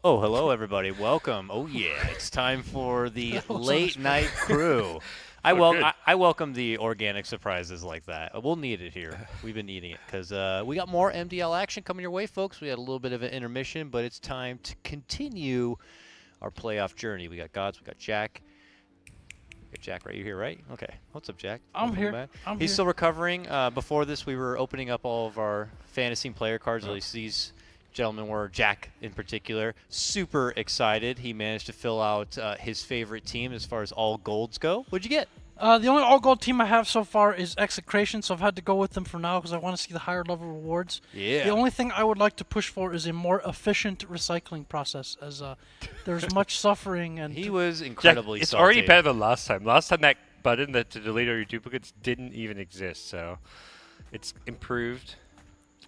Oh, hello everybody. Welcome. Oh yeah, it's time for the late night crew. Oh, good. I welcome the organic surprises like that. We'll need it here. We've been needing it because we got more MDL action coming your way, folks. We had a little bit of an intermission, but it's time to continue our playoff journey. We got Gods, we got Jack. We got Jack right here, right? Okay. What's up, Jack? I'm Welcome here. back. I'm He's here. still recovering. Before this, we were opening up all of our fantasy player cards. At least these gentlemen were, Jack in particular. Super excited. He managed to fill out his favorite team as far as all golds go. What'd you get? The only all-gold team I have so far is Execration, so I've had to go with them for now because I want to see the higher level rewards. Yeah. The only thing I would like to push for is a more efficient recycling process, as there's much suffering and He was Jack, incredibly it's salty. already better than last time. Last time that button that to delete all your duplicates didn't even exist, so it's improved.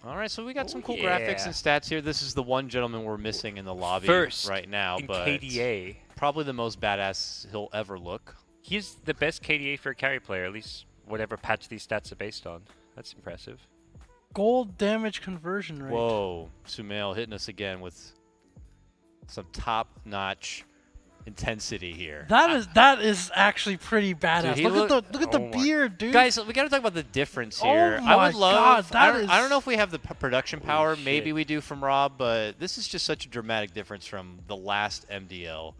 All right, so we got some cool yeah. graphics and stats here. This is the one gentleman we're missing in the lobby First right now, in but KDA. probably the most badass he'll ever look. He's the best KDA for a carry player, at least whatever patch these stats are based on. That's impressive. gold damage conversion rate. Whoa, Sumail hitting us again with some top-notch intensity here. That is actually pretty badass. Dude, Look at the oh my- beard, dude. Guys, we got to talk about the difference Oh here. my I would love. God, I don't know if we have the production power. shit. Maybe we do from Rob, but this is just such a dramatic difference from the last MDL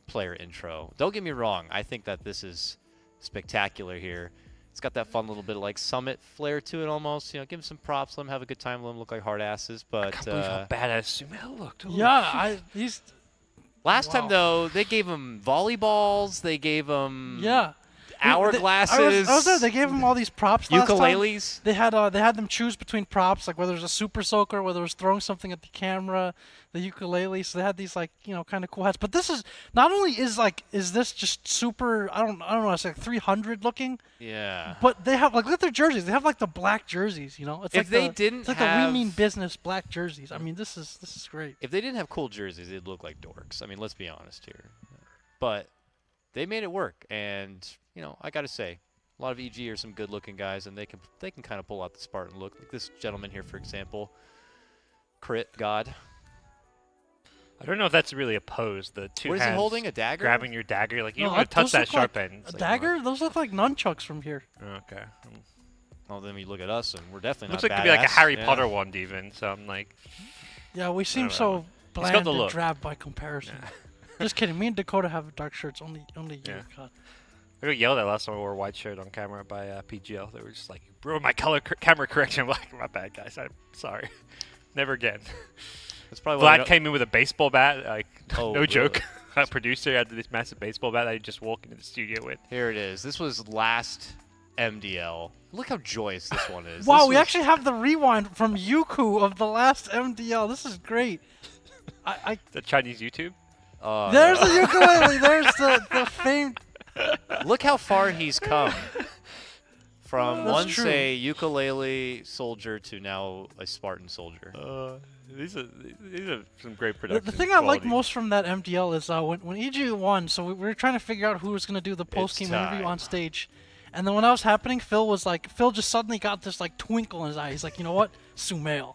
player intro. Don't get me wrong. I think that this is spectacular here. It's got that fun little bit of like Summit flair to it almost. You know, give him some props. Let him have a good time. Let him look like hard asses. I But can't believe how badass Sumail looked. Holy yeah, shit. he's last time Wow. though, they gave him volleyballs. They gave him yeah. hourglasses. I was there. They gave him all these props last time. ukuleles. They had them choose between props, like whether it was a super soaker, whether it was throwing something at the camera, the ukulele. So they had these like kind of cool hats. But this is not only is this just super. I don't know. It's like 300 looking. Yeah. But they have like look at their jerseys. They have like the black jerseys. It's If like they the, didn't it's like have- the We Mean Business black jerseys. I mean this is great. If they didn't have cool jerseys, they'd look like dorks. I mean, let's be honest here. But they made it work, and I got to say, a lot of EG are some good-looking guys, and they can kind of pull out the Spartan look. Like this gentleman here, for example, Crit God. I don't know if that's really a pose. The two What is he hands holding? A dagger? grabbing your dagger. Like, you No, don't want to touch those that look sharp like end. A It's like, dagger? Those look like nunchucks from here. Okay. Well, then you look at us, and we're definitely Looks not like it could be like a badass. Harry Yeah. Potter wand even, so I'm like, Yeah, we seem don't so know. got bland the and look. drab by comparison. Just kidding. Me and Dakota have dark shirts. Only you. Yeah. God. I got yelled at last time I wore a white shirt on camera by PGL. They were just like, bro, my camera correction. I'm like, my bad, guys. I'm sorry. Never again. That's probably why Vlad came in with a baseball bat. Like, Oh, no really? joke. Our producer had this massive baseball bat that he'd just walk into the studio with. Here it is. This was last MDL. Look how joyous this one is. Wow, This we was- actually have the rewind from Yuku of the last MDL. This is great. The Chinese YouTube. There's the ukulele. There's the famed. Look how far he's come. From That's once true. a ukulele soldier to now a Spartan soldier. These are some great The production. thing I like quality. most from that MDL is when EG won. So we were trying to figure out who was going to do the post game interview time. on stage, and then when that was happening, Phil just suddenly got this like twinkle in his eye. He's like, you know what, Sumail.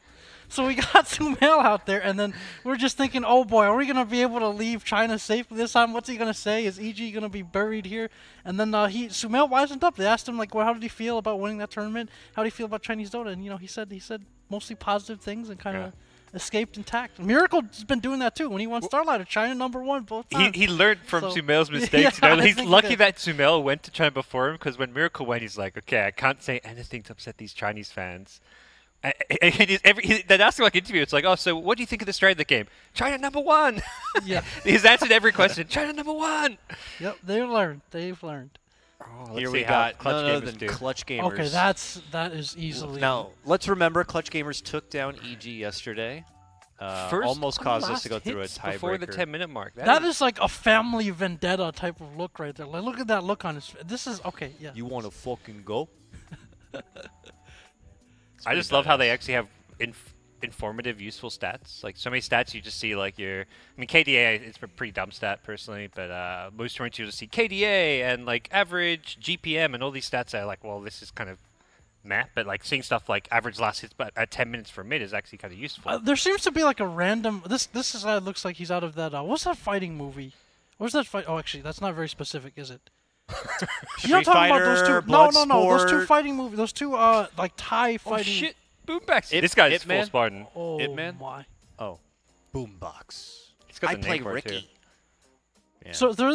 So we got Sumail out there, and then we were just thinking, oh boy, are we gonna be able to leave China safely this time? What's he gonna say? Is EG gonna be buried here? And then Sumail wisened up. They asked him like, well, how did he feel about winning that tournament? How did he feel about Chinese Dota? And he said mostly positive things and kind of escaped intact. Miracle's been doing that too. When he won Starlighter, China #1 both times. He learned from So- Sumail's mistakes. Yeah, I He's think he lucky did. that Sumail went to China before him, because when Miracle went, he's like, okay, I can't say anything to upset these Chinese fans. And they'd ask him like interview. It's like, oh, so what do you think of the strength of the game? China #1. Yeah. He's answered every question. China #1. Yep, they've learned. They've learned. Oh, Here let's we see how got Clutch none other Gamers than do. Clutch Gamers. Okay, that is easily. Now, let's remember, Clutch Gamers took down EG yesterday. First Almost on caused the us to go last through a hits before the tiebreaker. 10-minute mark. that is like a family vendetta type of look right there. Like, look at that look on his face. This is okay. Yeah. You want to fucking go? I just love how they actually have informative, useful stats. Like, so many stats you just see, like, KDA, it's a pretty dumb stat, personally, but most tournaments you just see KDA and, like, average, GPM, and all these stats are like, well, this is kind of meh, but like seeing stuff like average last hits but at 10 minutes for mid is actually kind of useful. There seems to be like a random. This is looks like he's out of that. What's that fighting movie? What's that fight? Oh, actually, that's not very specific, is it? You're not talking about those two. No. Those two fighting movies. Those two like Thai fighting. Oh shit! Boombax. This guy is full Spartan. Oh Hitman? my. Oh, Boombox. He's got I the play name for it, too. Ricky. Yeah. So there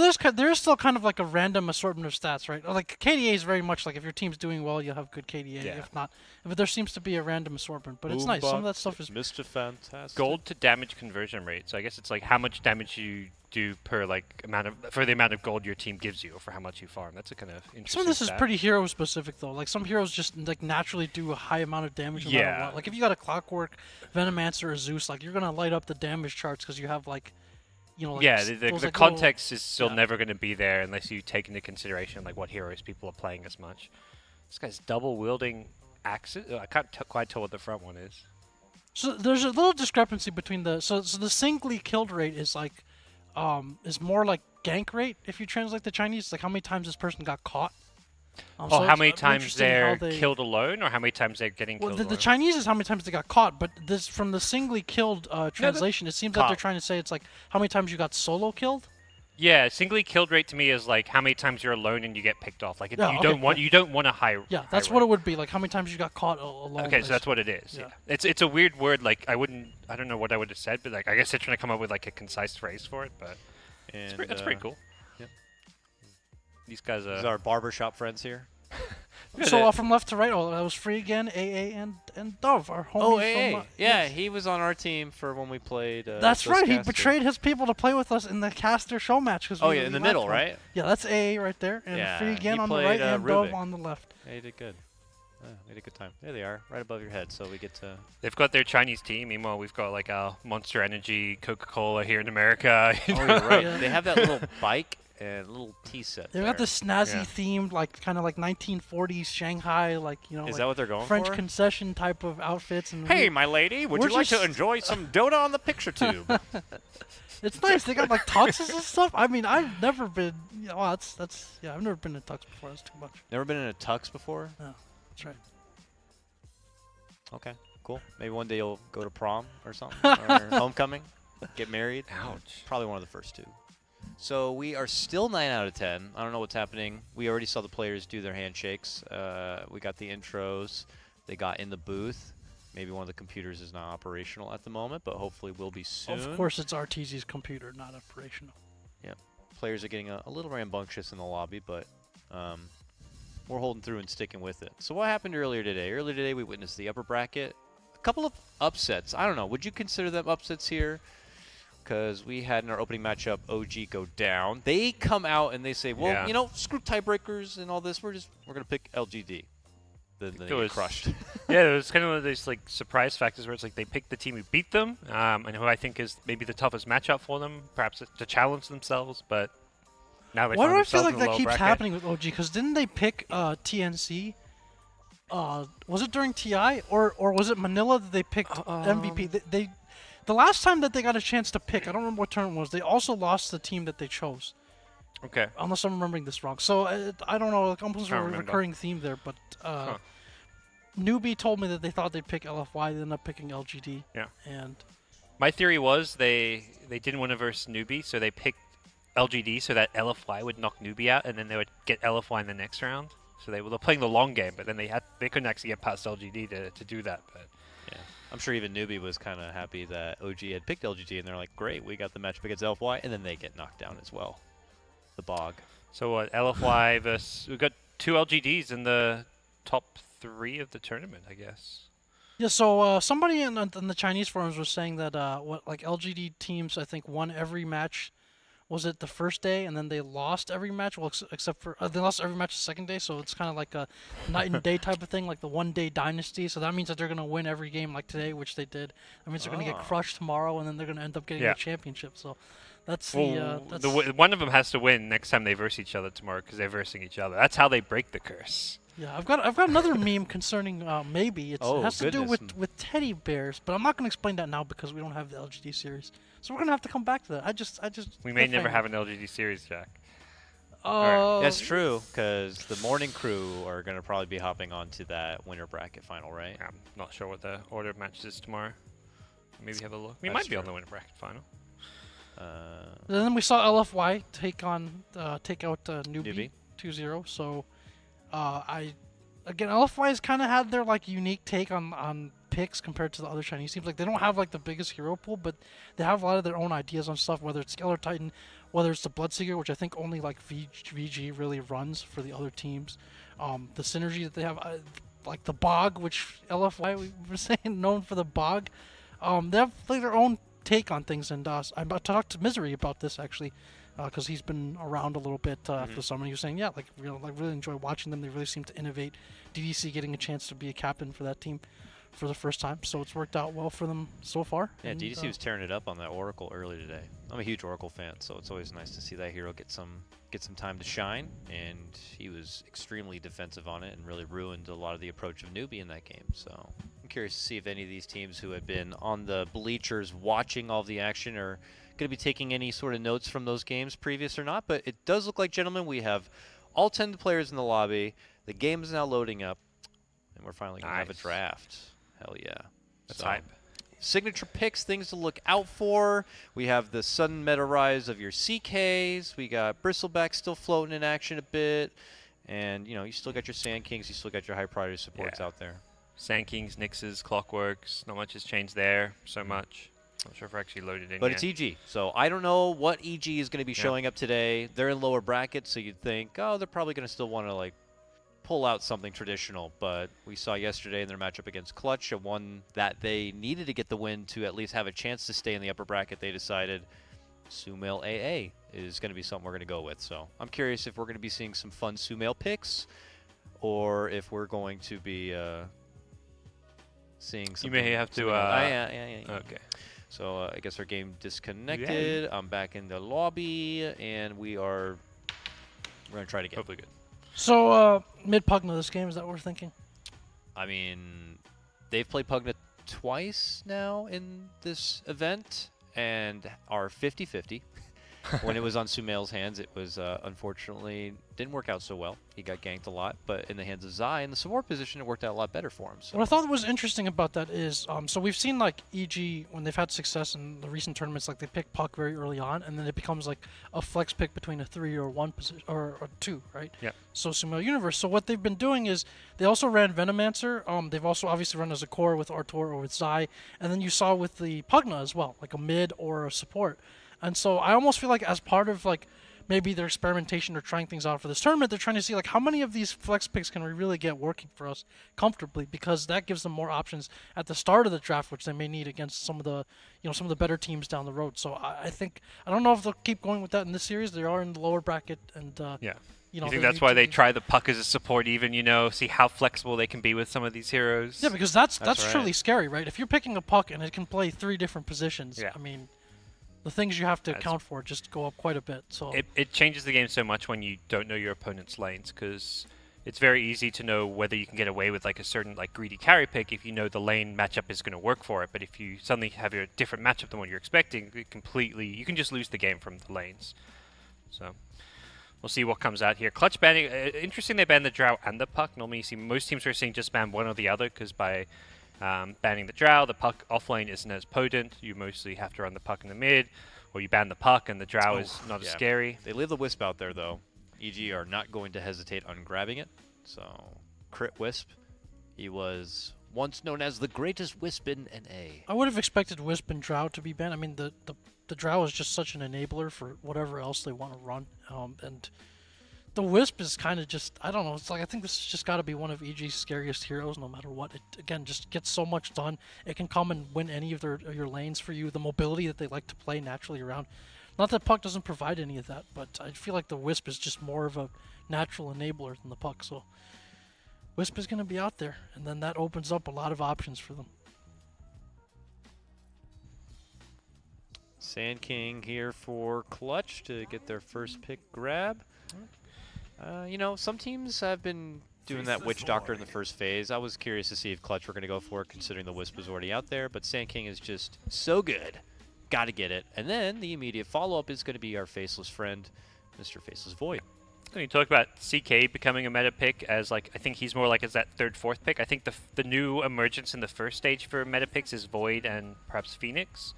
is still kind of like a random assortment of stats, right? Like KDA is very much like if your team's doing well, you'll have good KDA. Yeah. If not, but there seems to be a random assortment. But it's nice. Some of that stuff is Mr. Fantastic. Gold to damage conversion rate. So I guess it's like how much damage you do per like for the amount of gold your team gives you, or for how much you farm. That's a kind of interesting. Some of this is stat. pretty hero specific though. Like some heroes just like naturally do a high amount of damage no matter what. Like if you got a Clockwork, Venomancer, or Zeus, like you're gonna light up the damage charts because you have like, you know. Like Yeah, those, the like, context is still yeah. never going to be there unless you take into consideration like what heroes people are playing as much. This guy's double wielding axes. I can't quite tell what the front one is. So there's a little discrepancy between the so the singly killed rate is like is more like gank rate if you translate the Chinese. Like how many times this person got caught. Oh, how many times interesting they're how they- killed alone, or how many times they're getting Well, killed the alone? Chinese is how many times they got caught, but this from the singly killed translation, it seems like they're Caught. trying to say it's like how many times you got solo killed. Yeah, singly killed rate to me is like how many times you're alone and you get picked off. Like Yeah, you okay, don't want a high. Yeah, high that's rate. what it would be like. How many times you got caught alone? Okay, so that's what it is. Yeah. Yeah. It's a weird word. Like I don't know what I would have said, but like I guess they're trying to come up with like a concise phrase for it. But And, that's pretty cool. Yep. These guys These are our barbershop friends here. So from left to right, that was free again. AA and Dove, our homies. Oh, from, AA. Yeah, he was on our team for when we played. That's Ghost right. He Caster. betrayed his people to play with us in the caster show match. Oh yeah, in the middle, right? Yeah, that's AA right there, and Yeah, free again he on the played, right, and Dove Rubik. on the left. Yeah, he did good. Oh, we had a good time. There they are, right above your head. So we get to. They've got their Chinese team. Meanwhile, we've got like our Monster Energy, Coca-Cola here in America. Oh, you're right. Yeah. They have that little bike and little tea set. They've got there. this snazzy Yeah. themed, like kind of like 1940s Shanghai, like Is like that what they're going French for? concession type of outfits. And Hey, my lady, would We're you like to just- enjoy some Dota on the picture tube? it's nice. They got like tuxes and stuff. I mean, I've never been. Yeah, I've never been in tux before. That's too much. Never been in a tux before? That's right. Okay, cool. Maybe one day you'll go to prom or something, or homecoming, get married. Ouch. Probably one of the first two. So we are still 9 out of 10. I don't know what's happening. We already saw the players do their handshakes. We got the intros. They got in the booth. Maybe one of the computers is not operational at the moment, but hopefully will be soon. Of course, it's RTZ's computer, not operational. Players are getting a little rambunctious in the lobby, but we're holding through and sticking with it. So what happened earlier today? Earlier today, we witnessed the upper bracket. A couple of upsets. I don't know. Would you consider them upsets here? Because we had in our opening matchup OG go down. They come out and they say, well, Yeah. you know, screw tiebreakers and all this. We're going to pick LGD. Then they It get was- crushed. Yeah, it was kind of one of those like surprise factors where it's like they picked the team who beat them, and who I think is maybe the toughest matchup for them, perhaps to challenge themselves. But now they Why find do I feel themselves like in the that low keeps bracket. happening with OG? Because didn't they pick TNC? Was it during TI or was it Manila that they picked MVP? The last time that they got a chance to pick, I don't remember what turn it was. They also lost the team that they chose, Okay. unless I'm remembering this wrong. So I don't know. Like, almost a Can't remember. recurring theme there, but Newbie told me that they thought they'd pick LFY. They ended up picking LGD. Yeah. And My theory was they didn't want to verse Newbie, so they picked LGD so that LFY would knock Newbie out, and then they would get LFY in the next round. So they were playing the long game, but then they couldn't actually get past LGD to do that. But Yeah. I'm sure even Newbie was kind of happy that OG had picked LGD, and they're like, great, we got the matchup against LFY, and then they get knocked down as well. The bog. so what? LFY versus we've got two LGDs in the top 3 of the tournament, I guess. yeah, so somebody in the Chinese forums was saying that like LGD teams, I think, won every match. Was it the first day, and then they lost every match? Well, except for they lost every match the second day, so it's kind of like a night and day type of thing, like the one-day dynasty. So that means that they're gonna win every game like today, which they did. That means they're gonna get Ah. crushed tomorrow, and then they're gonna end up getting Yeah. the championship. So that's Well, the one of them has to win next time they verse each other tomorrow because they're versing each other. That's how they break the curse. yeah. I've got another meme concerning maybe it Oh, has to do goodness. with teddy bears, but I'm not gonna explain that now because we don't have the LGD series. So we're gonna have to come back to that. I just We may never cliffhanger. have an LGD series, Jack. That's true, because the morning crew are going to probably be hopping onto that winter bracket final, right? I'm not sure what the order of matches is tomorrow. Maybe have a look. We That's might be true. on the winter bracket final. And then we saw LFY take out Newbie Newbie. 2-0. So again, LFY has kind of had their like unique take on picks compared to the other Chinese teams. Like they don't have like the biggest hero pool, but they have a lot of their own ideas on stuff. Whether it's Skeller Titan, whether it's the Bloodseeker, which I think only like VG really runs for the other teams. The synergy that they have, like the Bog, which LFY we were saying known for the Bog. They have like their own take on things, and I'm about to talk to Misery about this actually, because he's been around a little bit after the summer. He was saying, yeah, like really enjoy watching them. They really seem to innovate. DDC getting a chance to be a captain for that team for the first time, so it's worked out well for them so far. Yeah, and, DDC was tearing it up on that Oracle early today. I'm a huge Oracle fan, so it's always nice to see that hero get some time to shine, and he was extremely defensive on it and really ruined a lot of the approach of Newbie in that game. So I'm curious to see if any of these teams who had been on the bleachers watching all of the action are going to be taking any sort of notes from those games previous or not. But it does look like, gentlemen, we have all 10 players in the lobby. The game is now loading up, and we're finally going to have a draft. Hell yeah. That's hype. Signature picks, things to look out for. We have the sudden meta rise of your CKs. We got Bristleback still floating in action a bit. And, you know, you still got your Sand Kings. You still got your high priority supports out there. Sand Kings, Nixes, Clockworks. Not much has changed there so much. Not sure if we're actually loaded in But yet. it's EG. So I don't know what EG is going to be showing up today. They're in lower brackets, so you'd think, oh, they're probably going to still want to, like, pull out something traditional, but we saw yesterday in their matchup against Clutch, a one that they needed to get the win to at least have a chance to stay in the upper bracket. They decided Sumail AA is going to be something we're going to go with. So I'm curious if we're going to be seeing some fun Sumail picks, or if we're going to be seeing some. You may have to. Yeah. Okay. So I guess our game disconnected. Yay. I'm back in the lobby, and we're going to try it again. Hopefully good. So mid Pugna this game, is that what we're thinking? I mean, they've played Pugna twice now in this event and are 50-50. When it was on Sumail's hands, it was unfortunately didn't work out so well. He got ganked a lot, but in the hands of Zai in the support position, it worked out a lot better for him. So. What I thought was interesting about that is, so we've seen like EG when they've had success in the recent tournaments, like they pick Puck very early on, and then it becomes like a flex pick between a 3 or 1 position or 2, right? Yeah. So Sumail Universe. So what they've been doing is they also ran Venomancer. They've also obviously run as a core with Artur or with Zai, and then you saw with the Pugna as well, like a mid or a support. And so I almost feel like as part of like maybe their experimentation or trying things out for this tournament, they're trying to see like how many of these flex picks can we really get working for us comfortably, because that gives them more options at the start of the draft, which they may need against some of the some of the better teams down the road. So I think I don't know if they'll keep going with that in this series. They are in the lower bracket, and yeah. You think that's why they try the Puck as a support, even see how flexible they can be with some of these heroes. Yeah, because that's right. truly scary, right? If you're picking a Puck and it can play 3 different positions, I mean, the things you have to account for just go up quite a bit. So it changes the game so much when you don't know your opponent's lanes, because it's very easy to know whether you can get away with like a certain like greedy carry pick if you know the lane matchup is going to work for it. But if you suddenly have a different matchup than what you're expecting, you can just lose the game from the lanes. So we'll see what comes out here. Clutch banning, interesting they banned the Drow and the Puck. Normally you see most teams we're seeing just ban one or the other, because by banning the Drow, the Puck offlane isn't as potent. You mostly have to run the Puck in the mid, or you ban the Puck and the Drow is not as scary. They leave the Wisp out there, though. EG are not going to hesitate on grabbing it. So, Crit Wisp. He was once known as the greatest Wisp in NA. I would have expected Wisp and Drow to be banned. I mean, the Drow is just such an enabler for whatever else they want to run. And the Wisp is kind of just, I don't know, it's like I think this has just got to be one of EG's scariest heroes no matter what. It, again, just gets so much done. It can come and win any of your lanes for you. The mobility that they like to play naturally around. Not that Puck doesn't provide any of that, but I feel like the Wisp is just more of a natural enabler than the Puck. So Wisp is going to be out there, and then that opens up a lot of options for them. Sand King here for Clutch to get their first pick grab. Some teams have been doing that Witch Doctor in the first phase. I was curious to see if Clutch were going to go for it, considering the Wisp was already out there, but Sand King is just so good. Got to get it. And then the immediate follow-up is going to be our faceless friend, Mr. Faceless Void. When you talk about CK becoming a meta pick as like, I think he's more like as that third, fourth pick. I think the new emergence in the first stage for meta picks is Void and perhaps Phoenix.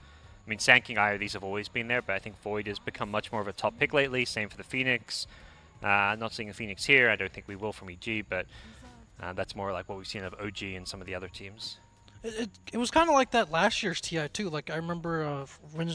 I mean, Sanking Eye, these have always been there, but I think Void has become much more of a top pick lately. Same for the Phoenix. Not seeing a Phoenix here. I don't think we will from EG, but that's more like what we've seen of OG and some of the other teams. It was kind of like that last year's TI too. Like I remember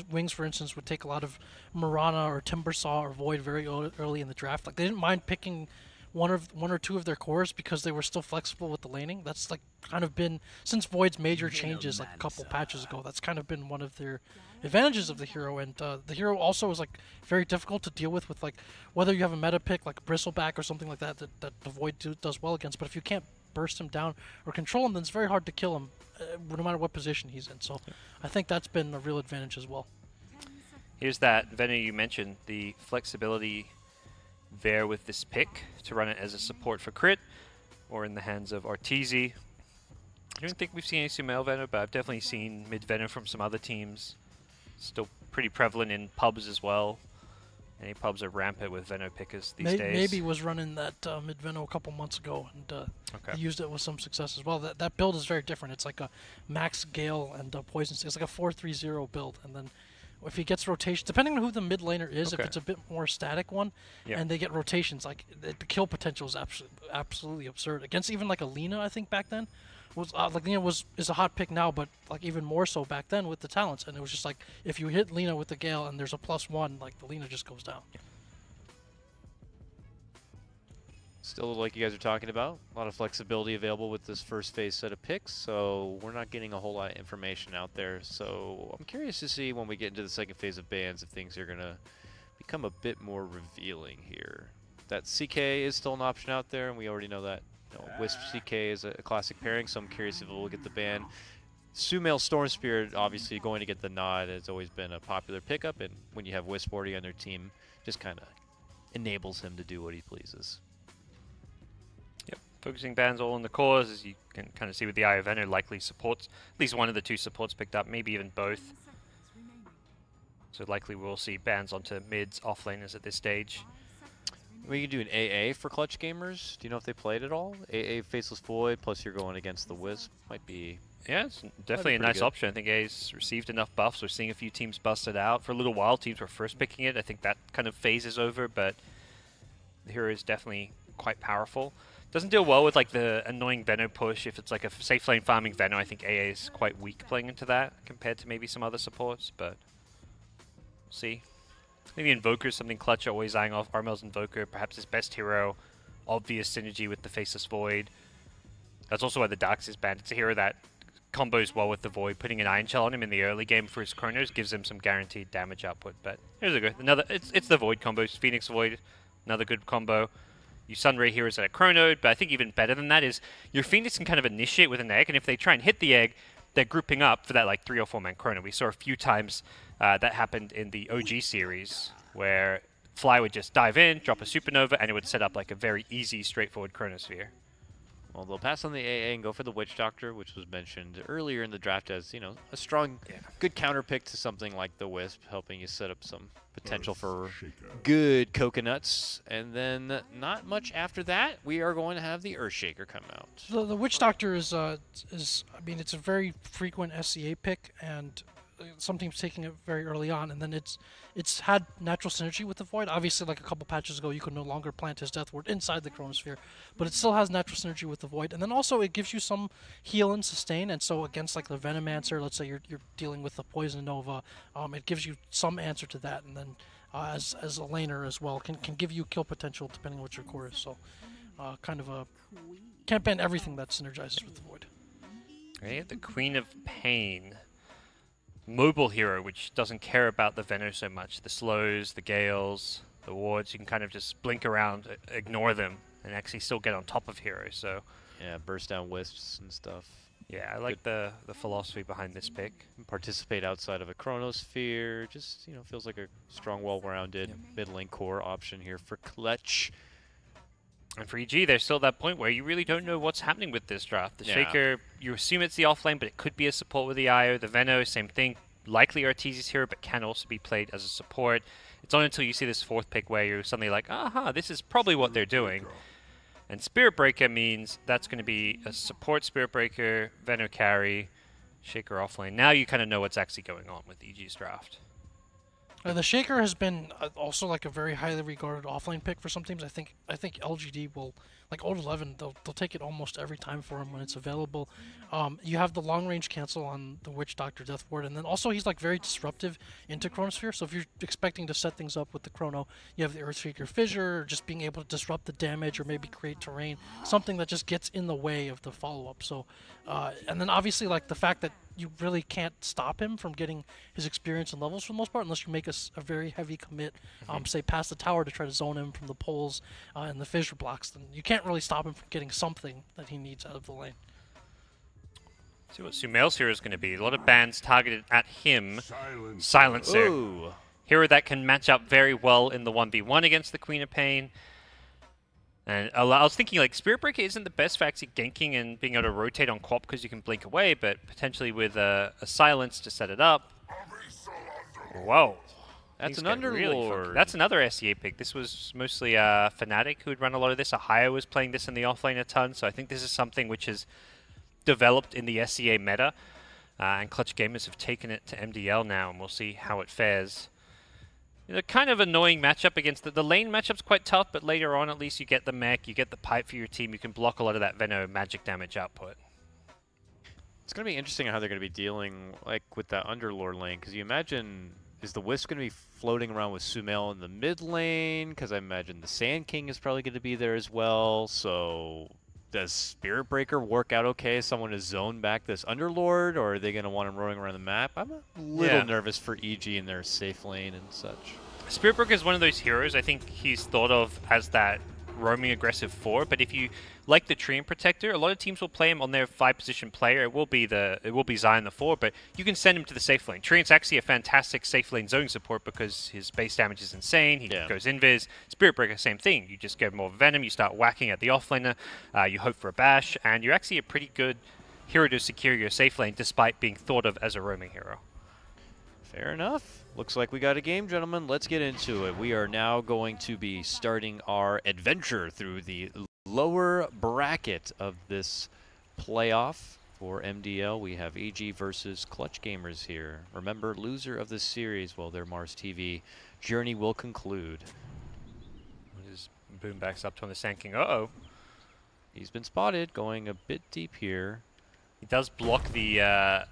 Wings, for instance, would take a lot of Mirana or Timbersaw or Void very early in the draft. Like they didn't mind picking one or two of their cores because they were still flexible with the laning. That's like kind of been since Void's major changes like a couple patches ago. That's kind of been one of their advantages of the hero. And the hero also is like very difficult to deal with like whether you have a meta pick like Bristleback or something like that that the Void does well against. But if you can't burst him down or control him, then it's very hard to kill him, no matter what position he's in. So I think that's been a real advantage as well. Here's that Venom you mentioned, the flexibility there with this pick to run it as a support for crit or in the hands of Arteezy. I don't think we've seen any Sumail Venom, but I've definitely seen mid Venom from some other teams. Still pretty prevalent in pubs as well. Any pubs are rampant with Venom pickers these days. Maybe was running that mid Venom a couple months ago, and he used it with some success as well. That build is very different. It's like a max Gale and Poison. It's like a 4-3-0 build, and then if he gets rotation, depending on who the mid laner is, if it's a bit more static one, and they get rotations, like the kill potential is absolutely absurd against even like a Lina. I think back then was like Lina is a hot pick now, but like even more so back then with the talents. And it was just like if you hit Lina with the Gale and there's a +1, like the Lina just goes down. Still, like you guys are talking about, a lot of flexibility available with this first phase set of picks, so we're not getting a whole lot of information out there. So I'm curious to see when we get into the second phase of bans if things are going to become a bit more revealing here. That CK is still an option out there, and we already know that. Wisp CK is a classic pairing, so I'm curious if it will get the ban. Sumail Storm Spirit obviously going to get the nod. It's always been a popular pickup, and when you have Wisp already on their team, just kind of enables him to do what he pleases. Yep, focusing bans all on the cores, as you can kind of see with the Eye of Venom, likely supports, at least one of the two supports picked up, maybe even both. So likely we'll see bans onto mids, offlaners at this stage. We can do an AA for clutch gamers. Do you know if they played at all? AA Faceless Void, plus you're going against the Wisp. Might be... Yeah, it's definitely a nice option. I think AA's received enough buffs. We're seeing a few teams bust it out. For a little while, teams were first picking it. I think that kind of phase is over, but the hero is definitely quite powerful. Doesn't deal well with like the annoying Venom push. If it's like a safe lane farming Venom, I think AA is quite weak playing into that compared to maybe some other supports, but we'll see. I think the Invoker is something Clutch are always eyeing off. Armel's Invoker, perhaps his best hero. Obvious synergy with the Faceless Void. That's also why the Darks is banned. It's a hero that combos well with the Void. Putting an Iron Shell on him in the early game for his Chronos gives him some guaranteed damage output. But here's a good another. It's the Void combos. Phoenix Void, another good combo. You Sunray heroes at a Chrono, but I think even better than that is your Phoenix can kind of initiate with an egg, and if they try and hit the egg, they're grouping up for that like 3 or 4 man Chrono. We saw a few times that happened in the OG series where Fly would just dive in, drop a Supernova, and it would set up like a very easy, straightforward Chronosphere. Well, they'll pass on the AA and go for the Witch Doctor, which was mentioned earlier in the draft as, you know, a strong, good counter pick to something like the Wisp, helping you set up some potential for good coconuts. And then not much after that, we are going to have the Earthshaker come out. The Witch Doctor is I mean, it's a very frequent SCA pick, and some teams taking it very early on, and then it's had natural synergy with the Void. Obviously, like a couple patches ago, you could no longer plant his Death Ward inside the Chronosphere, but it still has natural synergy with the Void. And then also it gives you some heal and sustain, and so against like the Venomancer, let's say you're dealing with the Poison Nova, it gives you some answer to that, and then as a laner as well, can give you kill potential depending on what your core is. So kind of a can't ban everything that synergizes with the Void. Right, the Queen of Pain. Mobile hero, which doesn't care about the Venom so much. The slows, the gales, the wards, you can kind of just blink around, ignore them, and actually still get on top of heroes. So yeah, burst down wisps and stuff. Yeah, I like the philosophy behind this pick. Participate outside of a Chronosphere. Just, you know, feels like a strong, well-rounded mid lane core option here for Clutch. And for EG, there's still that point where you really don't know what's happening with this draft. The Shaker, you assume it's the offlane, but it could be a support with the IO. The Veno, same thing. likely Arteezy's hero, but can also be played as a support. It's not until you see this 4th pick where you're suddenly like, aha, this is probably what they're doing. And Spirit Breaker means that's going to be a support Spirit Breaker, Venom carry, Shaker offlane. Now you kind of know what's actually going on with EG's draft. The Shaker has been also like a very highly regarded offlane pick for some teams. I think LGD will, like Old 11, they'll take it almost every time for him when it's available. You have the long range cancel on the Witch Doctor Death Ward, and then also he's like very disruptive into Chronosphere. So if you're expecting to set things up with the Chrono, you have the Earthshaker Fissure, or just being able to disrupt the damage or maybe create terrain, something that just gets in the way of the follow up. So, and then obviously like the fact that you really can't stop him from getting his experience and levels for the most part unless you make a very heavy commit, say past the tower to try to zone him from the poles and the fissure blocks. Then you can't really stop him from getting something that he needs out of the lane. See what Sumail's hero is going to be. A lot of bans targeted at him. Silencer. Ooh. Hero that can match up very well in the 1v1 against the Queen of Pain. And I was thinking, like, Spirit Breaker isn't the best for actually ganking and being able to rotate on Quap because you can blink away, but potentially with a silence to set it up. Whoa. That's an Things get really Underlord. funky. That's another SEA pick. This was mostly Fnatic who would run a lot of this. Ahaya was playing this in the offlane a ton, so I think this is something which is developed in the SEA meta, and Clutch Gamers have taken it to MDL now, and we'll see how it fares. A kind of annoying matchup against the lane matchup's quite tough, but later on at least you get the mech, you get the pipe for your team, you can block a lot of that Venom magic damage output. It's going to be interesting how they're going to be dealing like with that Underlord lane, because you imagine, is the Wisp going to be floating around with Sumail in the mid lane? Because I imagine the Sand King is probably going to be there as well, so does Spirit Breaker work out okay as someone to zone back this Underlord, or are they going to want him roaming around the map? I'm a little nervous for EG in their safe lane and such. Spirit Breaker is one of those heroes, I think he's thought of as that roaming aggressive 4, but if you like the Treant Protector, a lot of teams will play him on their 5-position player. It will be Zion the 4, but you can send him to the safe lane. Treant's actually a fantastic safe lane zoning support because his base damage is insane. He goes invis. Spirit Breaker, same thing. You just get more Venom, you start whacking at the offlaner, you hope for a bash, and you're actually a pretty good hero to secure your safe lane despite being thought of as a roaming hero. Fair enough. Looks like we got a game, gentlemen. Let's get into it. We are now going to be starting our adventure through the lower bracket of this playoff for MDL. We have EG versus Clutch Gamers here. Remember, loser of this series, well, their Mars TV journey will conclude. His boom backs up to on the Sand King. Uh-oh. He's been spotted, going a bit deep here. He does block the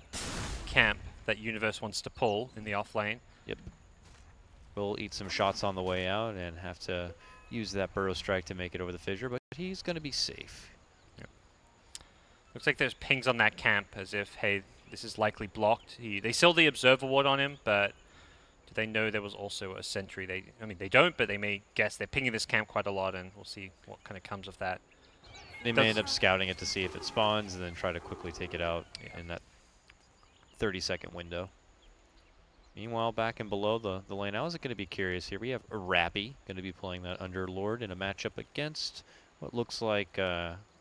camp that Universe wants to pull in the off lane. Yep. We'll eat some shots on the way out and have to use that Burrow Strike to make it over the fissure, but he's going to be safe. Yep. Looks like there's pings on that camp as if, hey, this is likely blocked. They still the Observer Ward on him, but do they know there was also a sentry? I mean, they don't, but they may guess. They're pinging this camp quite a lot, and we'll see what kind of comes of that. They may end up scouting it to see if it spawns and then try to quickly take it out in that 30-second window. Meanwhile, back and below the lane, I was going to be curious here. We have Rappy going to be playing that Underlord in a matchup against what looks like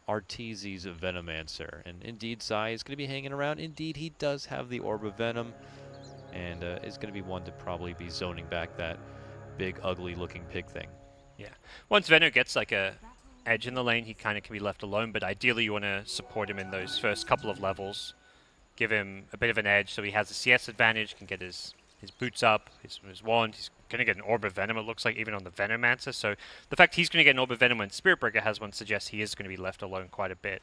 Arteezy's Venomancer. And indeed, Zai is going to be hanging around. Indeed, he does have the Orb of Venom, and is going to be one to probably be zoning back that big, ugly-looking pig thing. Yeah. Once Venom gets like a edge in the lane, he kind of can be left alone, but ideally you want to support him in those first couple of levels. Give him a bit of an edge so he has a CS advantage, can get his boots up, his wand. He's going to get an Orb of Venom, it looks like, even on the Venomancer. So the fact he's going to get an Orb of Venom when Spirit Breaker has one suggests he is going to be left alone quite a bit.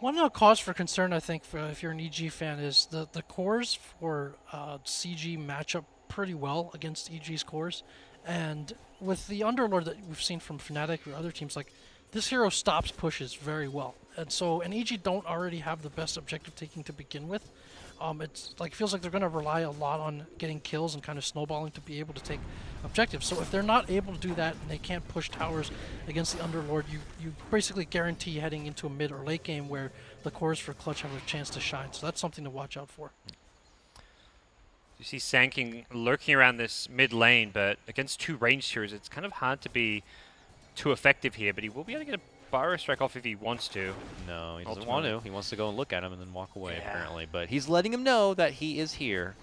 One cause for concern, I think, if you're an EG fan, is the cores for CG match up pretty well against EG's cores. And with the Underlord that we've seen from Fnatic or other teams, like, this hero stops pushes very well. And so, and EG don't already have the best objective taking to begin with. It's like, feels like they're going to rely a lot on getting kills and kind of snowballing to be able to take objectives. So if they're not able to do that and they can't push towers against the Underlord, you basically guarantee heading into a mid or late game where the cores for Clutch have a chance to shine. So that's something to watch out for. You see Sand King lurking around this mid lane, but against two ranged heroes, it's kind of hard to be too effective here, but he will be able to get a Burrow strike off if he wants to. No, he doesn't want to. He wants to go and look at him and then walk away, Yeah. apparently. But he's letting him know that he is here.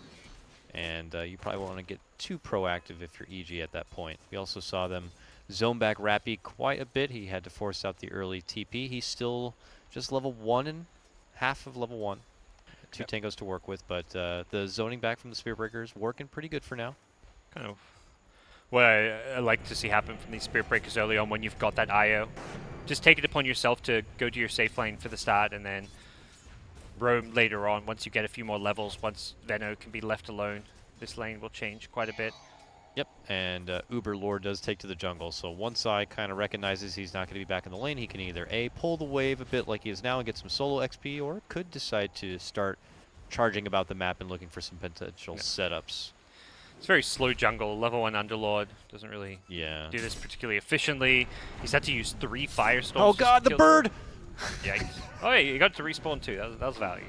And you probably won't want to get too proactive if you're EG at that point. We also saw them zone back Rappy quite a bit. He had to force out the early TP. He's still just level 1 and half of level 1. Two tangos to work with, but the zoning back from the Spirit Breaker is working pretty good for now. Kind of what I like to see happen from these Spirit Breakers early on when you've got that IO. Just take it upon yourself to go to your safe lane for the start and then roam later on once you get a few more levels. Once Venno can be left alone, this lane will change quite a bit. Yep, and Uber Lord does take to the jungle, so once Zai kind of recognizes he's not going to be back in the lane, he can either A, pull the wave a bit like he is now and get some solo XP, or could decide to start charging about the map and looking for some potential setups. It's very slow jungle. Level 1 Underlord doesn't really do this particularly efficiently. He's had to use 3 Firestorms. Oh god, the bird! Yikes. Oh yeah, he got to respawn too. That was value.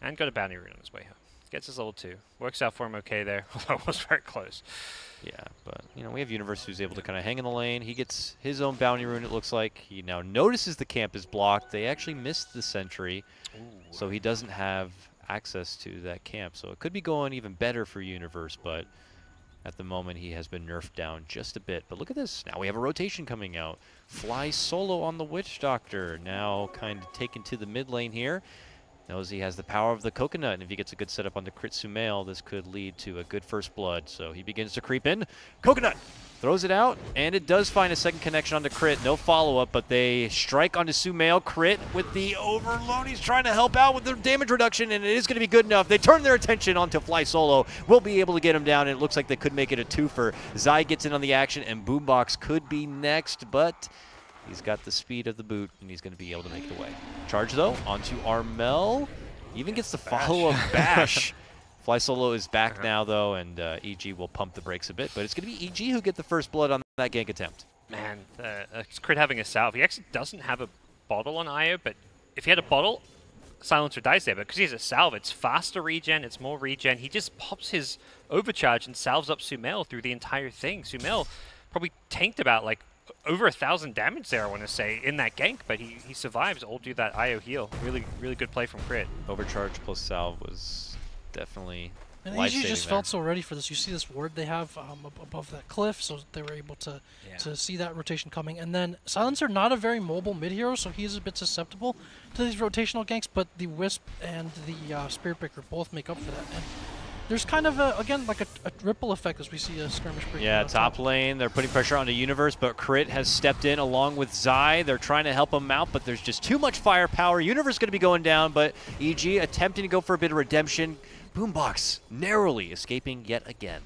And got a bounty rune on his way home. Gets his level 2. Works out for him okay there, although it was very close. Yeah, but, you know, we have Universe who's able to kind of hang in the lane. He gets his own bounty rune, it looks like. He now notices the camp is blocked. They actually missed the sentry, so he doesn't have access to that camp. So it could be going even better for Universe, but at the moment he has been nerfed down just a bit. But look at this. Now we have a rotation coming out. Fly solo on the Witch Doctor. Now kind of taken to the mid lane here. Knows he has the power of the coconut, and if he gets a good setup on the crit Sumail, this could lead to a good first blood. So he begins to creep in. Coconut! Throws it out, and it does find a second connection onto crit. No follow-up, but they strike onto Sumail. Crit with the overload. He's trying to help out with the damage reduction, and it is going to be good enough. They turn their attention onto Fly Solo. Will be able to get him down, and it looks like they could make it a twofer. Zai gets in on the action, and Boombox could be next, but he's got the speed of the boot, and he's going to be able to make it away. Charge, though, onto Armel. Even gets the follow-up bash. Fly Solo is back now, though, and EG will pump the brakes a bit, but it's going to be EG who get the first blood on that gank attempt. Man, Crit having a salve. He actually doesn't have a bottle on IO, but if he had a bottle, Silencer dies there. But because he has a salve, it's faster regen, it's more regen. He just pops his overcharge and salves up Sumail through the entire thing. Sumail probably tanked about, like, over 1,000 damage there, I want to say, in that gank, but he survives all due that IO heal. Really, really good play from Crit. Overcharge plus salve was definitely and life-saving EG just there. felt so ready for this. You see this ward they have above that cliff, so they were able to see that rotation coming. And then Silencer, not a very mobile mid-hero, so he's a bit susceptible to these rotational ganks, but the Wisp and the Spirit Breaker both make up for that. And there's kind of, again, like a ripple effect as we see a skirmish break. Yeah, top lane, they're putting pressure onto Universe, but Crit has stepped in along with Zai. They're trying to help him out, but there's just too much firepower. Universe going to be going down, but EG attempting to go for a bit of redemption. Boombox narrowly escaping yet again.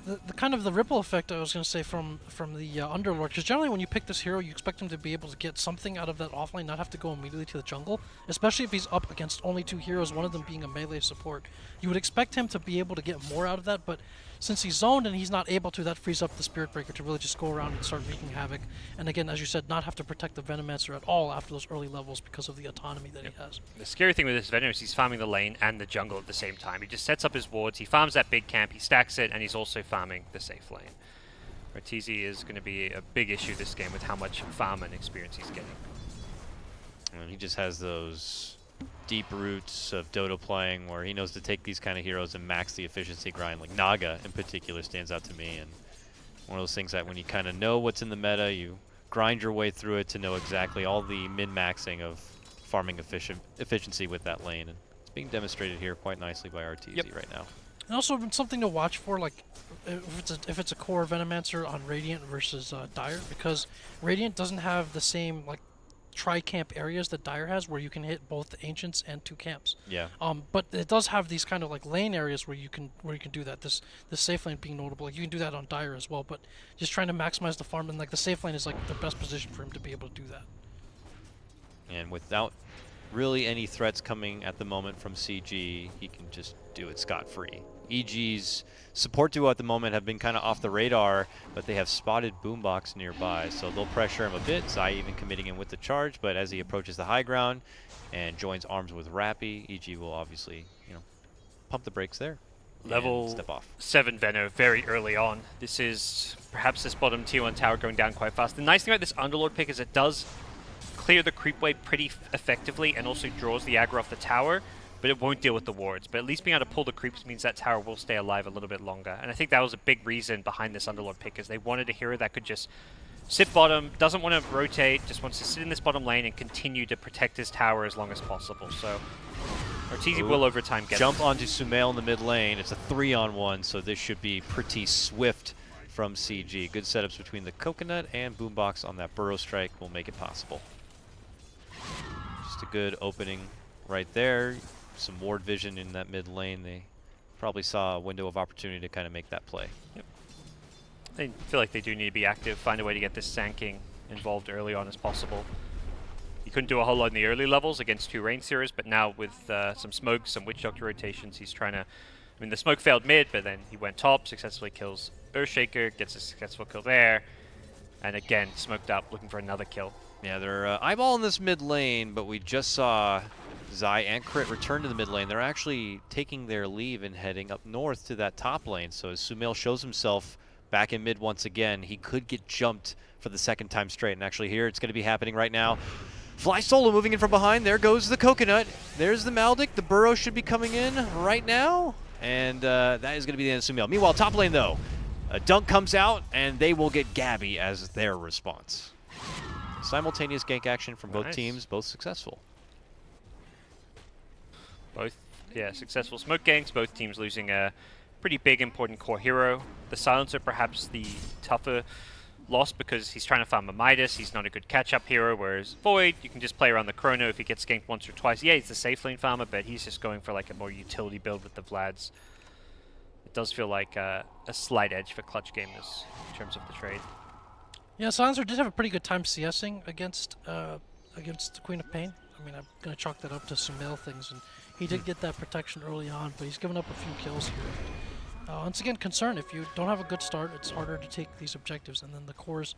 The kind of the ripple effect I was going to say from the Underlord, because generally when you pick this hero, you expect him to be able to get something out of that offlane, not have to go immediately to the jungle, especially if he's up against only 2 heroes, one of them being a melee support. You would expect him to be able to get more out of that, but since he's zoned and he's not able to, that frees up the Spirit Breaker to really just go around and start wreaking havoc. And again, as you said, not have to protect the Venomancer at all after those early levels because of the autonomy that he has. The scary thing with this Venom is he's farming the lane and the jungle at the same time. He just sets up his wards, he farms that big camp, he stacks it, and he's also farming the safe lane. Arteezy is going to be a big issue this game with how much farm and experience he's getting. And he just has those deep roots of Dota playing where he knows to take these kind of heroes and max the efficiency grind. Like Naga in particular stands out to me, and one of those things that when you kind of know what's in the meta, you grind your way through it to know exactly all the min-maxing of farming efficiency with that lane. And it's being demonstrated here quite nicely by Arteezy right now. And also something to watch for, like if it's a core Venomancer on Radiant versus Dire, because Radiant doesn't have the same like tri-camp areas that Dire has, where you can hit both the Ancients and 2 camps. Yeah. But it does have these kind of like lane areas where you can do that. This safe lane being notable. Like you can do that on Dire as well, but just trying to maximize the farm, and like the safe lane is like the best position for him to be able to do that. And without really any threats coming at the moment from CG, he can just do it scot-free. EG's support duo at the moment have been kind of off the radar, but they have spotted Boombox nearby, so they'll pressure him a bit. Zai even committing him with the charge, but as he approaches the high ground and joins arms with Rappy, EG will obviously, you know, pump the brakes there. Level step off. 7 Veno very early on. This is perhaps this bottom tier 1 tower going down quite fast. The nice thing about this Underlord pick is it does clear the creep wave pretty effectively and also draws the aggro off the tower, but it won't deal with the wards. But at least being able to pull the creeps means that tower will stay alive a little bit longer. And I think that was a big reason behind this Underlord pick, is they wanted a hero that could just sit bottom, doesn't want to rotate, just wants to sit in this bottom lane and continue to protect his tower as long as possible. So Arteezy will over time get jump onto Sumail in the mid lane. It's a 3-on-1, so this should be pretty swift from CG. Good setups between the Coconut and Boombox on that Burrow Strike will make it possible. Just a good opening right there. Some ward vision in that mid lane. They probably saw a window of opportunity to kind of make that play. Yep. I feel like they do need to be active, find a way to get this Sanking involved early on as possible. He couldn't do a whole lot in the early levels against 2 Rain Seers, but now with some smoke, some Witch Doctor rotations, he's trying to... I mean, the smoke failed mid, but then he went top, successfully kills Earthshaker, gets a successful kill there, and again, smoked up, looking for another kill. Yeah, they're eyeballing this mid lane, but we just saw Zai and Crit return to the mid lane. They're actually taking their leave and heading up north to that top lane. So as Sumail shows himself back in mid once again, he could get jumped for the 2nd time straight. And actually here, it's going to be happening right now. Fly Solo moving in from behind. There goes the Coconut. There's the Maldic. The Burrow should be coming in right now. And that is going to be the end of Sumail. Meanwhile, top lane though, a dunk comes out and they will get Gabby as their response. Simultaneous gank action from both teams, both successful. Both, yeah, successful smoke ganks, both teams losing a pretty big important core hero. The Silencer perhaps the tougher loss because he's trying to farm a Midas, he's not a good catch-up hero, whereas Void, you can just play around the Chrono if he gets ganked once or twice. Yeah, he's a safe lane farmer, but he's just going for like a more utility build with the Vlads. It does feel like a slight edge for clutch gamers in terms of the trade. Yeah, Silencer did have a pretty good time CSing against the Queen of Pain. I mean, I'm going to chalk that up to Sumail things, and he did get that protection early on, but he's given up a few kills here. Once again, concern, if you don't have a good start, it's harder to take these objectives, and then the cores,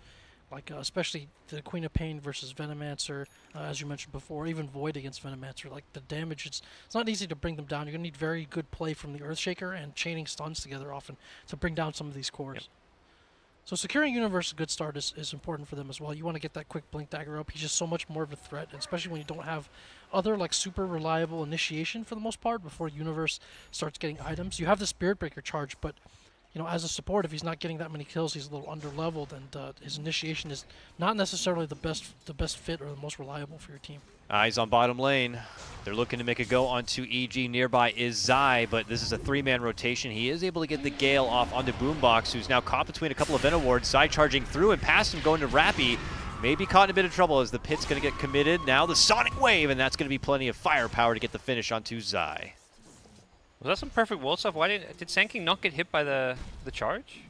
like especially the Queen of Pain versus Venomancer, as you mentioned before, even Void against Venomancer, like the damage, it's not easy to bring them down. You're going to need very good play from the Earthshaker and chaining stuns together often to bring down some of these cores. Yep. So securing Universe a good start is important for them as well. You want to get that quick Blink Dagger up. He's just so much more of a threat, especially when you don't have other like super reliable initiation for the most part before Universe starts getting items. You have the Spirit Breaker charge, but you know, as a support, if he's not getting that many kills, he's a little under-leveled, and his initiation is not necessarily the best fit or the most reliable for your team. Eyes on bottom lane. They're looking to make a go onto EG. Nearby is Zai, but this is a 3-man rotation. He is able to get the Gale off onto Boombox, who's now caught between a couple of Venom wards. Zai charging through and past him, going to Rappy. Maybe caught in a bit of trouble as the pit's going to get committed. Now the Sonic Wave, and that's going to be plenty of firepower to get the finish onto Zai. Was that some perfect wall stuff? Why did Sanking not get hit by the charge?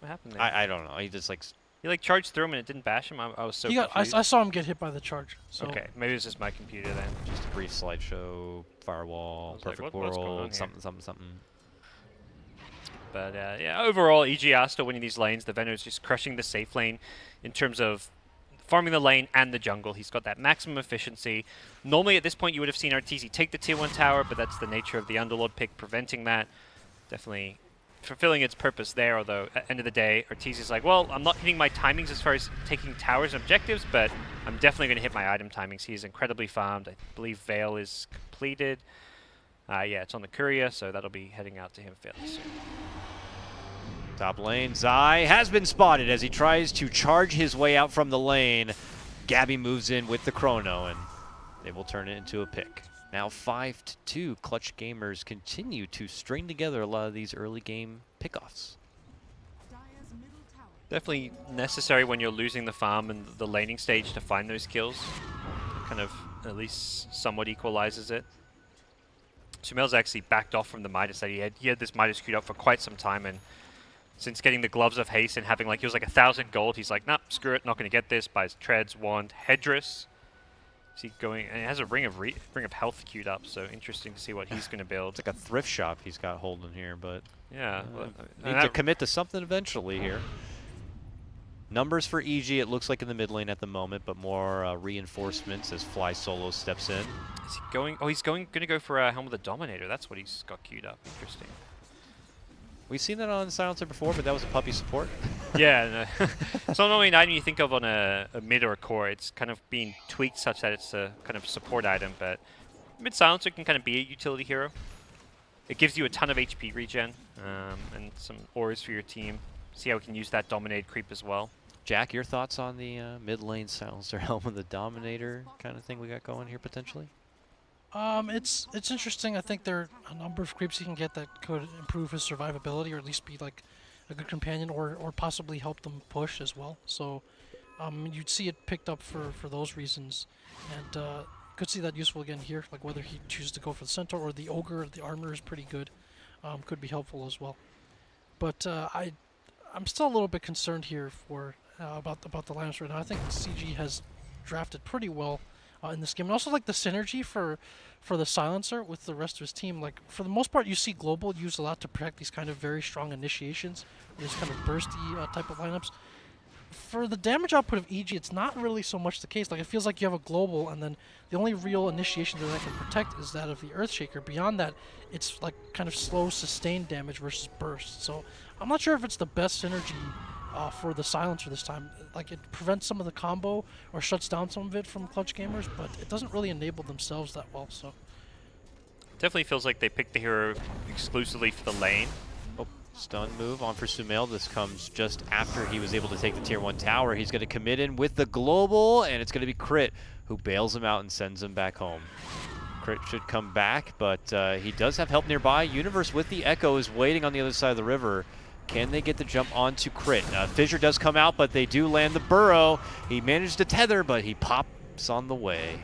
What happened there? I don't know. He just like... He like charged through him and it didn't bash him? I was so confused. I saw him get hit by the charge. So. Okay, maybe it was just my computer then. Just a brief slideshow, firewall, perfect world, something. But yeah, overall, EG are still winning these lanes. The Venom's just crushing the safe lane in terms of farming the lane and the jungle. He's got that maximum efficiency. Normally at this point you would have seen Arteezy take the tier 1 tower, but that's the nature of the Underlord pick, preventing that. Definitely fulfilling its purpose there, although at the end of the day, Arteezy's like, well, I'm not hitting my timings as far as taking towers and objectives, but I'm definitely going to hit my item timings. He is incredibly farmed. I believe Veil is completed. Yeah, it's on the courier, so that'll be heading out to him fairly soon. Top lane, Zai has been spotted as he tries to charge his way out from the lane. Gabby moves in with the Chrono, and they will turn it into a pick. Now 5-2, Clutch Gamers continue to string together a lot of these early game pickoffs. Definitely necessary when you're losing the farm and the laning stage to find those kills. It kind of at least somewhat equalizes it. Sumail's actually backed off from the Midas that he had this Midas queued up for quite some time, and since getting the Gloves of Haste and having like, he was like 1,000 gold, he's like, nah, screw it, not going to get this, buys Treads, Wand, Headdress. Is he going, and he has a Ring of Health queued up, so interesting to see what he's going to build. It's like a thrift shop he's got holding here, but yeah, need to commit to something eventually here. Numbers for EG, it looks like in the mid lane at the moment, but more reinforcements as Fly Solo steps in. Is he going, oh, he's going to go for a Helm of the Dominator, that's what he's got queued up, interesting. We've seen that on Silencer before, but that was a puppy support. Yeah, no. It's not normally an item you think of on a mid or a core. It's kind of being tweaked such that it's a kind of support item, but mid Silencer can kind of be a utility hero. It gives you a ton of HP regen and some auras for your team. See how we can use that Dominate creep as well. Jack, your thoughts on the mid lane Silencer Helm and the Dominator kind of thing we got going here potentially? It's interesting. I think there are a number of creeps he can get that could improve his survivability, or at least be like a good companion, or possibly help them push as well. So you'd see it picked up for those reasons, and could see that useful again here. Like whether he chooses to go for the Centaur or the Ogre, the armor is pretty good. Could be helpful as well. But I'm still a little bit concerned here for about the lineups right now. I think CG has drafted pretty well in this game, and also like the synergy for the Silencer with the rest of his team. Like for the most part, you see Global used a lot to protect these kind of very strong initiations, these kind of bursty type of lineups. For the damage output of EG, it's not really so much the case. Like it feels like you have a Global, and then the only real initiation that can protect is that of the Earthshaker. Beyond that, it's like kind of slow, sustained damage versus burst. So I'm not sure if it's the best synergy for the Silencer this time. Like it prevents some of the combo or shuts down some of it from Clutch Gamers, but it doesn't really enable themselves that well. So definitely feels like they picked the hero exclusively for the lane. Oh, stun move on for Sumail. This comes just after he was able to take the tier 1 tower. He's going to commit in with the global, and it's going to be Crit who bails him out and sends him back home. Crit should come back, but he does have help nearby. Universe with the Echo is waiting on the other side of the river. Can they get the jump onto Crit? Fissure does come out, but they do land the burrow. He managed to tether, but he pops on the way.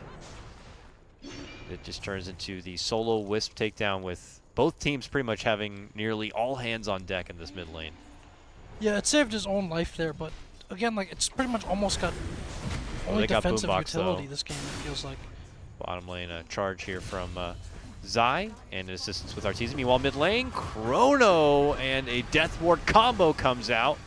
It just turns into the solo Wisp takedown with both teams pretty much having nearly all hands on deck in this mid lane. yeah, it saved his own life there, but again, like it's pretty much almost got only defensive utility this game, it feels like. Bottom lane, a charge here from Zai and an assistance with Arteezy. Meanwhile, mid lane, Chrono and a Death Ward combo comes out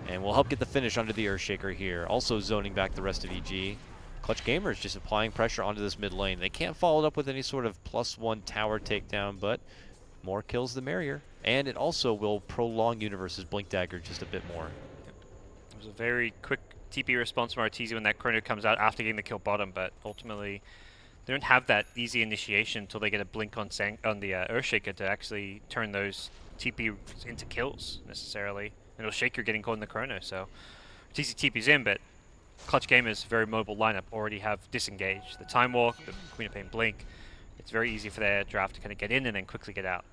and will help get the finish under the Earthshaker here. Also zoning back the rest of EG. Clutch Gamers just applying pressure onto this mid lane. They can't follow it up with any sort of +1 tower takedown, but more kills the merrier. And it also will prolong Universe's Blink Dagger just a bit more. It was a very quick TP response from Arteezy when that Chrono comes out after getting the kill bottom, but ultimately they don't have that easy initiation until they get a blink on the Earthshaker to actually turn those TP into kills necessarily. And Earthshaker getting caught in the Chrono, so Arteezy TP's in, but Clutch Gamers, very mobile lineup, already have disengaged. The Time Walk, the Queen of Pain Blink, it's very easy for their draft to kind of get in and then quickly get out.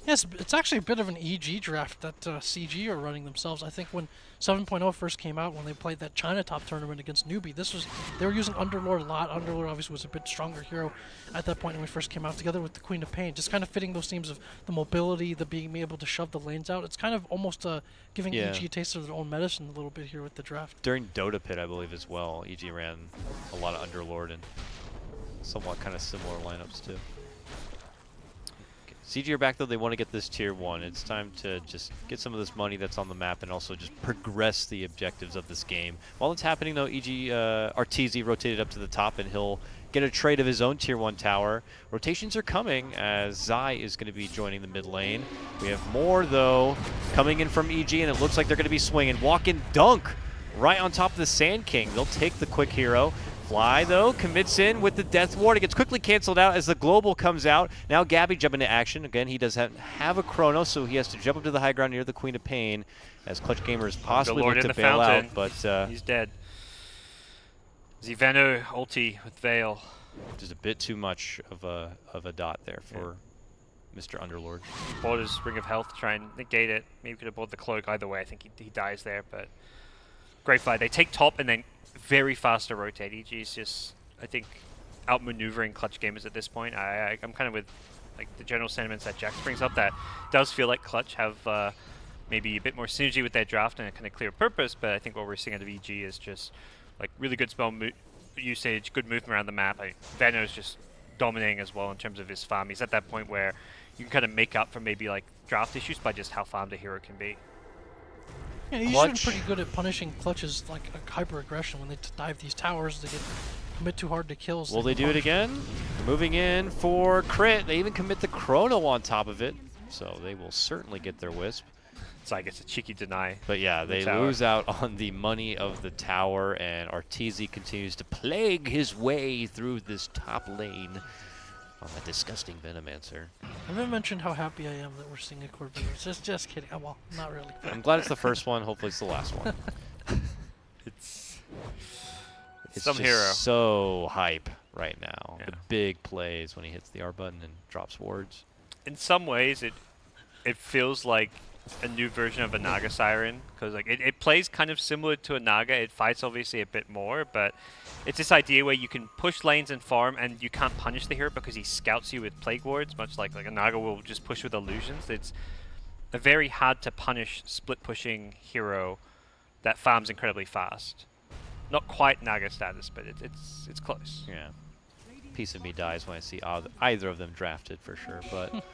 Yes, it's actually a bit of an EG draft that CG are running themselves. I think when 7.0 first came out, when they played that China Top tournament against Newbie, they were using Underlord a lot. Underlord obviously was a bit stronger hero at that point when we first came out, together with the Queen of Pain, just kind of fitting those themes of the mobility, the being able to shove the lanes out. It's kind of almost giving EG a taste of their own medicine a little bit here with the draft. During Dota Pit, I believe, as well, EG ran a lot of Underlord and somewhat kind of similar lineups, too. CG are back, though. They want to get this tier 1. It's time to just get some of this money that's on the map and also just progress the objectives of this game. While it's happening, though, Arteezy rotated up to the top, and he'll get a trade of his own tier 1 tower. Rotations are coming as Zai is going to be joining the mid lane. We have more, though, coming in from EG, and it looks like they're going to be swinging. Walk-in dunk right on top of the Sand King. They'll take the quick hero. Fly, though, commits in with the Death Ward. It gets quickly canceled out as the Global comes out. Now Gabby jumping into action. Again, he does have a Chrono, so he has to jump up to the high ground near the Queen of Pain as Clutch Gamers possibly look to bail out. But he's dead. Ziveno ulti with Veil. Just a bit too much of a dot there for Mr. Underlord. Bought his Ring of Health to try and negate it. Maybe could have bought the cloak. Either way, I think he dies there, but great fight. They take top and then very fast to rotate. EG is just, I think, outmaneuvering Clutch Gamers at this point. I'm kind of with like the general sentiments that Jax brings up, that does feel like Clutch have maybe a bit more synergy with their draft and a kind of clear purpose, but I think what we're seeing out of EG is just like really good spell usage, good movement around the map. Veno's just dominating as well in terms of his farm. He's at that point where you can kind of make up for maybe like draft issues by just how farmed a hero can be. Yeah, he's been pretty good at punishing Clutch's like hyper aggression when they dive these towers. They get commit too hard to kills. Will they do it again? Moving in for crit. They even commit the chrono on top of it. So they will certainly get their wisp. It's like it's a cheeky deny. But yeah, they lose out on the money of the tower, and Arteezy continues to plague his way through this top lane on that disgusting Venomancer. I haven't mentioned how happy I am that we're seeing a core Venom. Just kidding. Oh, well, not really. I'm glad it's the first one. Hopefully it's the last one. It's just some hero. So hype right now. Yeah. The big plays when he hits the R button and drops wards. In some ways, it feels like a new version of a Naga Siren, because like it plays kind of similar to a Naga. It fights obviously a bit more, but it's this idea where you can push lanes and farm, and you can't punish the hero because he scouts you with plague wards, much like a Naga will just push with illusions. It's a very hard to punish split pushing hero that farms incredibly fast. Not quite Naga status, but it's close. Yeah. Piece of me dies when I see either of them drafted for sure, but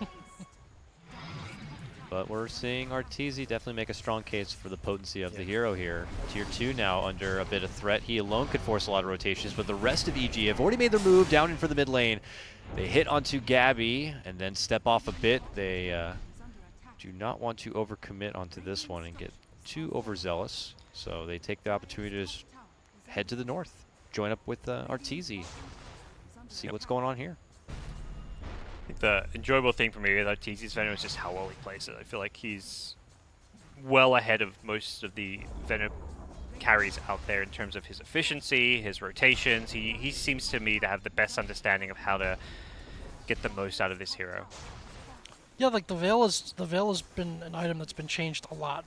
but we're seeing Arteezy definitely make a strong case for the potency of the hero here. Tier 2 now under a bit of threat. He alone could force a lot of rotations, but the rest of EG have already made their move down in for the mid lane. They hit onto Gabby and then step off a bit. They do not want to overcommit onto this one and get too overzealous, so they take the opportunity to just head to the north, join up with Arteezy, see what's going on here. I think the enjoyable thing for me with Arteezy's Venom is just how well he plays it. I feel like he's well ahead of most of the Venom carries out there in terms of his efficiency, his rotations. He seems to me to have the best understanding of how to get the most out of this hero. Yeah, like the Veil has been an item that's been changed a lot,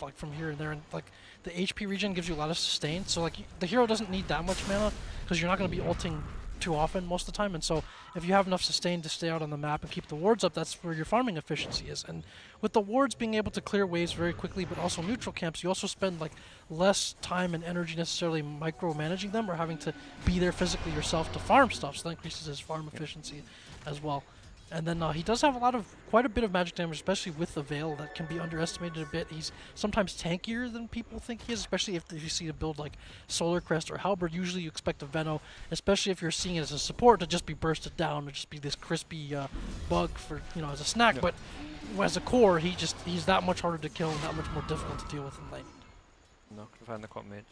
like from here and there, and like the HP regen gives you a lot of sustain. So like the hero doesn't need that much mana because you're not going to be ulting too often most of the time, and so if you have enough sustain to stay out on the map and keep the wards up, that's where your farming efficiency is. And with the wards being able to clear waves very quickly, but also neutral camps, you also spend like less time and energy necessarily micromanaging them or having to be there physically yourself to farm stuff, so that increases his farm efficiency as well. And then he does have quite a bit of magic damage, especially with the Veil, that can be underestimated a bit. He's sometimes tankier than people think he is, especially if you see a build like Solar Crest or Halberd. Usually you expect a Veno, especially if you're seeing it as a support, to just be bursted down, to just be this crispy bug for, as a snack. But as a core, he's that much harder to kill and that much more difficult to deal with in lane. I'm not gonna find the quote mid.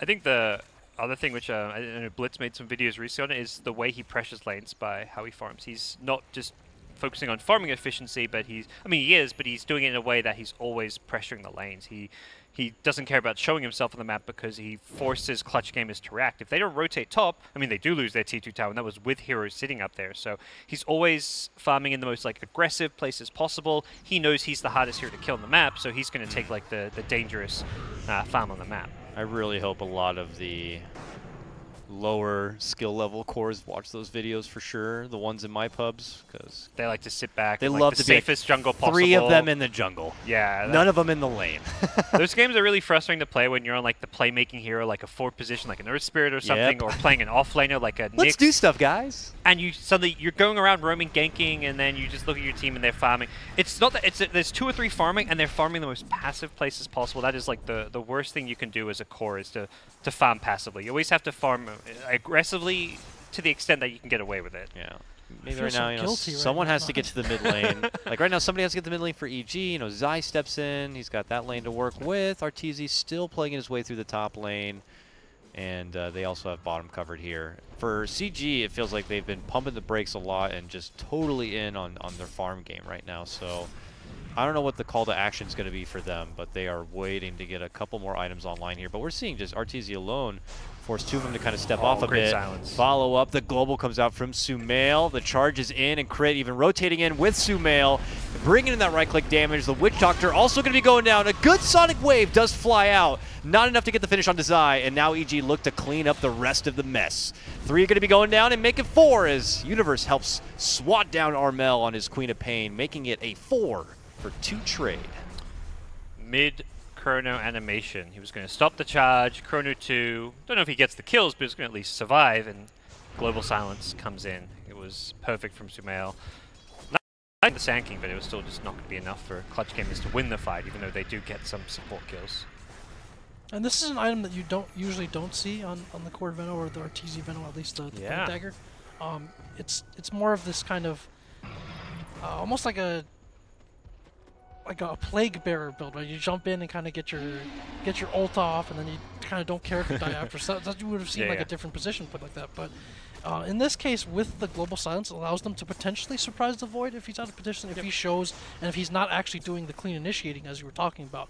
I think the other thing, which I know Blitz made some videos recently on it, is the way he pressures lanes by how he farms. He's not just focusing on farming efficiency, but he is, but he's doing it in a way that he's always pressuring the lanes. He doesn't care about showing himself on the map because he forces clutch gamers to react. If they don't rotate top, they do lose their T2 tower, and that was with heroes sitting up there. So he's always farming in the most aggressive places possible. He knows he's the hardest hero to kill on the map, so he's going to take the dangerous farm on the map. I really hope a lot of the lower skill level cores watch those videos for sure. The ones in my pubs, because they like to sit back. They and love the to be safest jungle possible. 3 of them in the jungle. Yeah, none of them in the lane. Those games are really frustrating to play when you're on like the playmaking hero, like a 4th position, like an Earth Spirit or something, or playing an offlaner like a Nyx. Let's do stuff, guys. And you're going around roaming, ganking, and then you just look at your team and they're farming. It's not that there's 2 or 3 farming, and they're farming the most passive places possible. That is like the worst thing you can do as a core, is to farm passively. You always have to farm aggressively to the extent that you can get away with it. Yeah. Maybe right now, someone right has to get to the mid lane. Like right now, somebody has to get to the mid lane for EG. Zai steps in. He's got that lane to work with. Arteezy still playing his way through the top lane. And they also have bottom covered here. For CG, it feels like they've been pumping the brakes a lot and just totally in on their farm game right now. So I don't know what the call to action is going to be for them, but they are waiting to get a couple more items online here. But we're seeing just Arteezy alone force 2 of them to kind of step off a bit. Silence. Follow up. The global comes out from Sumail. The charge is in, and Crit even rotating in with Sumail, bringing in that right-click damage. The Witch Doctor also going to be going down. A good Sonic Wave does fly out. Not enough to get the finish on Zai, and now EG look to clean up the rest of the mess. 3 are going to be going down and make it 4 as Universe helps swat down Armel on his Queen of Pain, making it a 4 for 2 trade. Mid Chrono animation. He was going to stop the charge. Chrono 2. Don't know if he gets the kills, but he's going to at least survive. And Global Silence comes in. It was perfect from Sumail. Not the Sand King, but it was still just not going to be enough for clutch gamers to win the fight, even though they do get some support kills. And this is an item that you usually don't see on the Cord Venom or the Arteezy Venom, at least the Blink Dagger. It's more of this kind of almost like a plague bearer build, right? You jump in and kind of get your ult off, and then you kind of don't care if you die after. So that you would have seen like a different position put like that. But in this case, with the global silence, it allows them to potentially surprise the Void if he's out of position, if he shows, and if he's not actually doing the clean initiating as you were talking about.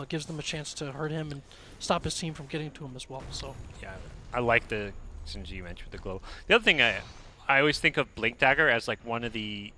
Gives them a chance to hurt him and stop his team from getting to him as well. So yeah, I like the since you mentioned the global. The other thing I always think of Blink Dagger as like one of the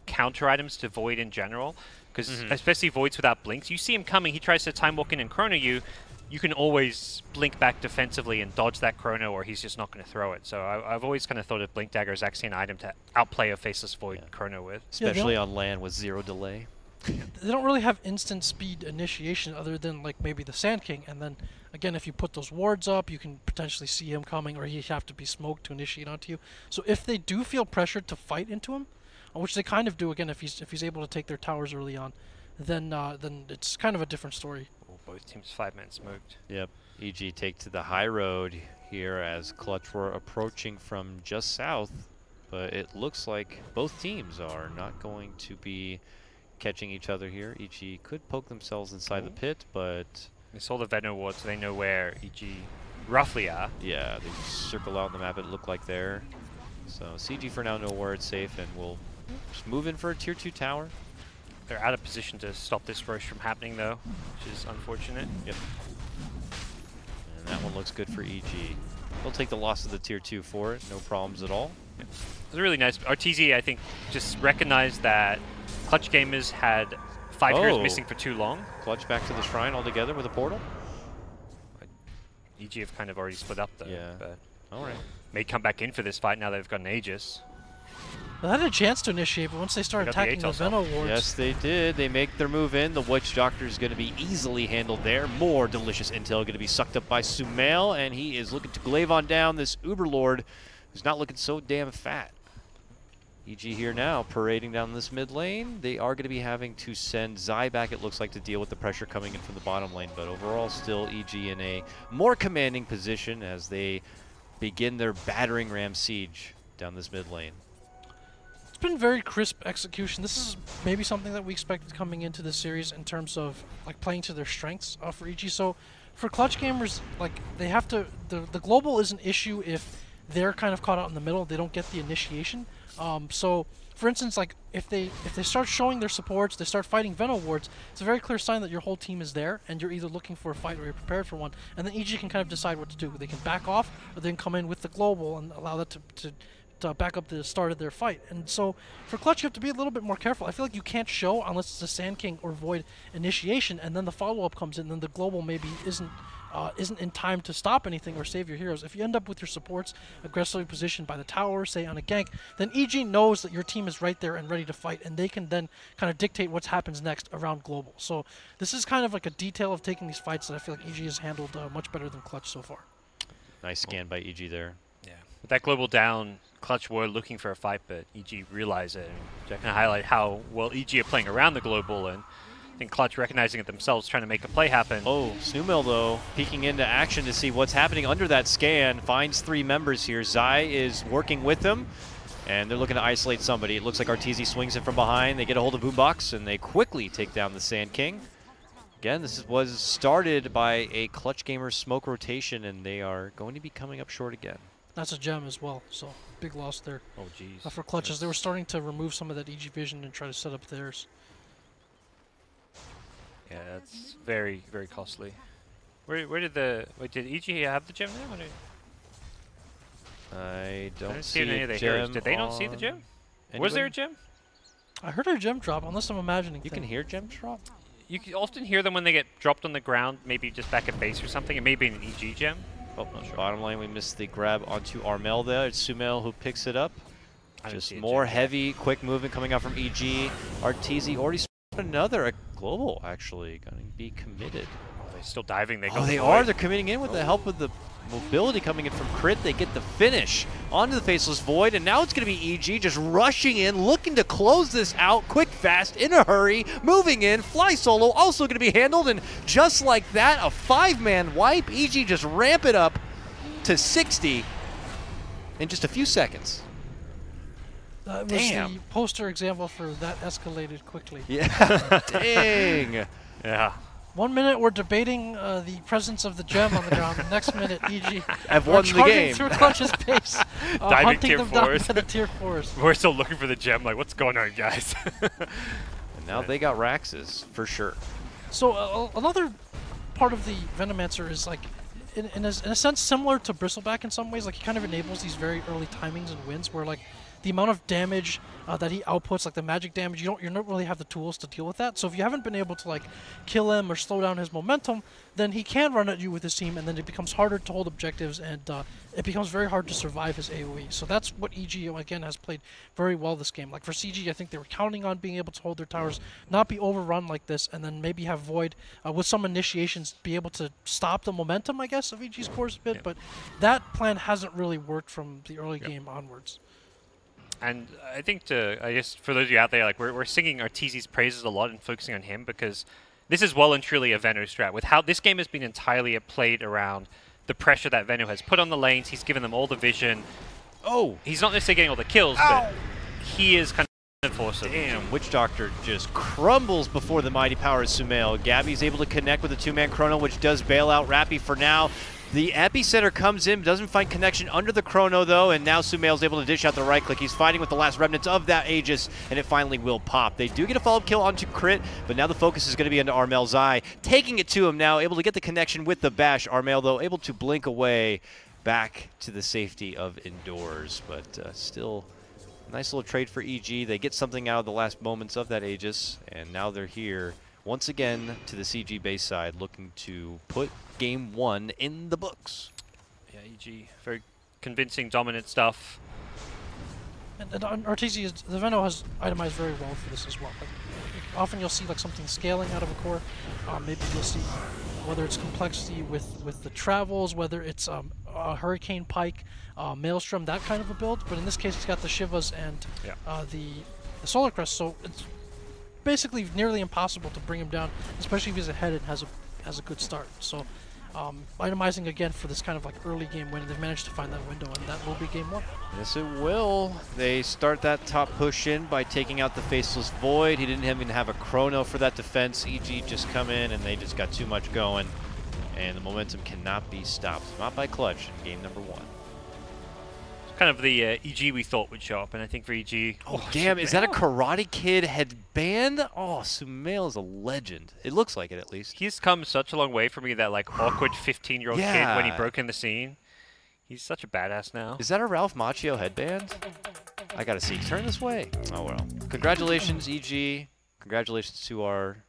counter items to Void in general, because especially Voids without blinks, you see him coming, he tries to time walk in and chrono you. You can always blink back defensively and dodge that chrono, or he's just not going to throw it. So I've always kind of thought of Blink Dagger as actually an item to outplay a Faceless Void chrono with. Especially on land with 0 delay. They don't really have instant speed initiation other than like maybe the Sand King, and then again if you put those wards up you can potentially see him coming, or you have to be smoked to initiate onto you. So if they do feel pressured to fight into him, which they kind of do again if he's able to take their towers early on, then it's kind of a different story. Both teams 5-man smoked. Yep. EG take to the high road here as Clutch were approaching from just south, but it looks like both teams are not going to be catching each other here. EG could poke themselves inside the pit, but they saw the Venom ward, so they know where EG roughly are. Yeah, they circle out on the map, it looked like there. So CG for now know where it's safe, and we'll just move in for a tier 2 tower. They're out of position to stop this rush from happening, though, which is unfortunate. Yep. And that one looks good for EG. They'll take the loss of the tier 2 for it, no problems at all. Yep. It was really nice. Arteezy, I think, just recognized that Clutch Gamers had 5 heroes missing for too long. Clutch back to the shrine altogether with a portal. EG have kind of already split up, though. Yeah. But all right. may come back in for this fight now they've got an Aegis. They had a chance to initiate, but once they started attacking the Venom wards... Yes, they did. They make their move in. The Witch Doctor is going to be easily handled there. More delicious intel going to be sucked up by Sumail, and he is looking to glaive on down this Uberlord, who's not looking so damn fat. EG here now, parading down this mid lane. They are going to be having to send Zai back, it looks like, to deal with the pressure coming in from the bottom lane, but overall still EG in a more commanding position as they begin their battering ram siege down this mid lane. It's been very crisp execution. This is maybe something that we expected coming into the series in terms of like playing to their strengths for EG. So for Clutch Gamers, like they have to, the global is an issue if they're kind of caught out in the middle. They don't get the initiation. So for instance, like if they start showing their supports, they start fighting Venom wards, it's a very clear sign that your whole team is there and you're either looking for a fight or you're prepared for one. And then EG can kind of decide what to do. They can back off or they can come in with the global and allow that to back up the start of their fight. And so for Clutch, you have to be a little bit more careful. I feel like you can't show unless it's a Sand King or Void initiation, and then the follow-up comes in, and then the global maybe isn't in time to stop anything or save your heroes. If you end up with your supports aggressively positioned by the tower, say on a gank, then EG knows that your team is right there and ready to fight, and they can then kind of dictate what happens next around global. So this is kind of like a detail of taking these fights that I feel like EG has handled much better than Clutch so far. Nice scan by EG there. Yeah. With that global down, Clutch were looking for a fight, but EG realized it. And I can highlight how well EG are playing around the global, and I think Clutch recognizing it themselves, trying to make a play happen. Oh, Sumail though, peeking into action to see what's happening under that scan, finds 3 members here. Zai is working with them, and they're looking to isolate somebody. It looks like Arteezy swings in from behind. They get a hold of Boombox, and they quickly take down the Sand King. Again, this was started by a Clutch Gamer smoke rotation, and they are going to be coming up short again. That's a gem as well, so big loss there. Oh, jeez. For Clutch, as they were starting to remove some of that EG vision and try to set up theirs. Yeah, that's very, very costly. Where did did EG have the gem there? I don't see any of the heroes. Did they not see the gem? Anybody? Was there a gem? I heard a gem drop, unless I'm imagining. You can hear gems drop? You can often hear them when they get dropped on the ground, maybe just back at base or something. It may be an EG gem. Oh, not sure. Bottom lane, we missed the grab onto Armel there. It's Sumail who picks it up. Just more heavy, quick movement coming out from EG. Arteezy already spotted another. A global, actually, going to be committed. Oh, they're still diving. They are. They're committing in with the help of the mobility coming in from Crit. They get the finish onto the Faceless Void, and now it's going to be EG just rushing in, looking to close this out quick, fast, in a hurry, moving in. Fly Solo also going to be handled, and just like that, a 5-man wipe. EG just ramp it up to 60 in just a few seconds. That was Damn. the poster example for that escalated quickly. Yeah, dang. Yeah. 1 minute we're debating the presence of the gem on the ground. The next minute, EG I've are won the charging game. through Clutch's pace, Diving hunting tier them down fours. to the tier 4s. We're still looking for the gem. Like, what's going on, guys? And now they got Raxes, for sure. So another part of the Venomancer is like, in a sense, similar to Bristleback in some ways. Like, he kind of enables these very early timings and wins where, like, the amount of damage that he outputs, like the magic damage, you don't really have the tools to deal with that. So if you haven't been able to like kill him or slow down his momentum, then he can run at you with his team, and then it becomes harder to hold objectives, and it becomes very hard to survive his AoE. So that's what EG again has played very well this game. Like for CG, I think they were counting on being able to hold their towers, not be overrun like this, and then maybe have Void with some initiations be able to stop the momentum, I guess, of EG's cores a bit. Yep. But that plan hasn't really worked from the early game onwards. And I think I guess for those of you out there, like we're singing Arteezy's praises a lot and focusing on him because this is well and truly a Veno strat. With how this game has been entirely played around the pressure that Veno has put on the lanes, he's given them all the vision. Oh, he's not necessarily getting all the kills, but he is kind of forcing. Damn, Witch Doctor just crumbles before the mighty power of Sumail. Gabby's able to connect with the 2-man Chrono, which does bail out Rappy for now. The Epicenter comes in, doesn't find connection under the Chrono, though, and now Sumail's able to dish out the right click. He's fighting with the last remnants of that Aegis, and it finally will pop. They do get a follow-up kill onto Crit, but now the focus is going to be onto Armel's Eye. Taking it to him now, able to get the connection with the Bash. Armel, though, able to blink away back to the safety of indoors, but still a nice little trade for EG. They get something out of the last moments of that Aegis, and now they're here once again to the CG base side, looking to put Game 1 in the books. Yeah, EG, very convincing, dominant stuff. And Arteezy, the Veno has itemized very well for this as well. Like, often you'll see like something scaling out of a core. Maybe you'll see whether it's complexity with the travels, whether it's a Hurricane Pike, Maelstrom, that kind of a build. But in this case, it's got the Shivas and the Solar Crest, so it's basically nearly impossible to bring him down, especially if he's ahead and has a good start. So itemizing again for this kind of like early game win, they've managed to find that window, and that will be game 1. Yes, it will. They start that top push in by taking out the Faceless Void. He didn't even have a Chrono for that defense. EG just come in, and they just got too much going, and the momentum cannot be stopped. Not by Clutch in game number 1. Kind of the EG we thought would show up, and I think for EG... Oh, damn, is that a Karate Kid headband? Oh, Sumail is a legend. It looks like it, at least. He's come such a long way from being that like awkward 15-year-old kid when he broke in the scene. He's such a badass now. Is that a Ralph Macchio headband? I gotta see. Turn this way. Oh, well. Congratulations, EG. Congratulations to our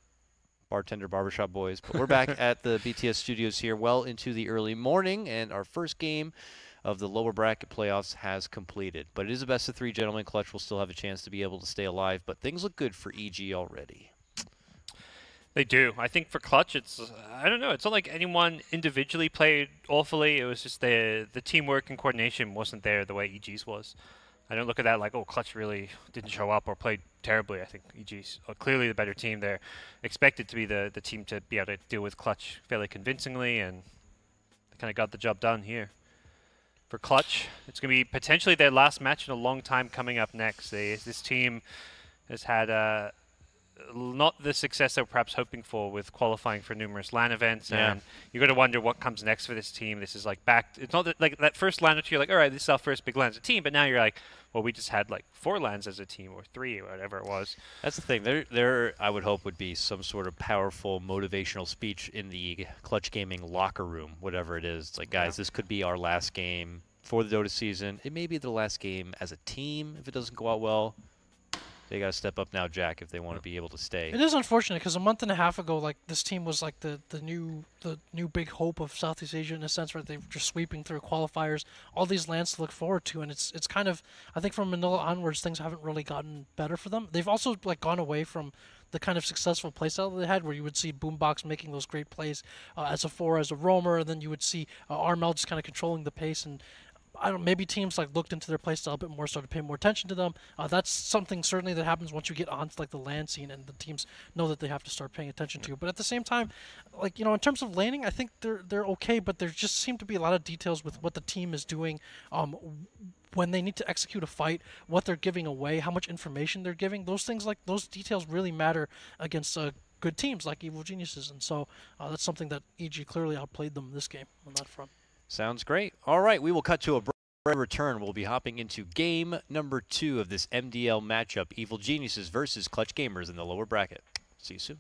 bartender barbershop boys. But we're back at the BTS studios here well into the early morning, and our first game of the lower bracket playoffs has completed. But it is a best of 3, gentlemen. Clutch will still have a chance to be able to stay alive, but things look good for EG already. They do. I think for Clutch, it's, I don't know, it's not like anyone individually played awfully. It was just the teamwork and coordination wasn't there the way EG's was. I don't look at that like, oh, Clutch really didn't show up or played terribly. I think EG's clearly the better team. They're expected to be the team to be able to deal with Clutch fairly convincingly, and they kind of got the job done here. For Clutch, it's going to be potentially their last match in a long time coming up next. This team has had not the success they were perhaps hoping for with qualifying for numerous LAN events, and you got to wonder what comes next for this team. This is like back. It's not that, like that first LAN you're like, all right, this is our first big LAN as a team, but now you're like, well, we just had like 4 LANs as a team or 3 or whatever it was. That's the thing. There, I would hope, would be some sort of powerful motivational speech in the Clutch Gaming locker room, whatever it is. It's like, guys, this could be our last game for the Dota season. It may be the last game as a team if it doesn't go out well. They got to step up now, Jack, if they want to be able to stay. It is unfortunate because a month and a half ago, like this team was like the new big hope of Southeast Asia in a sense, where they were just sweeping through qualifiers, all these lands to look forward to, and it's kind of, I think from Manila onwards things haven't really gotten better for them. They've also like gone away from the kind of successful playstyle that they had, where you would see Boombox making those great plays as a 4, as a roamer, and then you would see Armel just kind of controlling the pace. And I don't know, maybe teams like looked into their playstyle a bit more, started to pay more attention to them. That's something certainly that happens once you get onto like the land scene, and the teams know that they have to start paying attention to. But at the same time, like, you know, in terms of laning, I think they're okay, but there just seem to be a lot of details with what the team is doing when they need to execute a fight, what they're giving away, how much information they're giving. Those things, like those details, really matter against good teams like Evil Geniuses, and so that's something that EG clearly outplayed them this game on that front. Sounds great. All right, we will cut to a return. We'll be hopping into game number 2 of this MDL matchup, Evil Geniuses versus Clutch Gamers in the lower bracket. See you soon.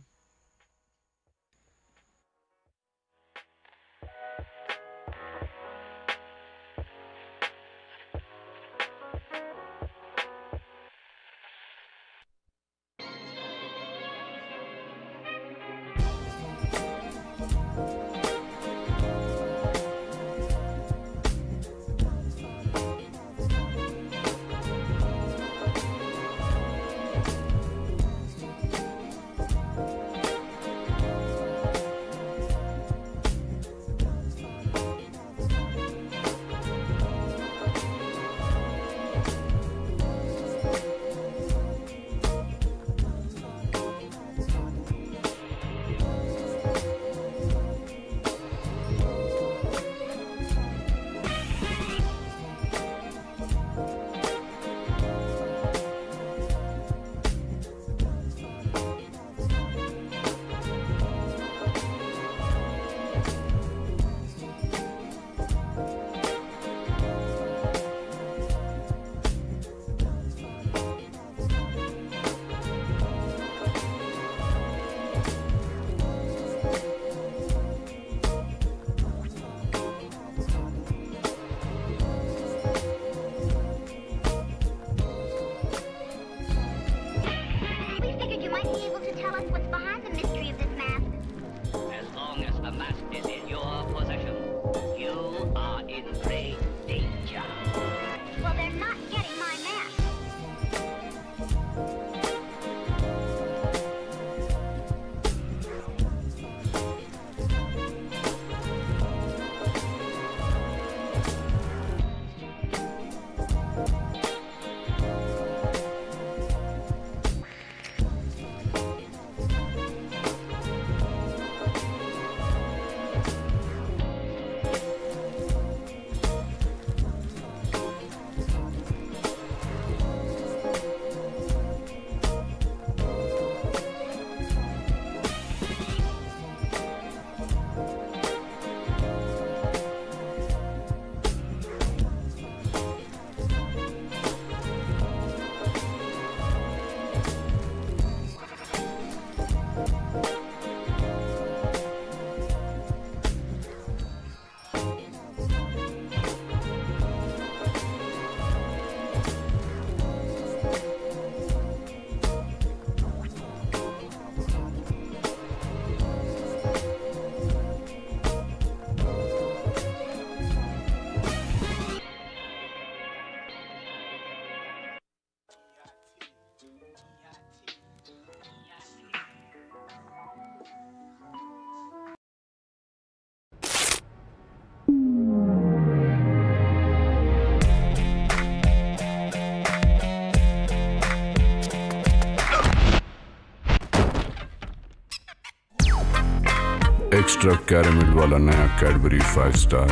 Extra caramel वाला नया Cadbury 5 star,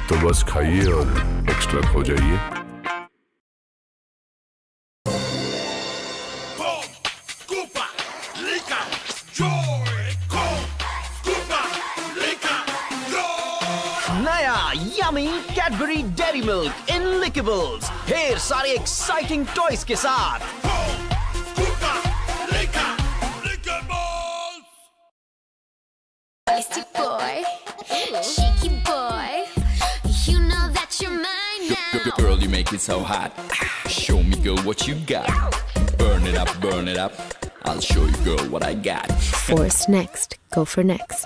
तो बस खाइए और extra खो जाइए। नया yummy Cadbury dairy milk in lickables, ढेर सारे एक्साइटिंग टॉयज के साथ। Tasty boy, cheeky boy, you know that you're mine now. Girl, you make it so hot. Show me, girl, what you got. Burn it it up, burn it up. I'll show you, girl, what I got. Force next. Go for next.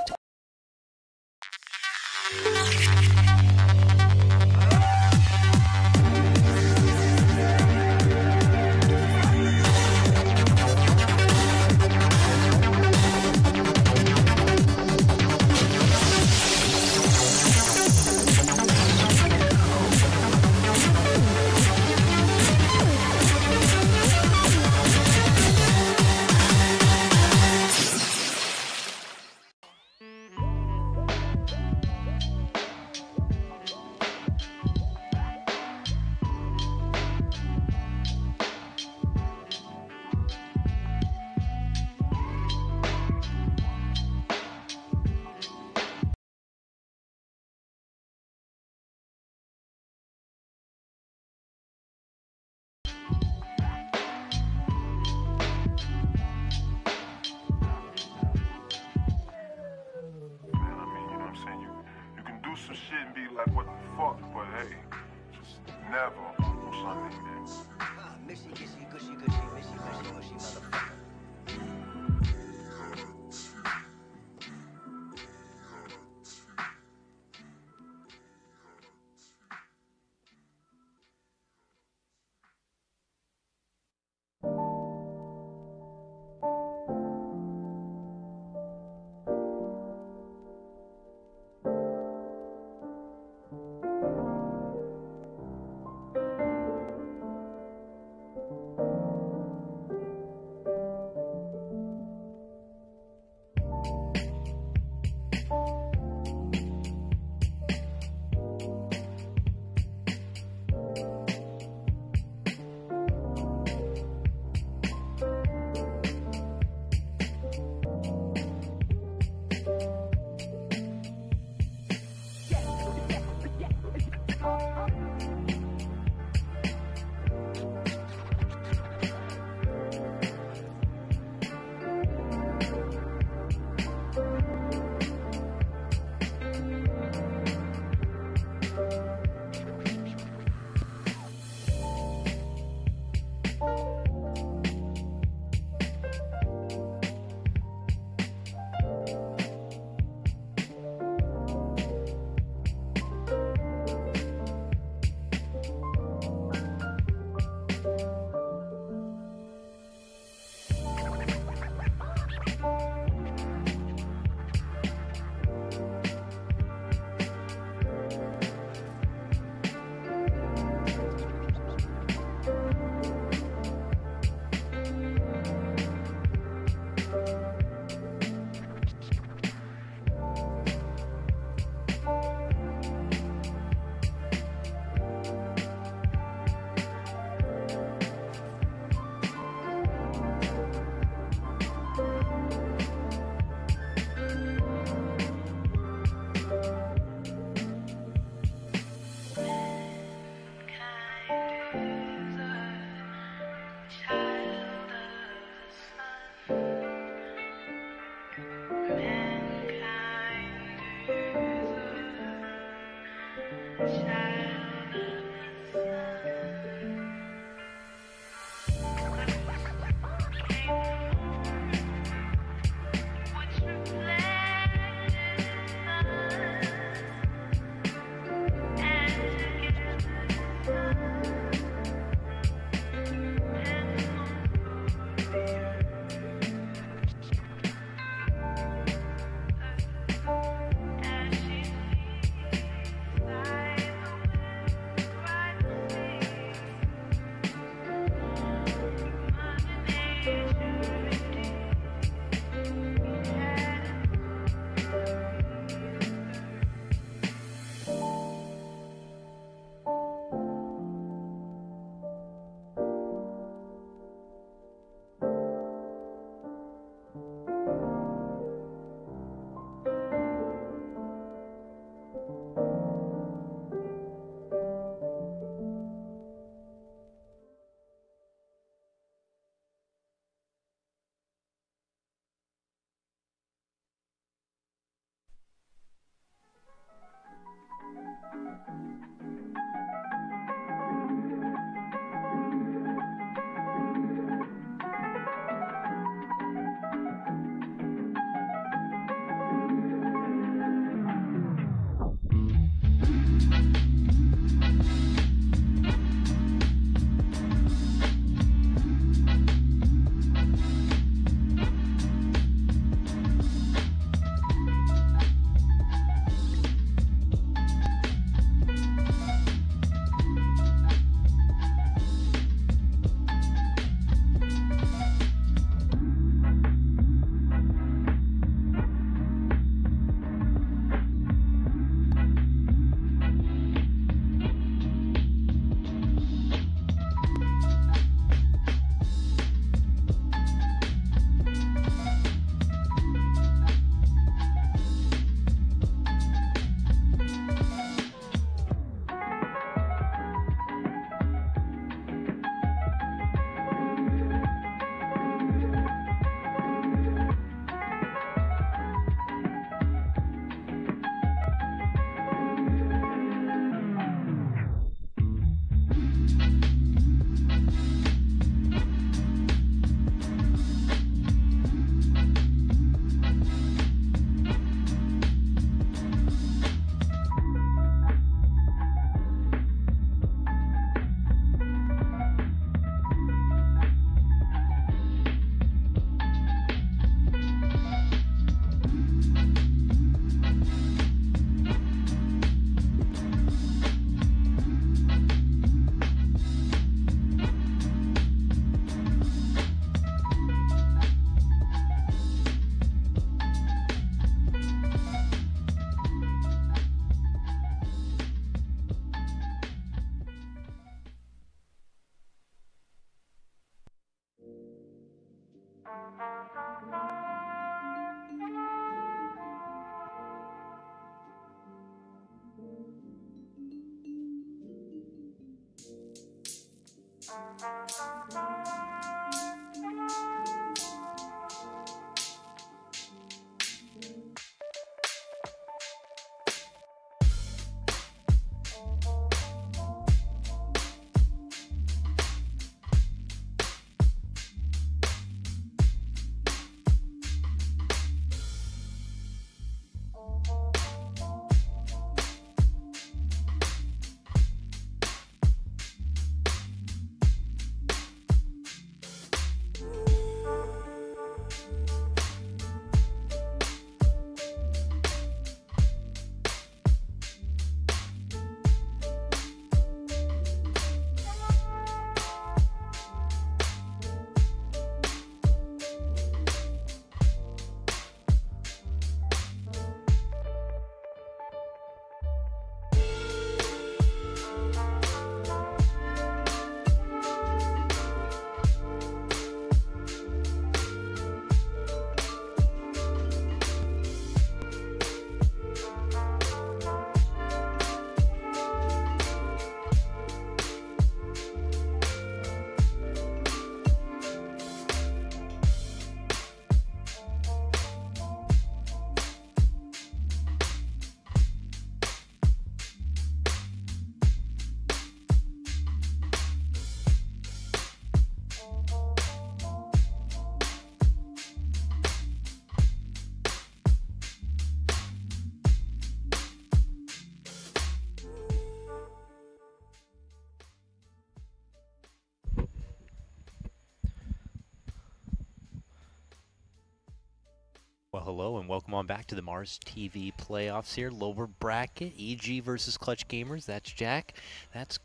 Well, hello and welcome on back to the Mars TV playoffs here. Lower bracket, EG versus Clutch Gamers. That's Jack. That's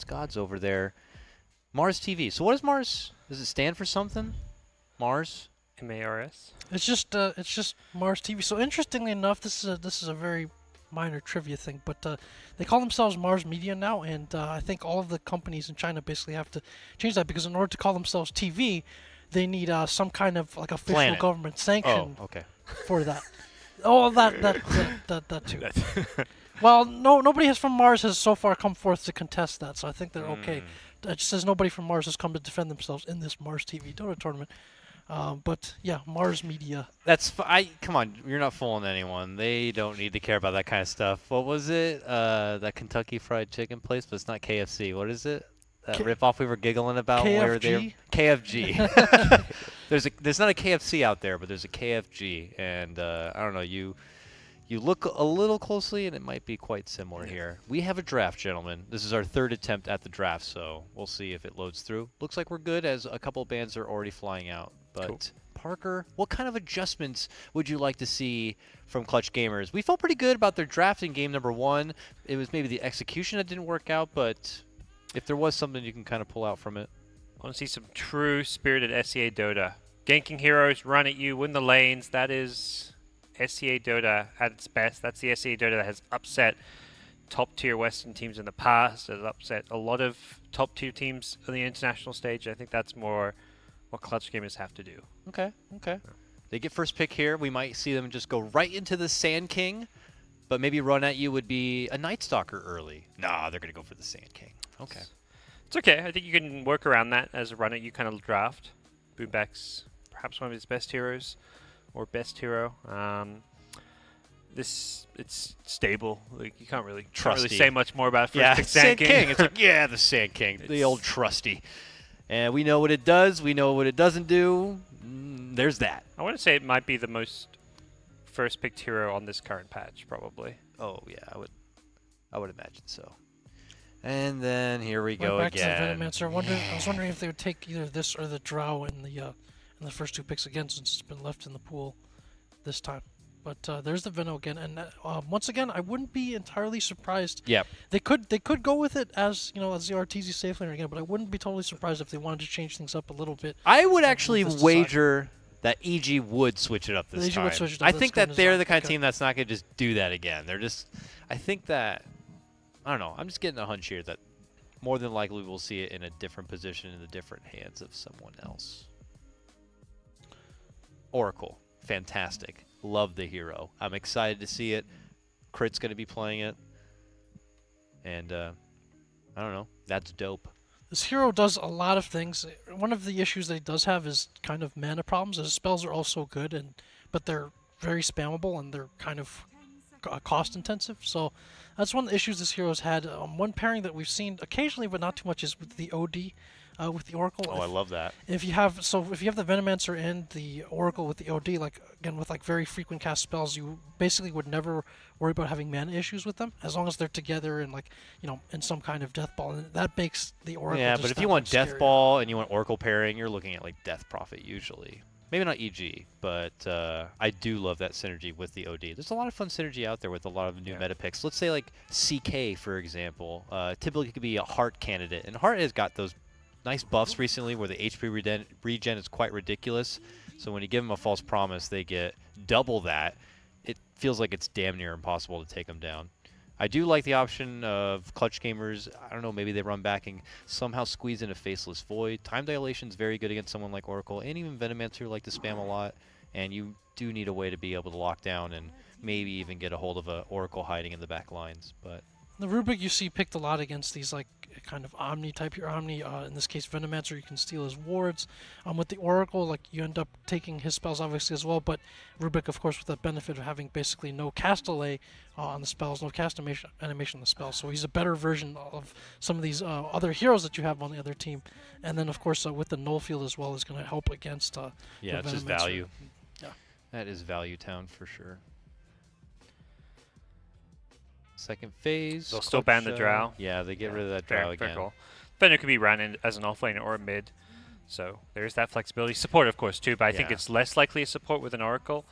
Gods over there. Mars TV. So what is Mars? Does it stand for something? Mars? MARS. It's just Mars TV. So interestingly enough, this is a very minor trivia thing, but they call themselves Mars Media now, and I think all of the companies in China basically have to change that because in order to call themselves TV, they need some kind of like official Planet. government sanction Oh, okay. for that. Oh, that too. Well, nobody from Mars has so far come forth to contest that, so I think they're okay. It just says nobody from Mars has come to defend themselves in this Mars TV Dota tournament. But yeah, Mars Media. Come on, you're not fooling anyone. They don't need to care about that kind of stuff. What was it? That Kentucky Fried Chicken place, but it's not KFC. What is it? That ripoff we were giggling about where they KFG. There's not a KFC out there, but there's a KFG, and I don't know. You look a little closely, and it might be quite similar here. We have a draft, gentlemen. This is our third attempt at the draft, so we'll see if it loads through. Looks like we're good, as a couple bands are already flying out. But Cool. Parker, what kind of adjustments would you like to see from Clutch Gamers? We felt pretty good about their draft in game number 1. It was maybe the execution that didn't work out, but if there was something you can kind of pull out from it. I want to see some true spirited SEA Dota. Ganking heroes, run at you, win the lanes. That is SEA Dota at its best. That's the SEA Dota that has upset top-tier Western teams in the past. Has upset a lot of top-tier teams on the international stage. I think that's more what Clutch Gamers have to do. Okay. They get first pick here. We might see them just go right into the Sand King, but maybe run at you would be a Night Stalker early. Nah, they're going to go for the Sand King. Okay. It's okay. I think you can work around that as a run at you kind of draft. Boomback's perhaps one of his best heroes, or best hero. It's stable. Like you can't really say much more about first pick Sand King. It's like, yeah, the Sand King, the old trusty. And we know what it does. We know what it doesn't do. There's that. I want to say it might be the most first picked hero on this current patch, probably. Oh yeah, I would imagine so. And then here we go back again. to the Venomancer. I was wondering if they would take either this or the Drow in the first 2 picks again, since it's been left in the pool this time. But there's the Veno again, and once again, I wouldn't be entirely surprised. Yep. They could go with it as as the RTZ safe laner again, but I wouldn't be totally surprised if they wanted to change things up a little bit. I would actually wager that EG would switch it up this EG time. would switch it up I this think time that as they're well. the kind of Okay. team that's not going to just do that again. I think that, I don't know, I'm just getting a hunch here that more than likely we'll see it in a different position in the different hands of someone else. Oracle, fantastic. Love the hero. I'm excited to see it. Crit's going to be playing it. And I don't know. That's dope. This hero does a lot of things. One of the issues that he does have is kind of mana problems. His spells are also good, but they're very spammable and they're kind of cost intensive. So that's one of the issues this hero's had. One pairing that we've seen occasionally, but not too much, is with the OD. With the Oracle. Oh, I love that. If you have the Venomancer and the Oracle with the OD, like again with like very frequent cast spells, you basically would never worry about having mana issues with them as long as they're together and like in some kind of Death Ball, and that makes the Oracle. Yeah, just but if that you want much Death scarier. Ball and you want Oracle pairing, you're looking at like Death Prophet usually. Maybe not EG, but I do love that synergy with the OD. There's a lot of fun synergy out there with a lot of new meta picks. Let's say like CK, for example. Typically could be a Heart candidate, and Heart has got those nice buffs recently where the HP regen is quite ridiculous. So when you give them a false promise, they get double that. It feels like it's damn near impossible to take them down. I do like the option of Clutch Gamers. I don't know, maybe they run back and somehow squeeze in a Faceless Void. Time Dilation is very good against someone like Oracle, and even Venomancer like to spam a lot. And you do need a way to be able to lock down and maybe even get a hold of a Oracle hiding in the back lines. But the Rubik you see picked a lot against these like kind of Omni type here. Omni, in this case Venomancer, you can steal his wards. With the Oracle, like you end up taking his spells obviously as well, but Rubik of course with the benefit of having basically no cast delay on the spells, no cast animation on the spells. So he's a better version of some of these other heroes that you have on the other team. And then of course with the null field as well is going to help against yeah, it's just Venomancer. value. Yeah. That is value town for sure. Second phase. They'll still ban the Drow. Yeah, they get rid of that Drow Fair again. call. Then it could be ran in as an offlane or a mid. So there's that flexibility. Support, of course, too, but I think Yeah. it's less likely a support with an Oracle.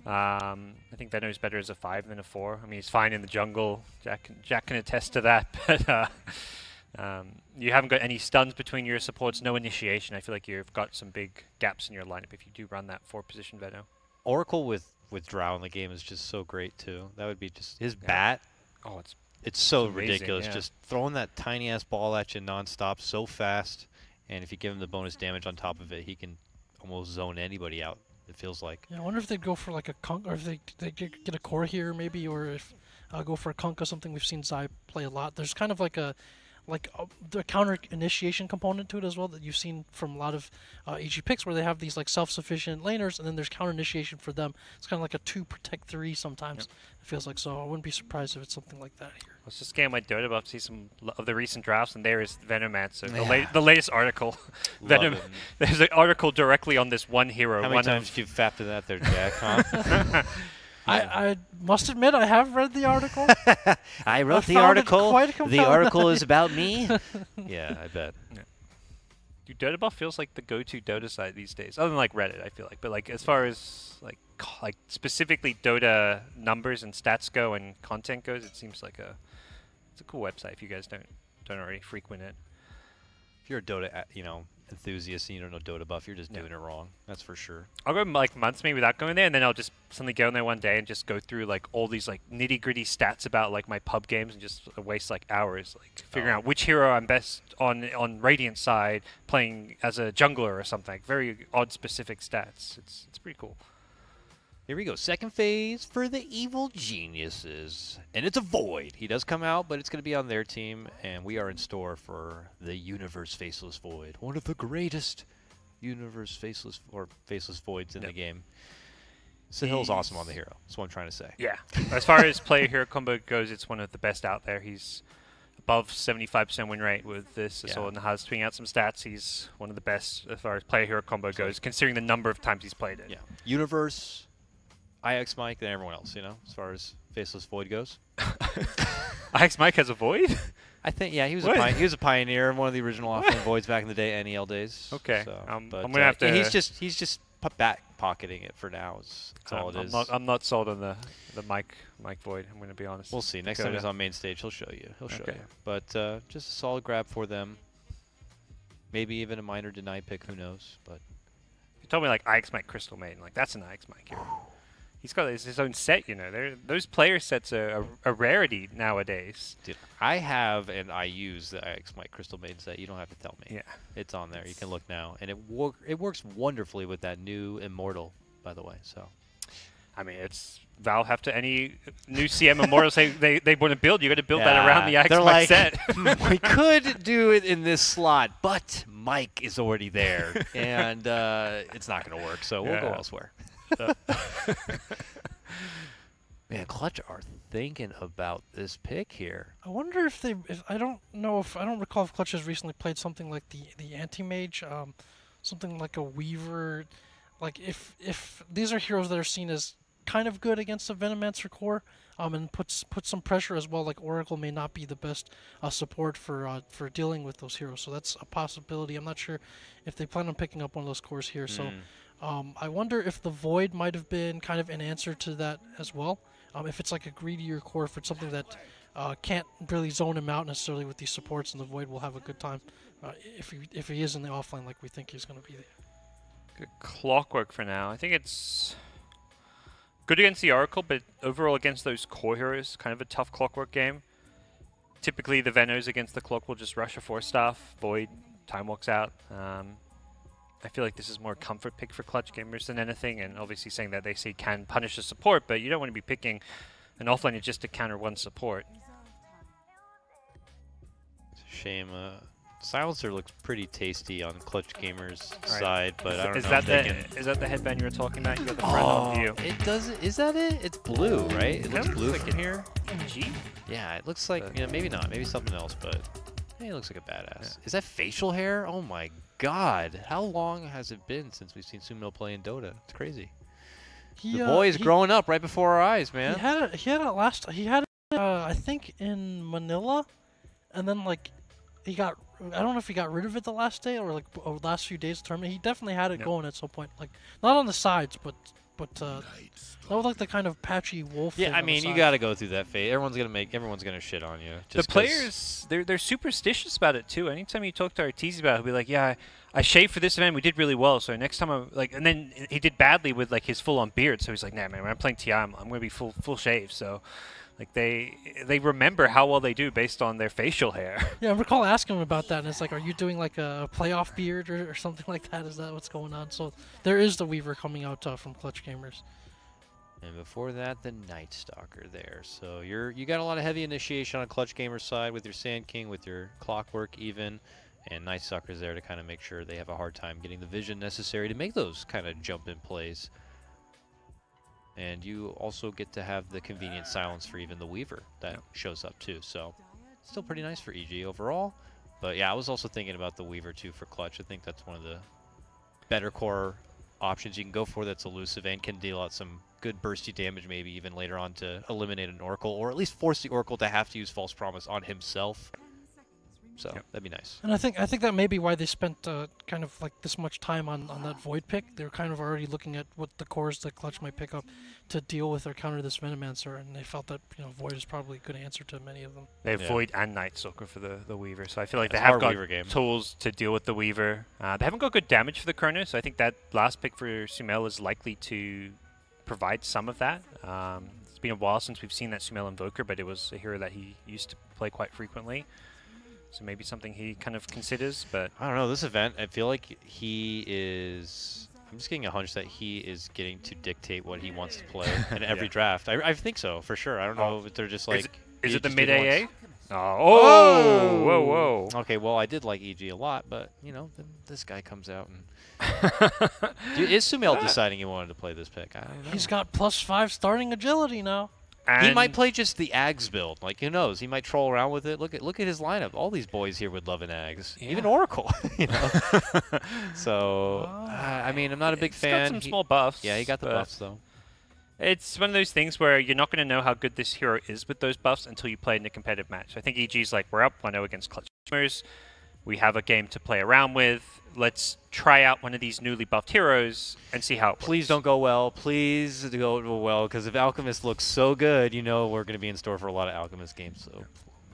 I think Veno's better as a 5 than a 4. I mean, he's fine in the jungle. Jack can attest to that. But you haven't got any stuns between your supports, no initiation. I feel like you've got some big gaps in your lineup if you do run that 4-position Veno. Oracle with Drow in the game is just so great, too. That would be just his bat. Oh, it's so it's amazing, ridiculous. yeah. Just throwing that tiny ass ball at you nonstop so fast, and if you give him the bonus damage on top of it, he can almost zone anybody out. It feels like. Yeah, I wonder if they'd go for like a Kunk, or if they get a core here maybe, or if go for a Kunk or something. We've seen Zai play a lot. There's kind of like the counter initiation component to it as well that you've seen from a lot of EG picks where they have these like self-sufficient laners and then there's counter initiation for them. It's kind of like a 2 protect 3 sometimes. It feels like, so I wouldn't be surprised if it's something like that here. Let's just scan my Dota buff, see some of the recent drafts, and there is Venomancer, the latest article. There's an article directly on this one hero. How many times did you fap to that there, Jack? Huh? I must admit I have read the article. I wrote the found it article. quite The compelling. article is about me. Yeah, I bet. Yeah. Dude, Dota buff feels like the go-to Dota site these days, other than like Reddit. I feel like, but like as far as like specifically Dota numbers and stats go and content goes, it seems like it's a cool website. If you guys don't already frequent it, If you're a Dota, enthusiast and you don't know Dota buff, you're just doing it wrong. That's for sure. I'll go like months maybe without going there, and then I'll just suddenly go in there one day and just go through like all these like nitty-gritty stats about like my pub games and just waste like hours like figuring out which hero I'm best on Radiant side playing as a jungler or something. Like, very odd specific stats. It's pretty cool. Here we go. Second phase for the Evil Geniuses. And it's a Void. He does come out, but it's going to be on their team. And we are in store for the Universe Faceless Void. One of the greatest Universe Faceless Voids in the game. Sahil's awesome on the hero. That's what I'm trying to say. Yeah. As far as player hero combo goes, it's one of the best out there. He's above 75% win rate with this. I saw in the Haas tweeting out some stats. He's one of the best as far as player hero combo goes, considering the number of times he's played it. Yeah. Universe, IX Mike, and everyone else, as far as Faceless Void goes. IX Mike has a Void? I think, yeah, he was a pioneer, one of the original offlane Voids back in the day, NEL days. Okay. So, I'm but, going to have to... he's just back pocketing it for now. That's all it is. I'm not sold on the Mike Void, I'm going to be honest. We'll see. Next time he's on main stage, he'll show you. He'll show you. But just a solid grab for them. Maybe even a minor deny pick, who knows. But you told me like IX Mike Crystal Maiden, like that's an IX Mike hero. He's got his own set, Those player sets are a rarity nowadays. Dude, I have and I use the IX Mike Crystal Maiden set. You don't have to tell me. Yeah. It's on there. You can look now. And it works wonderfully with that new Immortal by the way. So. I mean, it's Valve have to any new CM Memorial say they want to build. You got to build that around the Xbox they're like, set. We could do it in this slot, but Mike is already there, and it's not going to work. So we'll go elsewhere. Man, Clutch are thinking about this pick here. I wonder if they. I don't recall if Clutch has recently played something like the Anti-Mage, something like a Weaver. Like if these are heroes that are seen as kind of good against the Venomancer core, and put some pressure as well. Like Oracle may not be the best support for dealing with those heroes, so that's a possibility. I'm not sure if they plan on picking up one of those cores here. So I wonder if the Void might have been kind of an answer to that as well. If it's like a greedier core, if it's something that can't really zone him out necessarily with these supports, and the Void will have a good time if he is in the offline like we think he's going to be. Good Clockwork for now. I think it's good against the Oracle, but overall against those core heroes, kind of a tough Clockwork game. Typically the Venos against the Clock will just rush a 4-staff, Void, Time Walks out. I feel like this is more a comfort pick for Clutch gamers than anything, and obviously saying that they say can punish the support, but you don't want to be picking an offlaner just to counter one support. It's a shame. Silencer looks pretty tasty on Clutch Gamers' side, but I don't know if they can... Is that the headband you were talking about? You got the front on view. It does. Is that it? It's blue, right? It looks blue like from here. MG? Yeah, it looks like, you know, maybe not. Maybe something else, but hey, it looks like a badass. Yeah. Is that facial hair? Oh my god. How long has it been since we've seen Sumo play in Dota? It's crazy. The boy is growing up right before our eyes, man. He had it I think in Manila, and then like he got, I don't know if he got rid of it the last day or like last few days of the tournament. He definitely had it going at some point, like not on the sides, but that was like the kind of patchy wolf. Yeah, I mean, you got to go through that phase. Everyone's gonna shit on you. The players, they're superstitious about it too. Anytime you talk to Arteezy about it, he'll be like, "Yeah, I shaved for this event. We did really well. So next time, I'm like," and then he did badly with like his full-on beard. So he's like, "Nah, man, when I'm playing TI, I'm gonna be full shave." So. Like they remember how well they do based on their facial hair. Yeah, I recall asking him about that, and it's like, are you doing like a playoff beard or something like that? Is that what's going on? So there is the Weaver coming out from Clutch Gamers. And before that, the Night Stalker there. So you got a lot of heavy initiation on Clutch Gamers' side with your Sand King, with your Clockwork even, and Night Stalker's there to kind of make sure they have a hard time getting the vision necessary to make those kind of jump-in plays. And you also get to have the convenient silence for even the Weaver that shows up too. So still pretty nice for EG overall. But yeah, I was also thinking about the Weaver too for Clutch. I think that's one of the better core options you can go for that's elusive and can deal out some good bursty damage maybe even later on to eliminate an Oracle, or at least force the Oracle to have to use False Promise on himself. So that'd be nice. And I think that may be why they spent kind of like this much time on that Void pick. They were kind of already looking at what the cores that Clutch might pick up to deal with or counter this Venomancer, and they felt that Void is probably a good answer to many of them. They have Void and Night Stalker for the Weaver, so I feel like they have got tools to deal with the Weaver. They haven't got good damage for the Chrono, so I think that last pick for Sumail is likely to provide some of that. It's been a while since we've seen that Sumail Invoker, but it was a hero that he used to play quite frequently. So maybe something he kind of considers, but... I don't know, this event, I feel like he is... I'm just getting a hunch that he is getting to dictate what he wants to play in every draft. I think so, for sure. I don't know if they're just like... Is it the mid-AA? Oh! Whoa, whoa. Okay, well, I did like EG a lot, but, then this guy comes out and... Dude, is Sumail deciding he wanted to play this pick? I don't know. He's got +5 starting agility now. And he might play just the Ags build. Like, who knows? He might troll around with it. Look at his lineup. All these boys here would love an Ags. Yeah. Even Oracle, So, I mean, I'm not a big fan. He's got some small buffs. Yeah, he got the buffs, though. It's one of those things where you're not going to know how good this hero is with those buffs until you play in a competitive match. I think EG's like, we're up 1-0 against Clutch Gamers. We have a game to play around with. Let's try out one of these newly buffed heroes and see how it works. Please don't go well. Please go well, because if Alchemist looks so good, we're going to be in store for a lot of Alchemist games. So,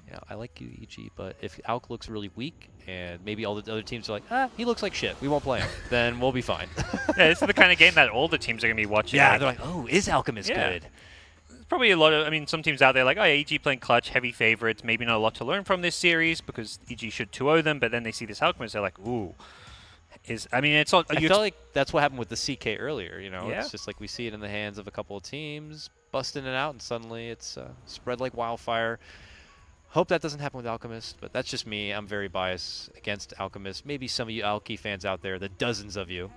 yeah, I like you, EG, but if Alch looks really weak and maybe all the other teams are like, he looks like shit, we won't play him, then we'll be fine. Yeah, this is the kind of game that all the teams are going to be watching. Yeah, they're like, oh, is Alchemist good? Probably a lot of, some teams out there like, oh, yeah, EG playing Clutch, heavy favorites, maybe not a lot to learn from this series because EG should 2-0 them, but then they see this Alchemist, they're like, ooh, is, I mean, it's all. I feel like that's what happened with the CK earlier. Yeah. It's just like we see it in the hands of a couple of teams busting it out, and suddenly it's spread like wildfire. Hope that doesn't happen with Alchemist, but that's just me. I'm very biased against Alchemist. Maybe some of you Alki fans out there, the dozens of you,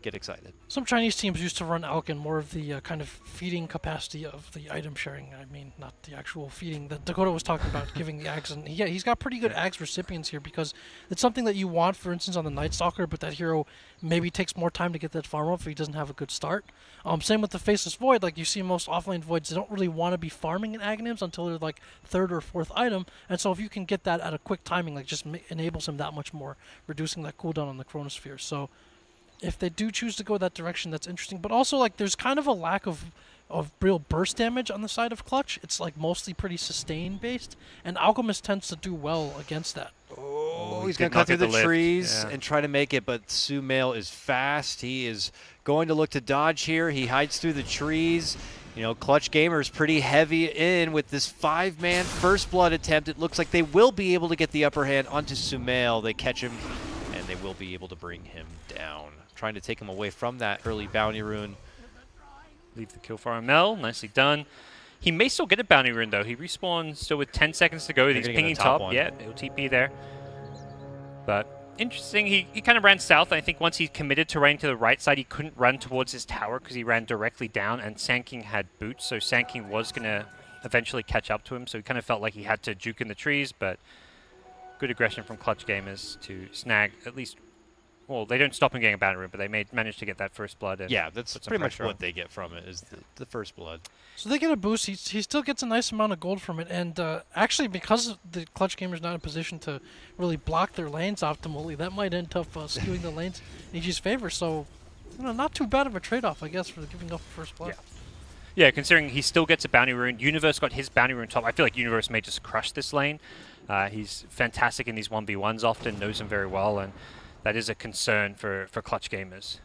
get excited. Some Chinese teams used to run Alk in more of the kind of feeding capacity of the item sharing. I mean, not the actual feeding that Dakota was talking about, giving the Ags. And yeah, he's got pretty good Ags recipients here because it's something that you want, for instance, on the Night Stalker, but that hero maybe takes more time to get that farm up if he doesn't have a good start. Same with the Faceless Void. Like you see most offlane Voids, they don't really want to be farming in Aghanims until they're like 3rd or 4th item. And so if you can get that at a quick timing, like just enables him that much more, reducing that cooldown on the Chronosphere. So if they do choose to go that direction, that's interesting. But also, like, there's kind of a lack of real burst damage on the side of Clutch. It's, like, mostly pretty sustain-based, and Alchemist tends to do well against that. Oh, he's going to cut through the trees and try to make it, but Sumail is fast. He is going to look to dodge here. He hides through the trees. Clutch Gamer's pretty heavy in with this 5-man first blood attempt. It looks like they will be able to get the upper hand onto Sumail. They catch him, and they will be able to bring him down. Trying to take him away from that early bounty rune. Leave the kill for Mel. Nicely done. He may still get a bounty rune, though. He respawns still with 10 seconds to go. He's pinging top. Yeah, it'll TP there. But interesting. He kind of ran south. I think once he committed to running to the right side, he couldn't run towards his tower because he ran directly down, and Sanking had boots, so Sanking was going to eventually catch up to him. So he kind of felt like he had to juke in the trees, but good aggression from Clutch Gamers to snag at least. Well, they don't stop him getting a bounty rune, but they manage to get that first blood. And yeah, that's pretty much what they get from it, is the first blood. So they get a boost. He still gets a nice amount of gold from it. And actually, because the Clutch Gamer's not in a position to really block their lanes optimally, that might end up skewing the lanes in EG's favor. So, not too bad of a trade-off, I guess, for giving up the first blood. Yeah, considering he still gets a bounty rune. Universe got his bounty rune top. I feel like Universe may just crush this lane. He's fantastic in these 1v1s often, knows him very well, and that is a concern for Clutch Gamers.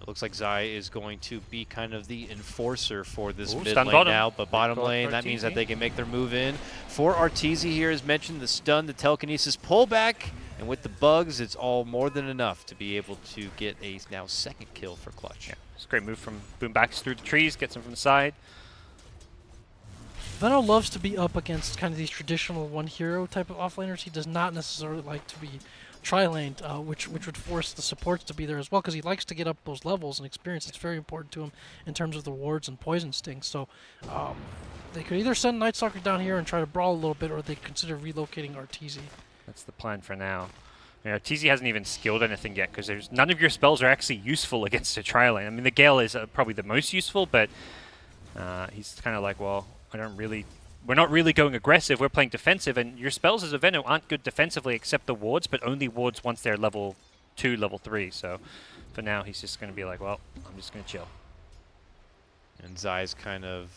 It looks like Zai is going to be kind of the enforcer for this mid stun lane bottom. now, but bottom lane, that means that they can make their move in. For Arteezy here, as mentioned, the stun, the telekinesis pullback, and with the bugs, it's all more than enough to be able to get a now second kill for Clutch. Yeah, it's a great move from Boombacks through the trees, gets him from the side. Venno loves to be up against kind of these traditional one hero type of offlaners. He does not necessarily like to be tri-laned, which would force the supports to be there as well, because he likes to get up those levels and experience. It's very important to him in terms of the wards and poison stings. So they could either send Night Stalker down here and try to brawl a little bit, or they consider relocating Arteezy. That's the plan for now. Arteezy hasn't even skilled anything yet, because none of your spells are actually useful against a tri-lane. I mean, the Gale is probably the most useful, but he's kind of like, well, we're not really going aggressive, we're playing defensive, and your spells as a Venno aren't good defensively except the wards, but only wards once they're level 2, level 3, so for now he's just going to be like, well, I'm just going to chill. And Zai's kind of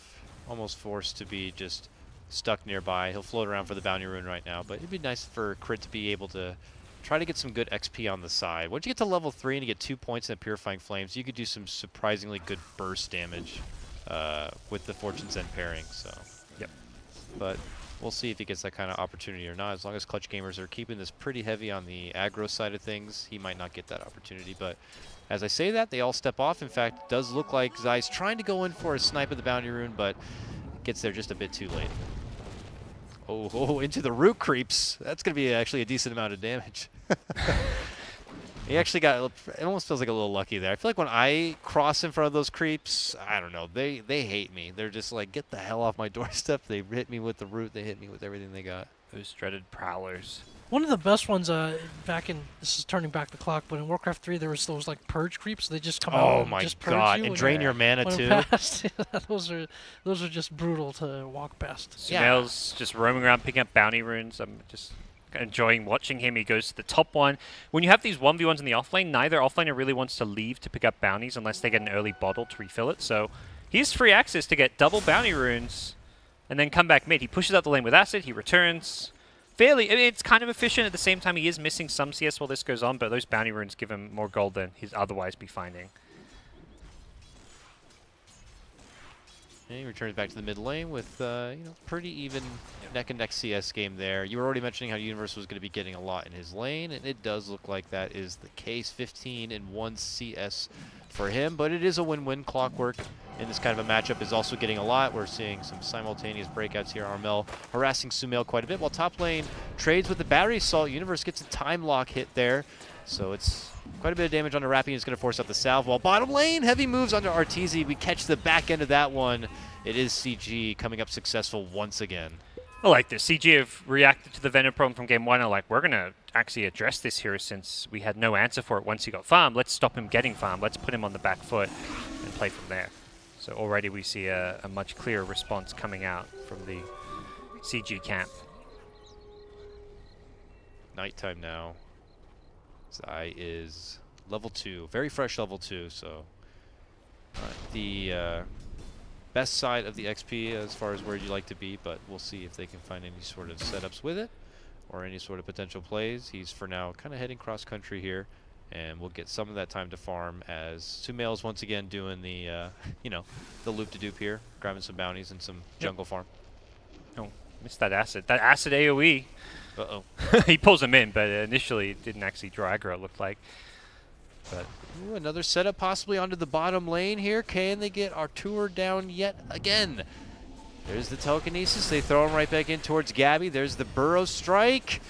almost forced to be just stuck nearby. He'll float around for the bounty rune right now, but it'd be nice for Crit to be able to try to get some good XP on the side. Once you get to level 3 and you get 2 points in Purifying Flames, you could do some surprisingly good burst damage with the Fortune's End pairing, so. Yep. But we'll see if he gets that kind of opportunity or not. As long as Clutch Gamers are keeping this pretty heavy on the aggro side of things, he might not get that opportunity. But as I say that, they all step off. In fact, it does look like Zai's trying to go in for a snipe of the bounty rune, but gets there just a bit too late. Oh, into the root creeps. That's going to be actually a decent amount of damage. He actually got, it almost feels like a little lucky there. I feel like when I cross in front of those creeps, I don't know, they hate me. They're just like, get the hell off my doorstep. They hit me with the root. They hit me with everything they got. Those dreaded prowlers. One of the best ones back in, this is turning back the clock, but in Warcraft 3 there was those like purge creeps. They just come out and just purge you. Oh my god, and drain your mana too. those are just brutal to walk past. Sumail's just roaming around picking up bounty runes. I'm just enjoying watching him. He goes to the top one. When you have these 1v1s in the offlane, neither offlaner really wants to leave to pick up bounties unless they get an early bottle to refill it. So he has free access to get double bounty runes and then come back mid. He pushes out the lane with acid. He returns. I mean, it's kind of efficient. At the same time, he is missing some CS while this goes on, but those bounty runes give him more gold than he'd otherwise be finding. And he returns back to the mid lane with, you know, pretty even neck-and-neck CS game there. You were already mentioning how Universe was going to be getting a lot in his lane, and it does look like that is the case. 15 and 1 CS for him, but it is a win-win. Clockwork in this kind of a matchup is also getting a lot. We're seeing some simultaneous breakouts here. Armel harassing Sumail quite a bit, while top lane trades with the battery assault. Universe gets a time lock hit there, so it's quite a bit of damage on the wrapping. It's going to force out the salve, while bottom lane, heavy moves onto Arteezy. We catch the back end of that one. It is CG coming up successful once again. I like this. CG have reacted to the Venom problem from game 1 and like, we're going to actually address this here since we had no answer for it once he got farmed. Let's stop him getting farmed. Let's put him on the back foot and play from there. So already we see a much clearer response coming out from the CG camp. Nighttime now. Zai is level 2, very fresh level 2, so the best side of the XP as far as where you'd like to be, but we'll see if they can find any sort of setups with it or any sort of potential plays. He's for now kind of heading cross country here, and we'll get some of that time to farm as Sumail's once again doing the you know, the loop-de-doop here, grabbing some bounties and some jungle farm. Oh, missed that acid. That acid AoE. Uh-oh. He pulls him in, but initially it didn't actually draw aggro, it looked like. But ooh, another setup possibly onto the bottom lane here. Can they get Artur down yet again? There's the telekinesis. They throw him right back in towards Gabby. There's the burrow strike,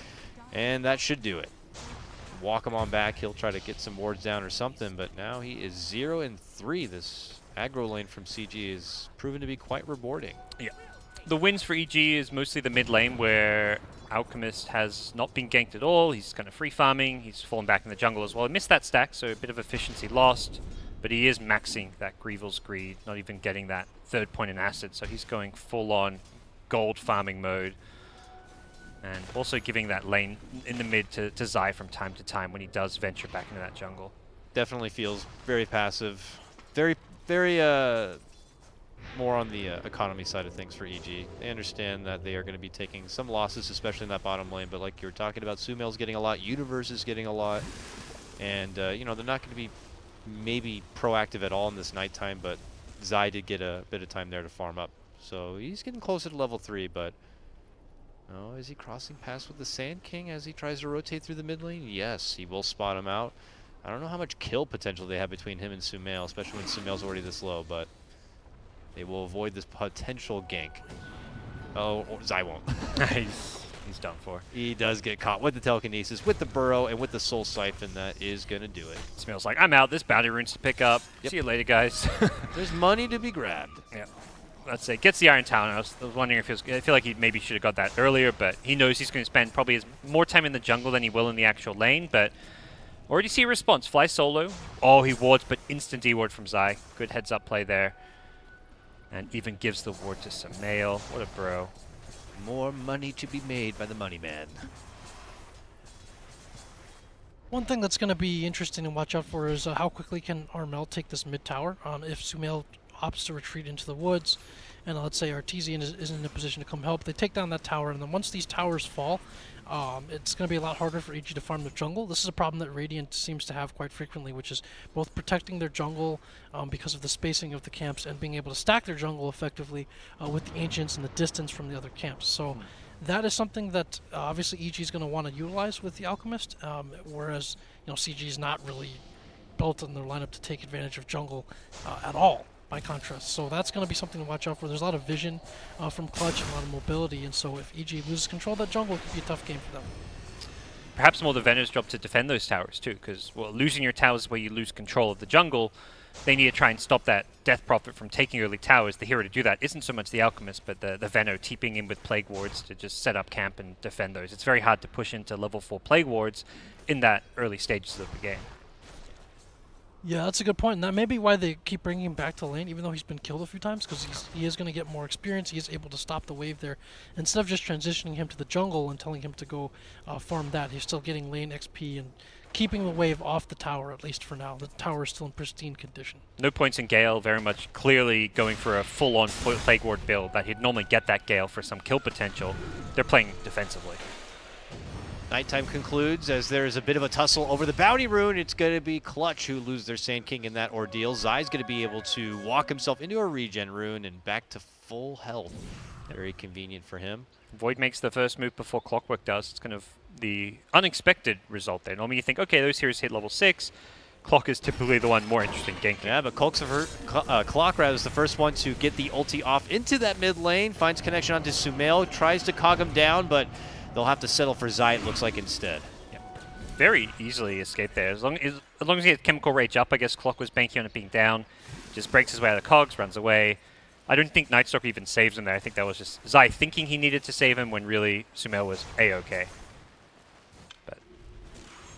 and that should do it. Walk him on back. He'll try to get some wards down or something, but now he is 0 and 3. This aggro lane from CG is proven to be quite rewarding. yeah, the wins for EG is mostly the mid lane where Alchemist has not been ganked at all. He's kind of free farming. He's fallen back in the jungle as well. He missed that stack, so a bit of efficiency lost. But he is maxing that Grievel's Greed, not even getting that third point in acid. So he's going full-on gold farming mode. And also giving that lane in the mid to Zai from time to time when he does venture back into that jungle. Definitely feels very passive. Very more on the economy side of things for EG. They understand that they are going to be taking some losses, especially in that bottom lane, but like you were talking about, Sumail's getting a lot, Universe is getting a lot, and you know, they're not going to be maybe proactive at all in this nighttime, but Zai did get a bit of time there to farm up. So he's getting closer to level 3, but oh, is he crossing past with the Sand King as he tries to rotate through the mid lane? Yes, he will spot him out. I don't know how much kill potential they have between him and Sumail, especially when Sumail's already this low, but they will avoid this potential gank. Oh, Zai won't. He's done for. He does get caught with the telekinesis, with the burrow, and with the soul siphon. That is going to do it. Sumail's like, I'm out. This bounty runes to pick up. Yep. See you later, guys. There's money to be grabbed. Yeah. Let's say gets the Iron Talon. I was wondering if I feel like he maybe should have got that earlier, but he knows he's going to spend probably more time in the jungle than he will in the actual lane. But already see a response. Fly solo. Oh, he wards, but instant D-ward from Zai. Good heads-up play there. And even gives the ward to Sumail. What a bro. More money to be made by the money man. One thing that's going to be interesting to watch out for is how quickly can Armel take this mid tower. If Sumail opts to retreat into the woods, and let's say Artesian is in a position to come help, they take down that tower, and then once these towers fall, it's going to be a lot harder for EG to farm the jungle. This is a problem that Radiant seems to have quite frequently, which is both protecting their jungle because of the spacing of the camps and being able to stack their jungle effectively with the Ancients and the distance from the other camps. So that is something that obviously EG is going to want to utilize with the Alchemist, whereas CG is not really built in their lineup to take advantage of jungle at all, by contrast. So that's going to be something to watch out for. There's a lot of vision from Clutch and a lot of mobility, and so if EG loses control of that jungle, it could be a tough game for them. Perhaps more the Venom's job to defend those towers too, because well, losing your towers is where you lose control of the jungle. They need to try and stop that Death Prophet from taking early towers. The hero to do that isn't so much the Alchemist, but the Veno teeping in with Plague Wards to just set up camp and defend those. It's very hard to push into level 4 Plague Wards in that early stages of the game. Yeah, that's a good point, and that may be why they keep bringing him back to lane, even though he's been killed a few times, because he is going to get more experience. He is able to stop the wave there. Instead of just transitioning him to the jungle and telling him to go farm that, he's still getting lane XP and keeping the wave off the tower, at least for now. The tower is still in pristine condition. No points in Gale, very much clearly going for a full-on Plague Ward build that he'd normally get that Gale for some kill potential. They're playing defensively. Nighttime concludes as there is a bit of a tussle over the bounty rune. It's going to be Clutch who lose their Sand King in that ordeal. Zai's going to be able to walk himself into a regen rune and back to full health. Very convenient for him. Void makes the first move before Clockwork does. It's kind of the unexpected result there. Normally you think, okay, those heroes hit level 6. Clock is typically the one more interesting ganking. Yeah, but Clock is the first one to get the ulti off into that mid lane. Finds connection onto Sumail. Tries to cog him down, but they'll have to settle for Zai, it looks like, instead. Yeah. Very easily escaped there. As long as he had Chemical Rage up, I guess Clock was banking on it being down. Just breaks his way out of the cogs, runs away. I don't think Nightstalker even saves him there. I think that was just Zai thinking he needed to save him when really Sumail was A-okay. But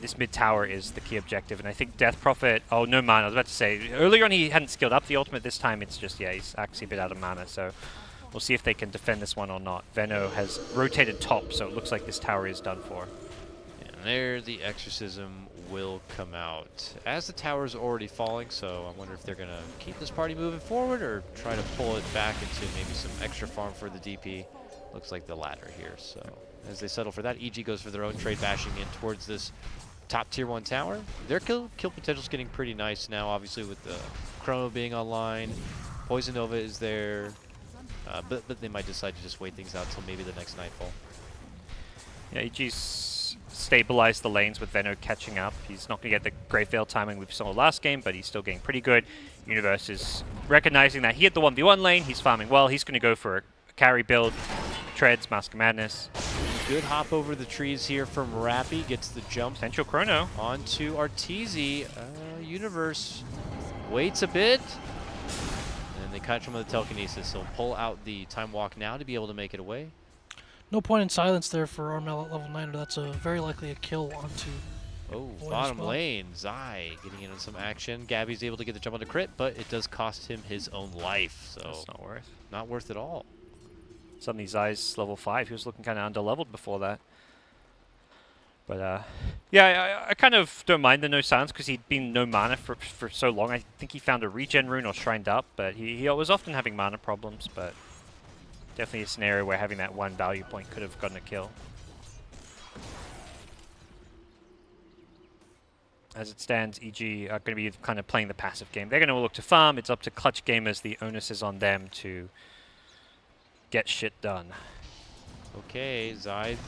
this mid tower is the key objective, and I think Death Prophet... Oh, no mana. I was about to say, earlier on he hadn't skilled up the ultimate. This time it's just, yeah, he's actually a bit out of mana, so we'll see if they can defend this one or not. Venno has rotated top, so it looks like this tower is done for. And there the Exorcism will come out. As the tower's already falling, so I wonder if they're going to keep this party moving forward or try to pull it back into maybe some extra farm for the DP. Looks like the latter here, so as they settle for that, EG goes for their own trade, bashing in towards this top tier 1 tower. Their kill potential is getting pretty nice now, obviously with the Chrono being online. Poison Nova is there, but they might decide to just wait things out until maybe the next Nightfall. Yeah, EG's stabilized the lanes with Venno catching up. He's not going to get the Great Veil timing we saw last game, but he's still getting pretty good. Universe is recognizing that he had the 1v1 lane, he's farming well, he's going to go for a carry build. Treads, Mask of Madness. Good hop over the trees here from Rappy, gets the jump. Potential Chrono. Onto Arteezy. Universe waits a bit. And they catch him with the telekinesis, so pull out the Time Walk now to be able to make it away. No point in silence there for Armel at level 9. That's very likely a kill onto... Oh, bottom lane. Zai getting in on some action. Gabby's able to get the jump on the crit, but it does cost him his own life. So that's not worth. Not worth at all. Suddenly Zai's level 5. He was looking kind of underleveled before that. But yeah, I kind of don't mind the no silence because he'd been no mana for so long. I think he found a regen rune or shrined up, but he was often having mana problems. But definitely a scenario where having that one value point could have gotten a kill. As it stands, EG are going to be kind of playing the passive game. They're going to look to farm. It's up to Clutch Gamers. The onus is on them to get shit done. Okay, Zai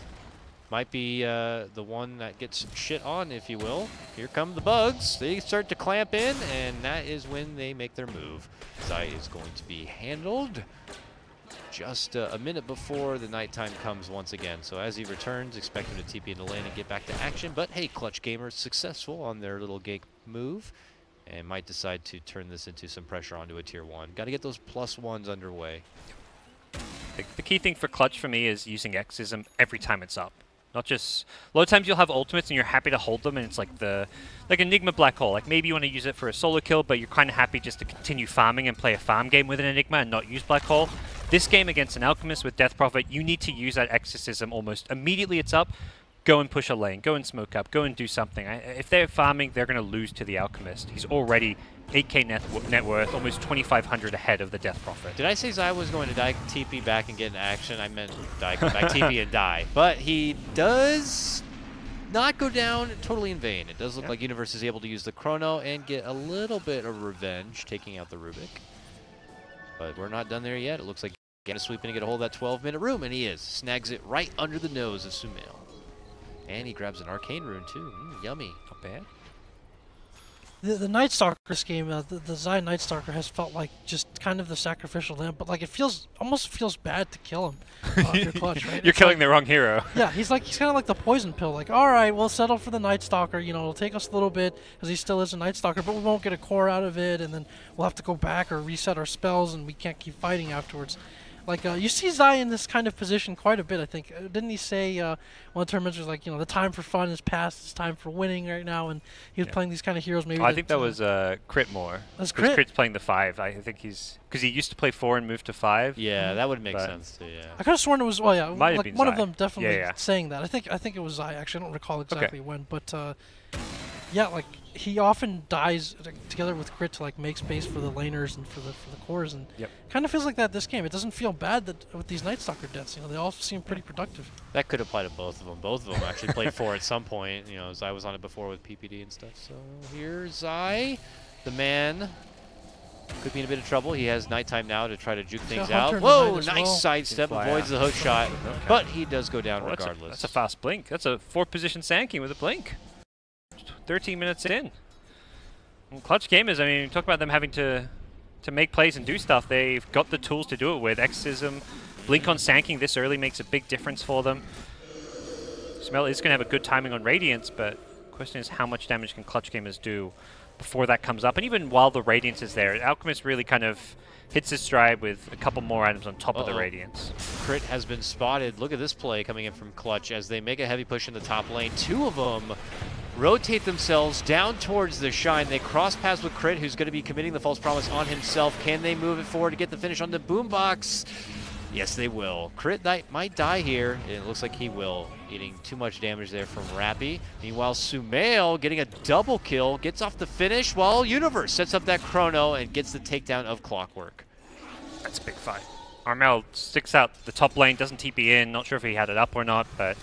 might be the one that gets shit on, if you will. Here come the bugs. They start to clamp in, and that is when they make their move. Zai is going to be handled just a minute before the nighttime comes once again. So as he returns, expect him to TP in the lane and get back to action. But hey, Clutch Gamers successful on their little gank move and might decide to turn this into some pressure onto a tier 1. Got to get those +1s underway. The key thing for Clutch for me is using Exorcism every time it's up. Not just... A lot of times you'll have ultimates and you're happy to hold them and it's like like Enigma Black Hole. Like maybe you want to use it for a solo kill, but you're kind of happy just to continue farming and play a farm game with an Enigma and not use Black Hole. This game against an Alchemist with Death Prophet, you need to use that Exorcism almost immediately it's up. Go and push a lane, go and smoke up, go and do something. If they're farming, they're going to lose to the Alchemist. He's already 8k net worth, almost 2,500 ahead of the Death Prophet. Did I say Zai was going to die TP back and get in action? I meant die, come back TP and die. But he does not go down totally in vain. It does look like Universe is able to use the Chrono and get a little bit of revenge, taking out the Rubik. But we're not done there yet. It looks like he's going to sweep in and get a hold of that 12-minute room, and he is. Snags it right under the nose of Sumail. And he grabs an Arcane Rune, too. Yummy. Not bad. The Night Stalker this game, the Zai Night Stalker has felt like just kind of the sacrificial lamb, but like it almost feels bad to kill him off your Clutch, right? You're killing the wrong hero. Yeah, he's kind of like the poison pill. Like, all right, we'll settle for the Night Stalker. You know, it'll take us a little bit because he still is a Night Stalker, but we won't get a core out of it, and then we'll have to go back or reset our spells, and we can't keep fighting afterwards. Like, you see Zai in this kind of position quite a bit, I think. Didn't he say, one of the tournaments was like, you know, the time for fun is past, it's time for winning right now, and he was playing these kind of heroes maybe. I think that was Crit more. That's Crit? Crit's playing the 5. I think he's... Because he used to play 4 and moved to 5. Yeah, that would make sense too, yeah. I could have sworn it was, like one Zai. of them definitely saying that. I think it was Zai, actually. I don't recall exactly when, but Yeah, like he often dies together with Crit to like make space for the laners and for the cores, and kind of feels like that this game. It doesn't feel bad that with these Night Stalker deaths, you know, they all seem pretty productive. That could apply to both of them. Both of them actually played 4 at some point. You know, Zai was on it before with PPD and stuff. So here's Zai, the man. Could be in a bit of trouble. He has nighttime now to try to juke things out. Whoa, nice sidestep, avoids the hook shot, but he does go down regardless. That's a fast blink. That's a 4th position Sanking with a blink. 13 minutes in. And Clutch Gamers, I mean, talk about them having to make plays and do stuff. They've got the tools to do it with. Exorcism, blink on Sanking this early makes a big difference for them. Smell is going to have a good timing on Radiance, but the question is how much damage can Clutch Gamers do before that comes up? And even while the Radiance is there, Alchemist really kind of hits his stride with a couple more items on top of the Radiance. Crit has been spotted. Look at this play coming in from Clutch as they make a heavy push in the top lane. 2 of them rotate themselves down towards the Shine. They cross paths with Crit, who's going to be committing the false promise on himself. Can they move it forward to get the finish on the Boombox? Yes, they will. Crit might die here. It looks like he will, eating too much damage there from Rappy. Meanwhile, Sumail getting a double kill, gets off the finish, while Universe sets up that chrono and gets the takedown of Clockwork. That's a big fight. Armel sticks out the top lane, doesn't TP in. Not sure if he had it up or not, but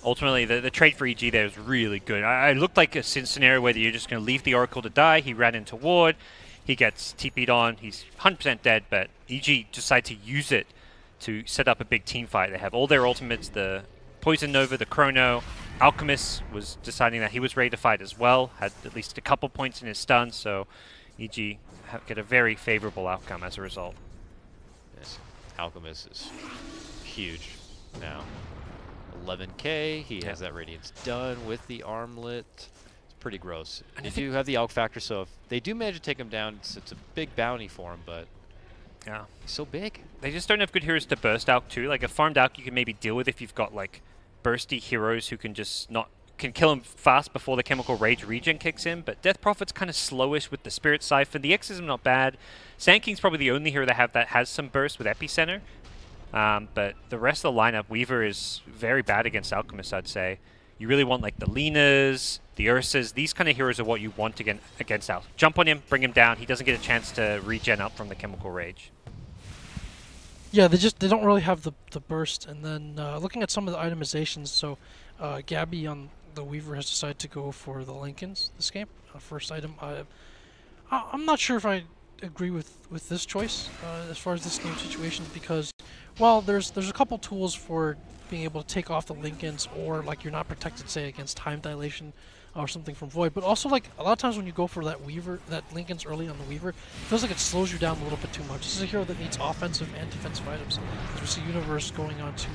ultimately the trade for EG there is really good. I looked like a scenario where you're just going to leave the Oracle to die. He ran into ward. He gets TP'd on. He's 100% dead, but EG decide to use it to set up a big team fight. They have all their ultimates, the Poison Nova, the Chrono. Alchemist was deciding that he was ready to fight as well, had at least a couple points in his stun, so EG get a very favorable outcome as a result. Yes. Alchemist is huge now. 11k, he has that Radiance done with the armlet. It's pretty gross. And they do have the Alch factor, so if they do manage to take him down, it's a big bounty for him, but yeah, he's so big. They just don't have good heroes to burst Alch too. Like a farmed Alch you can maybe deal with if you've got like bursty heroes who can just can kill him fast before the Chemical Rage regen kicks in, but Death Prophet's kind of slowish with the Spirit Siphon. The Exorcism not bad. Sanking's probably the only hero that has some burst with Epicenter. But the rest of the lineup, Weaver is very bad against Alchemist, I'd say. You really want like the Lenas, the Ursas, these kind of heroes are what you want against Alch. Jump on him, bring him down. He doesn't get a chance to regen up from the Chemical Rage. Yeah, they don't really have the burst. And then looking at some of the itemizations, so Gabby on the Weaver has decided to go for the Lincolns this game. First item. I'm not sure if I agree with this choice as far as this game situation, because, well, there's a couple tools for being able to take off the Lincolns, or like you're not protected, say, against time dilation or something from Void. But also, like, a lot of times when you go for that Weaver, that Lincoln's early on the Weaver, it feels like it slows you down a little bit too much. This is a hero that needs offensive and defensive items. As we see Universe going on to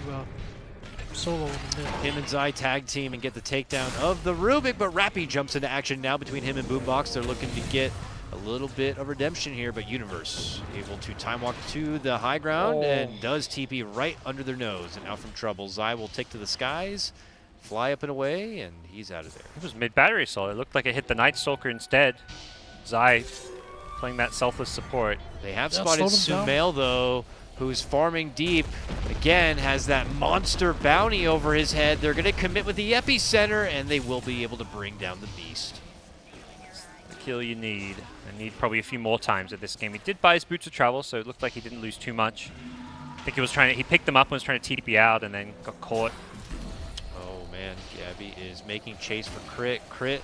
solo in the mid. Him and Zai tag team and get the takedown of the Rubik, but Rappy jumps into action now between him and Boombox. They're looking to get a little bit of redemption here, but Universe able to time walk to the high ground and does TP right under their nose and out from trouble. Zai will take to the skies, fly up and away, and he's out of there. It was mid-battery assault. It looked like it hit the Night Stalker instead. Zai playing that selfless support. They have spotted Sumail, though, who's farming deep. Again, has that monster bounty over his head. They're going to commit with the Epicenter, and they will be able to bring down the beast. The kill you need. And need probably a few more times at this game. He did buy his boots of travel, so it looked like he didn't lose too much. I think he picked them up and was trying to TP out and then got caught. Oh man, Gabby is making chase for Crit. Crit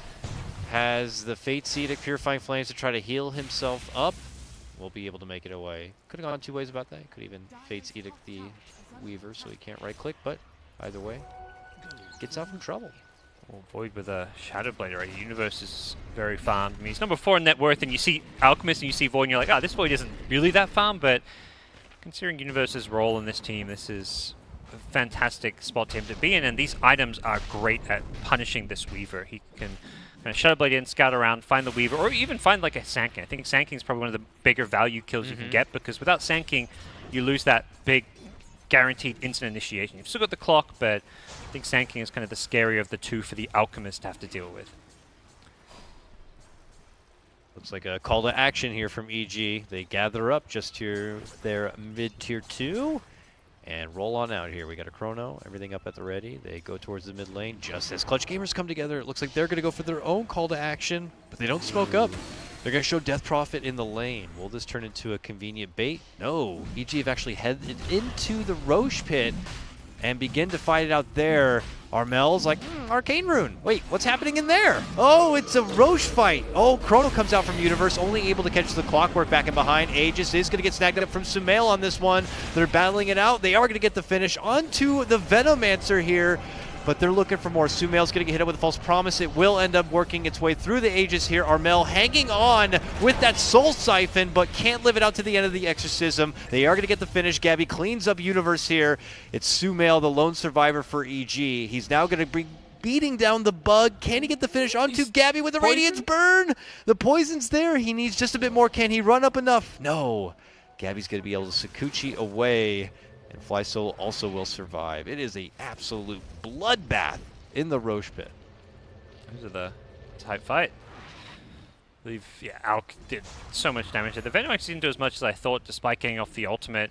has the Fate's Edict, Purifying Flames to try to heal himself up. Will be able to make it away. Could have gone two ways about that. Could even Fate's Edict the Weaver so he can't right click, but either way, gets out from trouble. Well, Void with a Shadow Blade already. Universe is very farmed. I mean, he's number 4 in net worth, and you see Alchemist and you see Void, and you're like, oh, this Void isn't really that farmed, but considering Universe's role in this team, this is a fantastic spot to him to be in, and these items are great at punishing this Weaver. He can kind of Shadow Blade in, scout around, find the Weaver, or even find like a Sanking. I think Sanking is probably one of the bigger value kills you can get, because without Sanking, you lose that big guaranteed instant initiation. You've still got the clock, but I think Sanking is kind of the scarier of the two for the Alchemist to have to deal with. Looks like a call to action here from EG. They gather up just to their mid-tier 2. And roll on out here. We got a chrono, everything up at the ready. They go towards the mid lane just as Clutch Gamers come together. It looks like they're going to go for their own call to action, but they don't smoke up. They're going to show Death Prophet in the lane. Will this turn into a convenient bait? No. EG have actually headed into the Roche pit and begin to fight it out there. Armel's like, Arcane Rune. Wait, what's happening in there? Oh, it's a Roche fight. Oh, Chrono comes out from Universe, only able to catch the Clockwork back and behind. Aegis is going to get snagged up from Sumail on this one. They're battling it out. They are going to get the finish onto the Venomancer here, but they're looking for more. Sumail's going to get hit up with a False Promise. It will end up working its way through the Aegis here. Armel hanging on with that Soul Siphon, but can't live it out to the end of the Exorcism. They are going to get the finish. Gabby cleans up Universe here. It's Sumail, the lone survivor for EG. He's now going to be beating down the bug. Can he get the finish onto Gabby with the Radiance Burn? The poison's there. He needs just a bit more. Can he run up enough? No. Gabby's going to be able to Sakuchi away. And Fly Soul also will survive. It is an absolute bloodbath in the Roche pit. Those are the tight fight. Yeah, Alk did so much damage. The Venom actually didn't do as much as I thought, despite getting off the ultimate.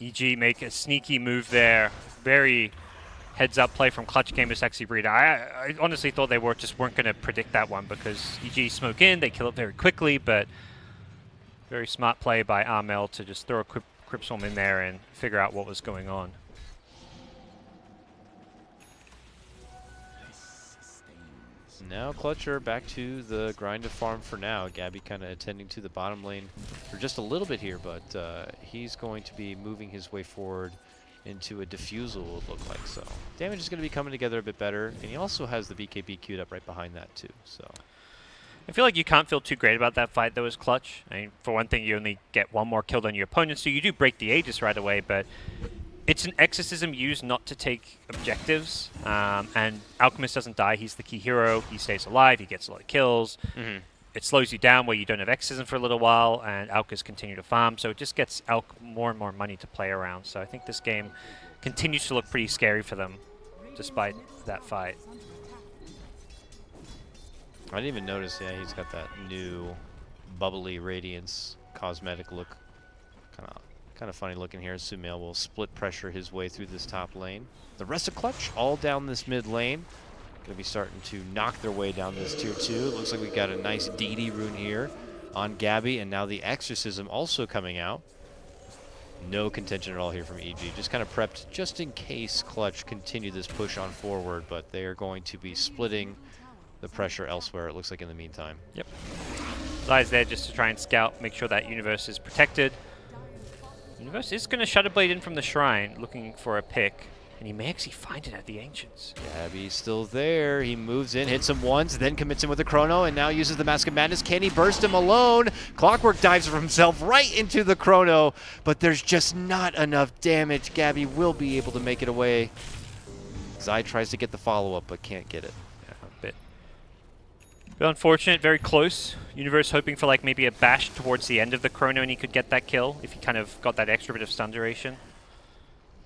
EG make a sneaky move there. Very heads-up play from Clutch Gamers actually read. I honestly thought they weren't going to predict that one because EG smoke in, they kill it very quickly, but very smart play by Armel to just throw a quick Crypt Swarm in there and figure out what was going on. Now Clutcher back to the grind of farm for now. Gabby kind of attending to the bottom lane for just a little bit here, but he's going to be moving his way forward into a diffusal, it would look like. So damage is going to be coming together a bit better, and he also has the BKB queued up right behind that too. So I feel like you can't feel too great about that fight, though, as Clutch. I mean, for one thing, you only get one more kill than your opponent, so you do break the Aegis right away, but it's an exorcism used not to take objectives, and Alchemist doesn't die. He's the key hero. He stays alive. He gets a lot of kills. It slows you down where you don't have exorcism for a little while, and Alkas continue to farm, so it just gets Alk more and more money to play around. So I think this game continues to look pretty scary for them, despite that fight. I didn't even notice, yeah, he's got that new bubbly Radiance cosmetic look. Kind of funny looking here. Sumail will split pressure his way through this top lane. The rest of Clutch all down this mid lane. Going to be starting to knock their way down this tier 2. Looks like we got a nice DD rune here on Gabby, and now the Exorcism also coming out. No contention at all here from EG. Just kind of prepped just in case Clutch continue this push on forward, but they are going to be splitting the pressure elsewhere, it looks like, in the meantime. Yep. Zai's there just to try and scout, make sure that Universe is protected. Universe is going to Shadow Blade in from the Shrine, looking for a pick, and he may actually find it at the Ancients. Gabby's still there. He moves in, hits him once, then commits him with a Chrono, and now uses the Mask of Madness. Can he burst him alone? Clockwork dives for himself right into the Chrono, but there's just not enough damage. Gabby will be able to make it away. Zai tries to get the follow-up, but can't get it. But unfortunate, very close. Universe hoping for like maybe a bash towards the end of the Chrono and he could get that kill if he kind of got that extra bit of stun duration.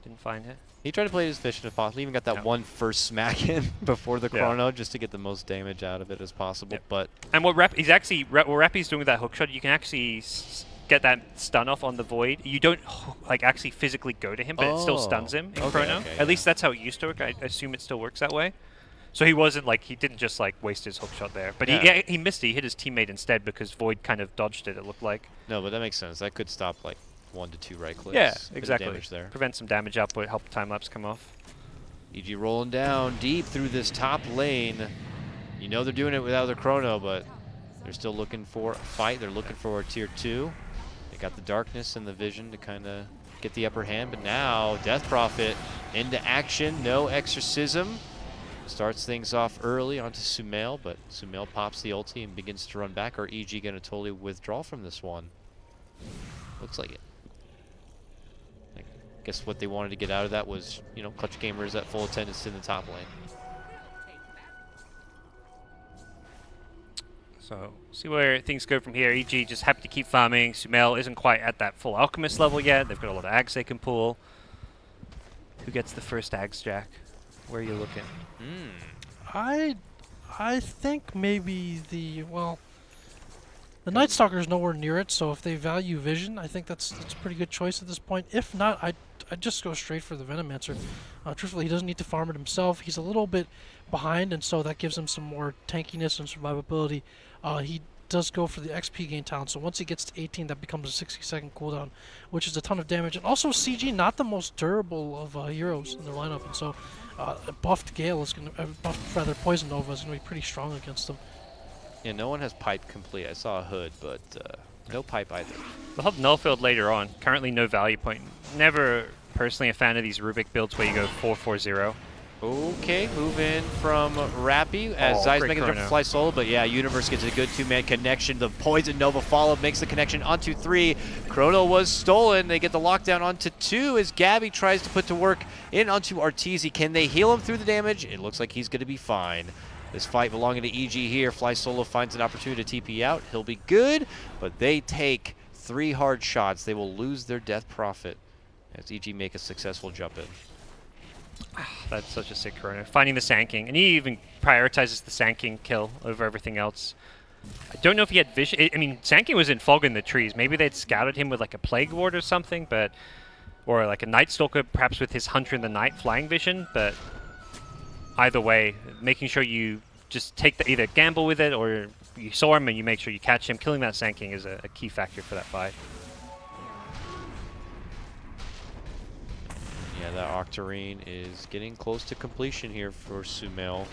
Didn't find it. He tried to play his vision if possible. He even got that one first smack in before the Chrono just to get the most damage out of it as possible. But and what Rappy's doing with that hookshot, you can actually get that stun off on the Void. You don't like actually physically go to him, but it still stuns him in Chrono. At least that's how it used to work. I assume it still works that way. So he wasn't like, he didn't just like waste his hookshot there. But he missed it. He hit his teammate instead because Void kind of dodged it, it looked like. No, but that makes sense. That could stop like 1 to 2 right clicks. Yeah, exactly. Damage there. Prevent some damage output, help time-lapse come off. EG rolling down deep through this top lane. You know they're doing it without the Chrono, but they're still looking for a fight. They're looking for a tier 2. They got the darkness and the vision to kind of get the upper hand, but now Death Prophet into action. No Exorcism. Starts things off early onto Sumail, but Sumail pops the ulti and begins to run back. Or EG going to totally withdraw from this one? Looks like it. I guess what they wanted to get out of that was, you know, Clutch Gamers at full attendance in the top lane. So, see where things go from here. EG just happy to keep farming. Sumail isn't quite at that full Alchemist level yet. They've got a lot of Ags they can pull. Who gets the first Ags, Jack? Where are you looking? I think maybe the, well, The Night Stalker is nowhere near it, so if they value vision, I think that's a pretty good choice at this point. If not, I'd just go straight for the Venomancer. Truthfully, he doesn't need to farm it himself. He's a little bit behind, and so that gives him some more tankiness and survivability. He does go for the XP gain talent, so once he gets to 18, that becomes a 60-second cooldown, which is a ton of damage. And also, CG, not the most durable of heroes in their lineup, and so buffed Gale is going to, Poison Nova is going to be pretty strong against them. Yeah, no one has pipe complete. I saw a hood, but no pipe either. We'll have Nullfield later on. Currently no value point. Never personally a fan of these Rubik builds where you go 4-4-0. Okay, move in from Rappy as Zai's making the jump to fly solo, but yeah, Universe gets a good two-man connection. The Poison Nova follow makes the connection onto 3. Chrono was stolen. They get the lockdown onto 2 as Gabby tries to put to work in onto Arteezy. Can they heal him through the damage? It looks like he's going to be fine. This fight belonging to EG here. Fly Solo finds an opportunity to TP out. He'll be good, but they take 3 hard shots. They will lose their death profit as EG make a successful jump in. That's such a sick Chrono. Finding the Sand King, and he even prioritizes the Sand King kill over everything else. I don't know if he had vision. I mean, Sand King was in fog in the trees. Maybe they'd scouted him with like a Plague Ward or something, but or like a Night Stalker, perhaps with his Hunter in the Night flying vision, but either way, making sure you just take the either gamble with it or you saw him and you make sure you catch him. Killing that Sand King is a key factor for that fight. Yeah, that Octarine is getting close to completion here for Sumail.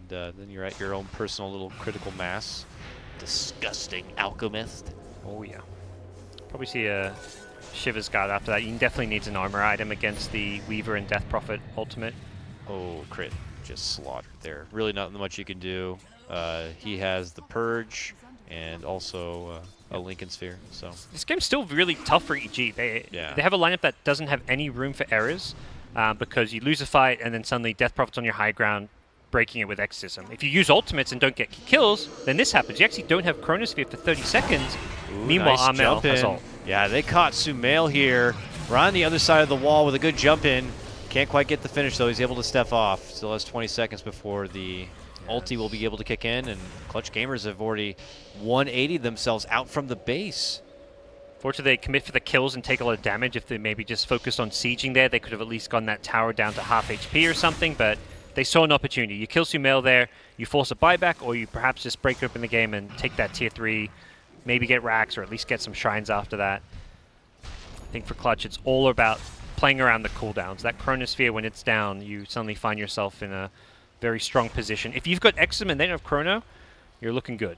And then you're at your own personal little critical mass. Disgusting Alchemist. Oh yeah. Probably see a Shiver's Guard after that. You definitely needs an armor item against the Weaver and Death Prophet ultimate. Oh, crit. Just slaughtered there. Really not much you can do. He has the Purge and also a Lincoln Sphere. So this game's still really tough for EG. They have a lineup that doesn't have any room for errors because you lose a fight and then suddenly Death Prophet's on your high ground, breaking it with Exorcism. If you use ultimates and don't get kills, then this happens. You actually don't have Chronosphere for 30 seconds. Ooh, Meanwhile, nice Amel has ult. Yeah, they caught Sumail here. We're on the other side of the wall with a good jump in. Can't quite get the finish, though. He's able to step off. Still has 20 seconds before the ulti will be able to kick in, and Clutch Gamers have already 180 themselves out from the base. Fortunately, they commit for the kills and take a lot of damage. If they maybe just focused on sieging there, they could have at least gotten that tower down to half HP or something, but they saw an opportunity. You kill Sumail there, you force a buyback, or you perhaps just break open the game and take that tier 3, maybe get racks, or at least get some shrines after that. I think for Clutch, it's all about playing around the cooldowns. That Chronosphere, when it's down, you suddenly find yourself in a very strong position. If you've got Exum and then have Chrono, you're looking good.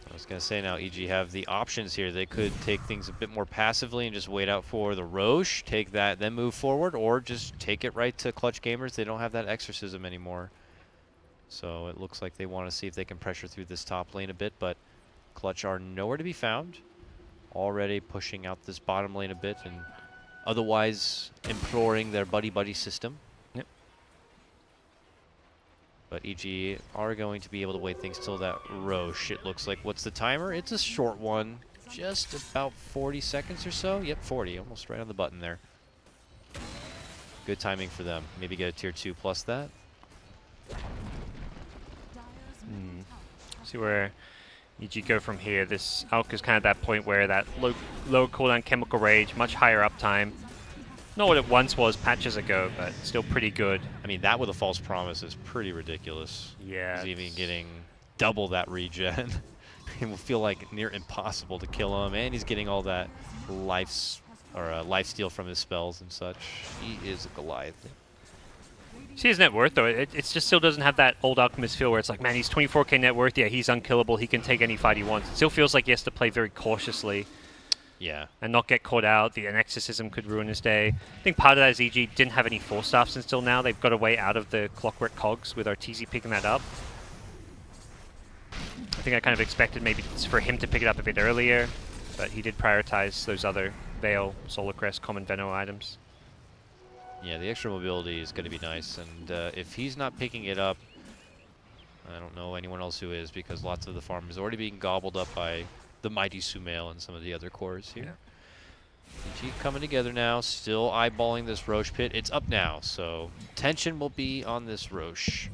I was going to say now EG have the options here. They could take things a bit more passively and just wait out for the Roche, take that, then move forward, or just take it right to Clutch Gamers. They don't have that Exorcism anymore. So it looks like they want to see if they can pressure through this top lane a bit, but Clutch are nowhere to be found. Already pushing out this bottom lane a bit and otherwise imploring their buddy-buddy system. Yep. But EG are going to be able to wait things till that Roche, it looks like. What's the timer? It's a short one. Just about 40 seconds or so. Yep, 40. Almost right on the button there. Good timing for them. Maybe get a tier 2 plus that. See where EG go from here. This Alk is kind of that point where that lower cooldown Chemical Rage, much higher uptime. Not what it once was patches ago, but still pretty good. I mean, that with a false promise is pretty ridiculous. Yeah. He's even getting double that regen. It will feel like near impossible to kill him, and he's getting all that life steal from his spells and such. He is a Goliath. See his net worth, though. It just still doesn't have that old Alchemist feel where it's like, man, he's 24k net worth. Yeah, he's unkillable. He can take any fight he wants. It still feels like he has to play very cautiously. Yeah. And not get caught out. The Exorcism could ruin his day. I think part of that is EG didn't have any Force Staffs until now. They've got a way out of the Clockwork Cogs with Arteezy picking that up. I think I kind of expected maybe for him to pick it up a bit earlier, but he did prioritize those other Veil, Solar Crest, Common Veno items. Yeah, the extra mobility is going to be nice, and if he's not picking it up, I don't know anyone else who is, because lots of the farm is already being gobbled up by the mighty Sumail and some of the other cores here. Yeah. EG coming together now, still eyeballing this Roche pit. It's up now, so tension will be on this Roche.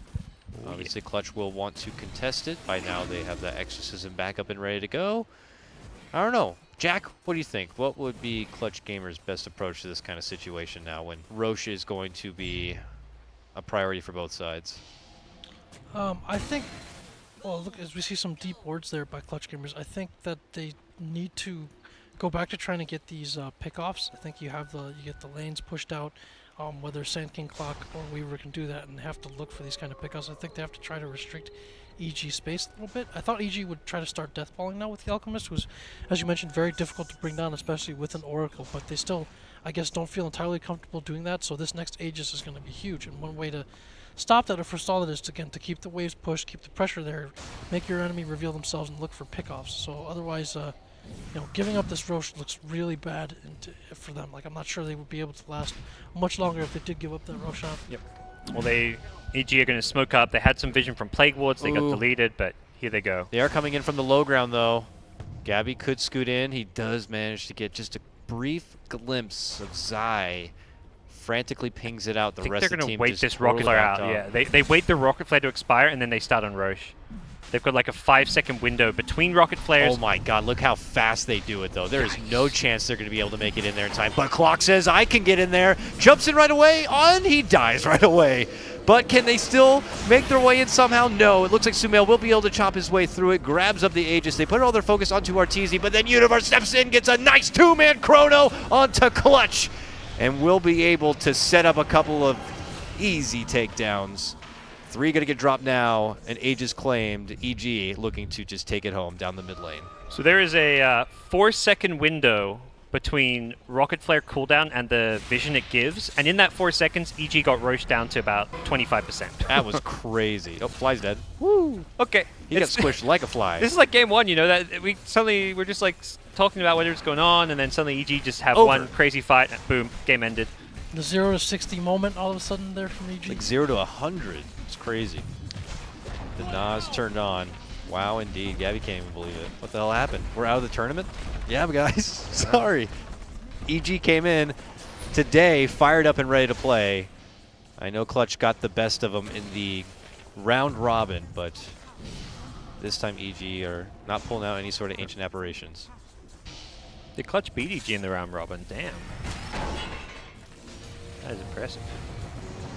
Obviously, Clutch will want to contest it. By now, they have the Exorcism back up and ready to go. I don't know. Jack, what do you think? What would be Clutch Gamers' best approach to this kind of situation now when Roche is going to be a priority for both sides? I think, well, look, as we see some deep words there by Clutch Gamers, I think that they need to go back to trying to get these pickoffs. I think you get the lanes pushed out. Whether Sand King Clock or Weaver can do that, and they have to look for these kind of pickoffs. I think they have to try to restrict EG space a little bit. I thought EG would try to start deathballing now with the Alchemist, who's, as you mentioned, very difficult to bring down, especially with an Oracle, but they still, I guess, don't feel entirely comfortable doing that, so this next Aegis is going to be huge, and one way to stop that or forestall it is to, again, to keep the waves pushed, keep the pressure there, make your enemy reveal themselves and look for pickoffs. So otherwise, you know, giving up this Roche looks really bad for them. Like, I'm not sure they would be able to last much longer if they did give up that Roshan. Yep. Well, EG are going to smoke up. They had some vision from Plague Wards. They got deleted, but here they go. They are coming in from the low ground, though. Gabby could scoot in. He does manage to get just a brief glimpse of Zai. Frantically pings it out. The rest of the team they're going to wait just this Rocket Flare out. Yeah, they wait the Rocket Flare to expire, and then they start on Roche. They've got like a 5-second window between rocket flares. Oh my god, look how fast they do it though. There is no chance they're going to be able to make it in there in time. But Clock says, I can get in there. Jumps in right away, and he dies right away. But can they still make their way in somehow? No, it looks like Sumail will be able to chop his way through it, grabs up the Aegis. They put all their focus onto Arteezy, but then Universe steps in, gets a nice two-man chrono onto Clutch, and will be able to set up a couple of easy takedowns. 3 going to get dropped now, and Aegis claimed. EG looking to just take it home down the mid lane. So there is a 4-second window between Rocket Flare cooldown and the vision it gives, and in that 4 seconds, EG got Roche down to about 25%. That was crazy. Oh, Fly's dead. Woo! Okay. He got squished like a fly. This is like game 1, you know, that we're just like talking about whatever's going on, and then suddenly EG just have one crazy fight, and boom, game ended. The 0 to 60 moment all of a sudden there from EG. Like 0 to 100. It's crazy. The Nas turned on. Wow, indeed. Gabby can't even believe it. What the hell happened? We're out of the tournament? Yeah, guys. Sorry. EG came in today, fired up and ready to play. I know Clutch got the best of them in the round robin, but this time EG are not pulling out any sort of ancient apparitions. Did Clutch beat EG in the round robin? Damn. That is impressive.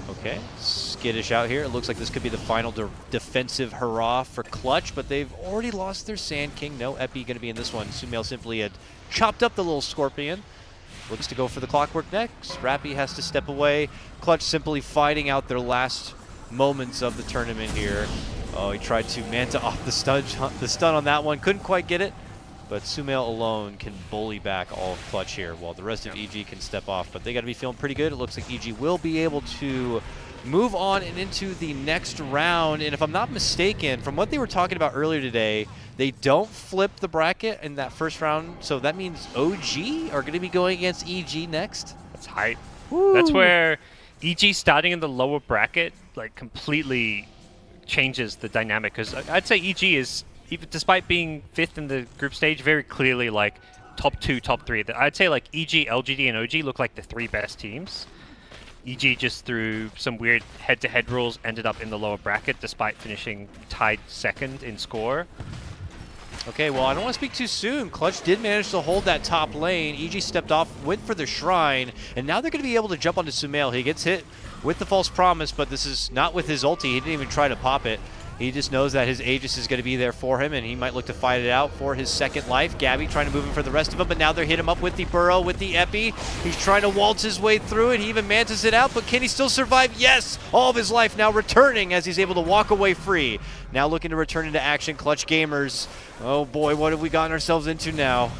Okay, skittish out here. It looks like this could be the final defensive hurrah for Clutch, but they've already lost their Sand King. No Epi going to be in this one. Sumail simply had chopped up the little Scorpion. Looks to go for the Clockwork next. Rappy has to step away. Clutch simply fighting out their last moments of the tournament here. Oh, he tried to Manta off the stun on that one. Couldn't quite get it. But Sumail alone can bully back all of Clutch here, while the rest of EG can step off. But they got to be feeling pretty good. It looks like EG will be able to move on and into the next round. And if I'm not mistaken, from what they were talking about earlier today, they don't flip the bracket in that first round. So that means OG are going to be going against EG next. That's hype. Woo. That's where EG starting in the lower bracket like completely changes the dynamic. Because I'd say EG is, even despite being 5th in the group stage, very clearly like top 2, top 3. I'd say like EG, LGD, and OG look like the 3 best teams. EG just through some weird head-to-head rules ended up in the lower bracket despite finishing tied 2nd in score. Okay, well, I don't want to speak too soon. Clutch did manage to hold that top lane. EG stepped off, went for the Shrine, and now they're going to be able to jump onto Sumail. He gets hit with the False Promise, but this is not with his ulti. He didn't even try to pop it. He just knows that his Aegis is going to be there for him, and he might look to fight it out for his second life. Gabby trying to move him for the rest of them, but now they're hit him up with the Burrow, with the Epi. He's trying to waltz his way through it. He even mantas it out, but can he still survive? Yes! All of his life now returning as he's able to walk away free. Now looking to return into action. Clutch Gamers. Oh boy, what have we gotten ourselves into now?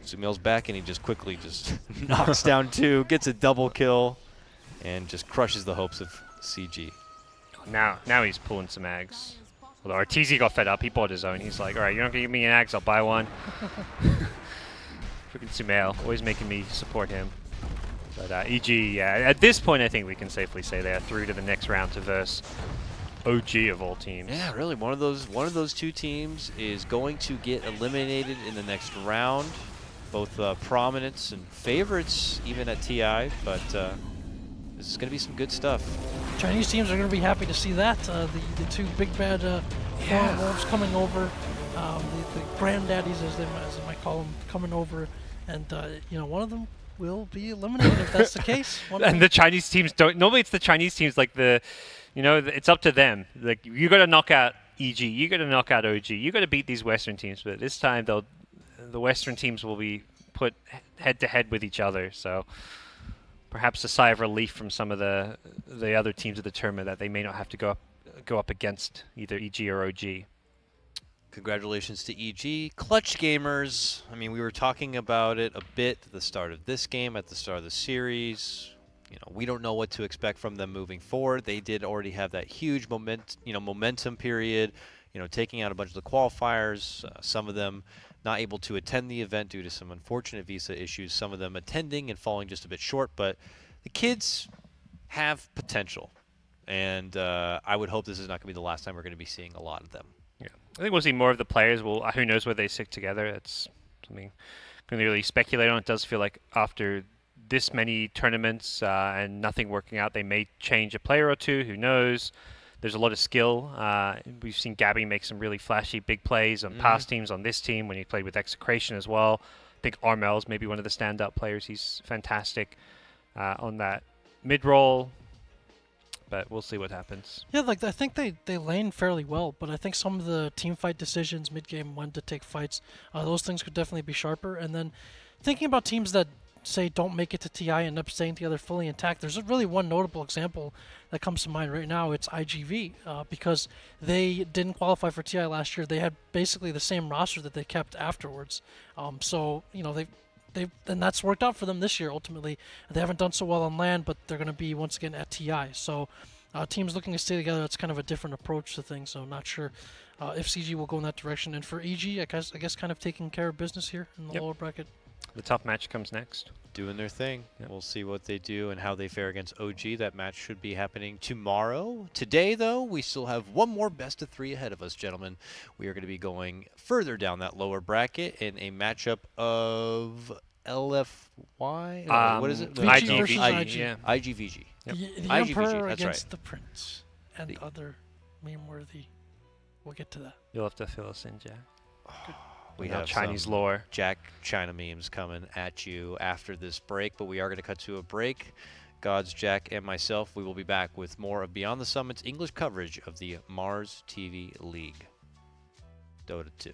Sumail's back, and he just quickly just knocks down 2, gets a double kill, and just crushes the hopes of CG. Now he's pulling some ags. Although Arteezy got fed up, he bought his own. He's like, all right, you're not going to give me an ags, I'll buy one. Freaking Sumail, always making me support him. But EG, yeah, at this point I think we can safely say they are through to the next round to verse OG of all teams. Yeah, really, one of those 2 teams is going to get eliminated in the next round. Both prominents and favorites even at TI, but this is going to be some good stuff. Chinese teams are going to be happy to see that. The two big bad foreign wolves coming over, the granddaddies as they might call them, coming over, and one of them will be eliminated if that's the case. And the Chinese teams don't. Normally, it's the Chinese teams it's up to them. Like you got to knock out EG, you got to knock out OG, you got to beat these Western teams. But this time, the Western teams will be put head to head with each other. So perhaps a sigh of relief from some of the other teams of the tournament that they may not have to go up against either EG or OG. Congratulations to EG. Clutch gamers. I mean, we were talking about it a bit at the start of this game, at the start of the series. We don't know what to expect from them moving forward. They did already have that huge momentum period, taking out a bunch of the qualifiers, some of them not able to attend the event due to some unfortunate visa issues, some of them attending and falling just a bit short, but the kids have potential. And I would hope this is not going to be the last time we're going to be seeing a lot of them. Yeah, I think we'll see more of the players. Who knows where they stick together? It's something I'm going to really speculate on. It does feel like after this many tournaments and nothing working out, they may change a player or two. Who knows? There's a lot of skill. We've seen Gabby make some really flashy big plays on past teams, on this team when he played with Execration as well. I think Armel's maybe one of the standout players. He's fantastic on that mid-roll. But we'll see what happens. Yeah, I think they lane fairly well, but I think some of the team fight decisions mid-game, when to take fights, those things could definitely be sharper. And then thinking about teams that, say, don't make it to TI and end up staying together fully intact, there's really one notable example that comes to mind right now. It's IGV, because they didn't qualify for TI last year. They had basically the same roster that they kept afterwards. And that's worked out for them this year, ultimately. They haven't done so well on LAN, but they're going to be, once again, at TI. So teams looking to stay together, that's kind of a different approach to things. So I'm not sure if CG will go in that direction. And for EG, I guess kind of taking care of business here in the lower bracket. The tough match comes next. Doing their thing. Yep. We'll see what they do and how they fare against OG. That match should be happening tomorrow. Today, though, we still have one more best-of-3 ahead of us, gentlemen. We are going to be going further down that lower bracket in a matchup of LFY? What is it? VG versus IG. IG. IGVG. Yep. The IGVG, Emperor that's against right. the Prince and other meme-worthy. We'll get to that. You'll have to fill us in, Jack. We have have Chinese some lore. Jack China memes coming at you after this break, but we are going to cut to a break. Gods, Jack, and myself, we will be back with more of Beyond the Summit's English coverage of the Mars TV League. DOTA 2.